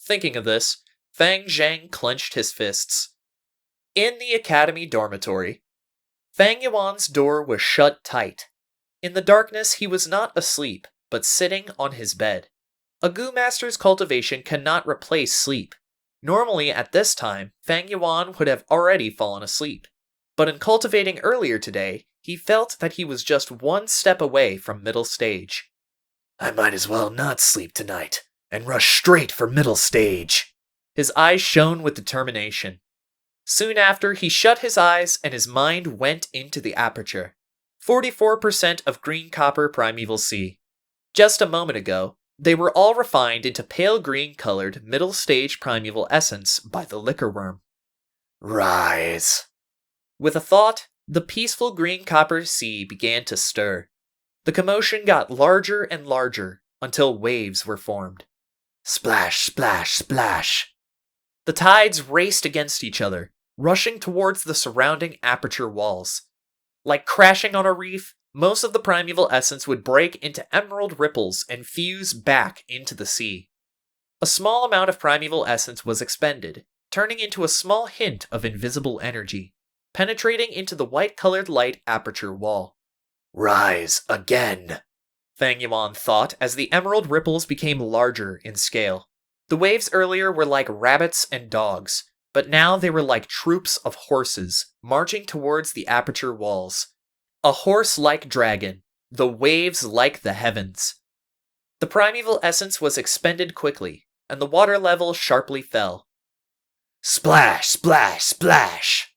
Thinking of this, Fang Zhang clenched his fists. In the academy dormitory, Fang Yuan's door was shut tight. In the darkness, he was not asleep, but sitting on his bed. A Gu Master's cultivation cannot replace sleep. Normally, at this time, Fang Yuan would have already fallen asleep. But in cultivating earlier today, he felt that he was just 1 step away from middle stage. I might as well not sleep tonight, and rush straight for middle stage. His eyes shone with determination. Soon after, he shut his eyes and his mind went into the aperture. 44% of green copper primeval sea. Just a moment ago, they were all refined into pale green-colored middle-stage primeval essence by the liquor worm. Rise. With a thought, the peaceful green copper sea began to stir. The commotion got larger and larger until waves were formed. Splash, splash, splash. The tides raced against each other, rushing towards the surrounding aperture walls. Like crashing on a reef, most of the primeval essence would break into emerald ripples and fuse back into the sea. A small amount of primeval essence was expended, turning into a small hint of invisible energy, penetrating into the white-colored light aperture wall. Rise again, Fang Yuan thought as the emerald ripples became larger in scale. The waves earlier were like rabbits and dogs, but now they were like troops of horses, marching towards the aperture walls. A horse-like dragon, the waves like the heavens. The primeval essence was expended quickly, and the water level sharply fell. Splash, splash, splash.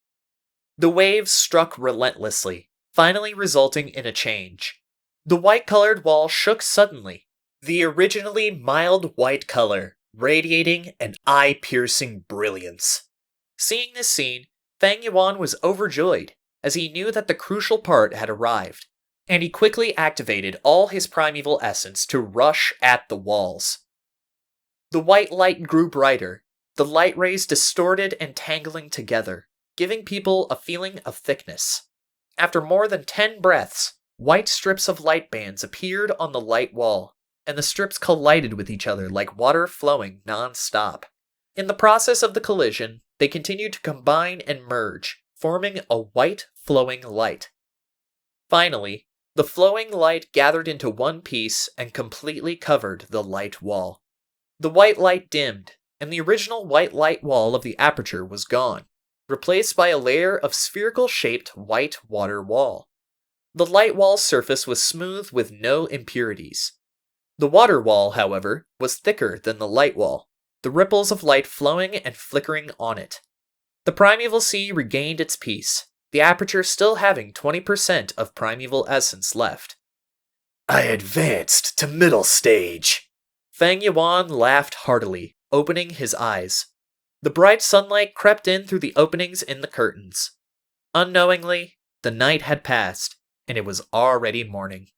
The waves struck relentlessly, finally resulting in a change. The white-colored wall shook suddenly, the originally mild white color radiating an eye-piercing brilliance. Seeing this scene, Fang Yuan was overjoyed, as he knew that the crucial part had arrived, and he quickly activated all his primeval essence to rush at the walls. The white light grew brighter, the light rays distorted and tangling together, giving people a feeling of thickness. After more than 10 breaths, white strips of light bands appeared on the light wall, and the strips collided with each other like water flowing non-stop. In the process of the collision, they continued to combine and merge, forming a white flowing light. Finally, the flowing light gathered into one piece and completely covered the light wall. The white light dimmed, and the original white light wall of the aperture was gone, replaced by a layer of spherical-shaped white water wall. The light wall's surface was smooth with no impurities. The water wall, however, was thicker than the light wall, the ripples of light flowing and flickering on it. The primeval sea regained its peace, the aperture still having 20% of primeval essence left. I advanced to middle stage. Fang Yuan laughed heartily, opening his eyes. The bright sunlight crept in through the openings in the curtains. Unknowingly, the night had passed, and it was already morning.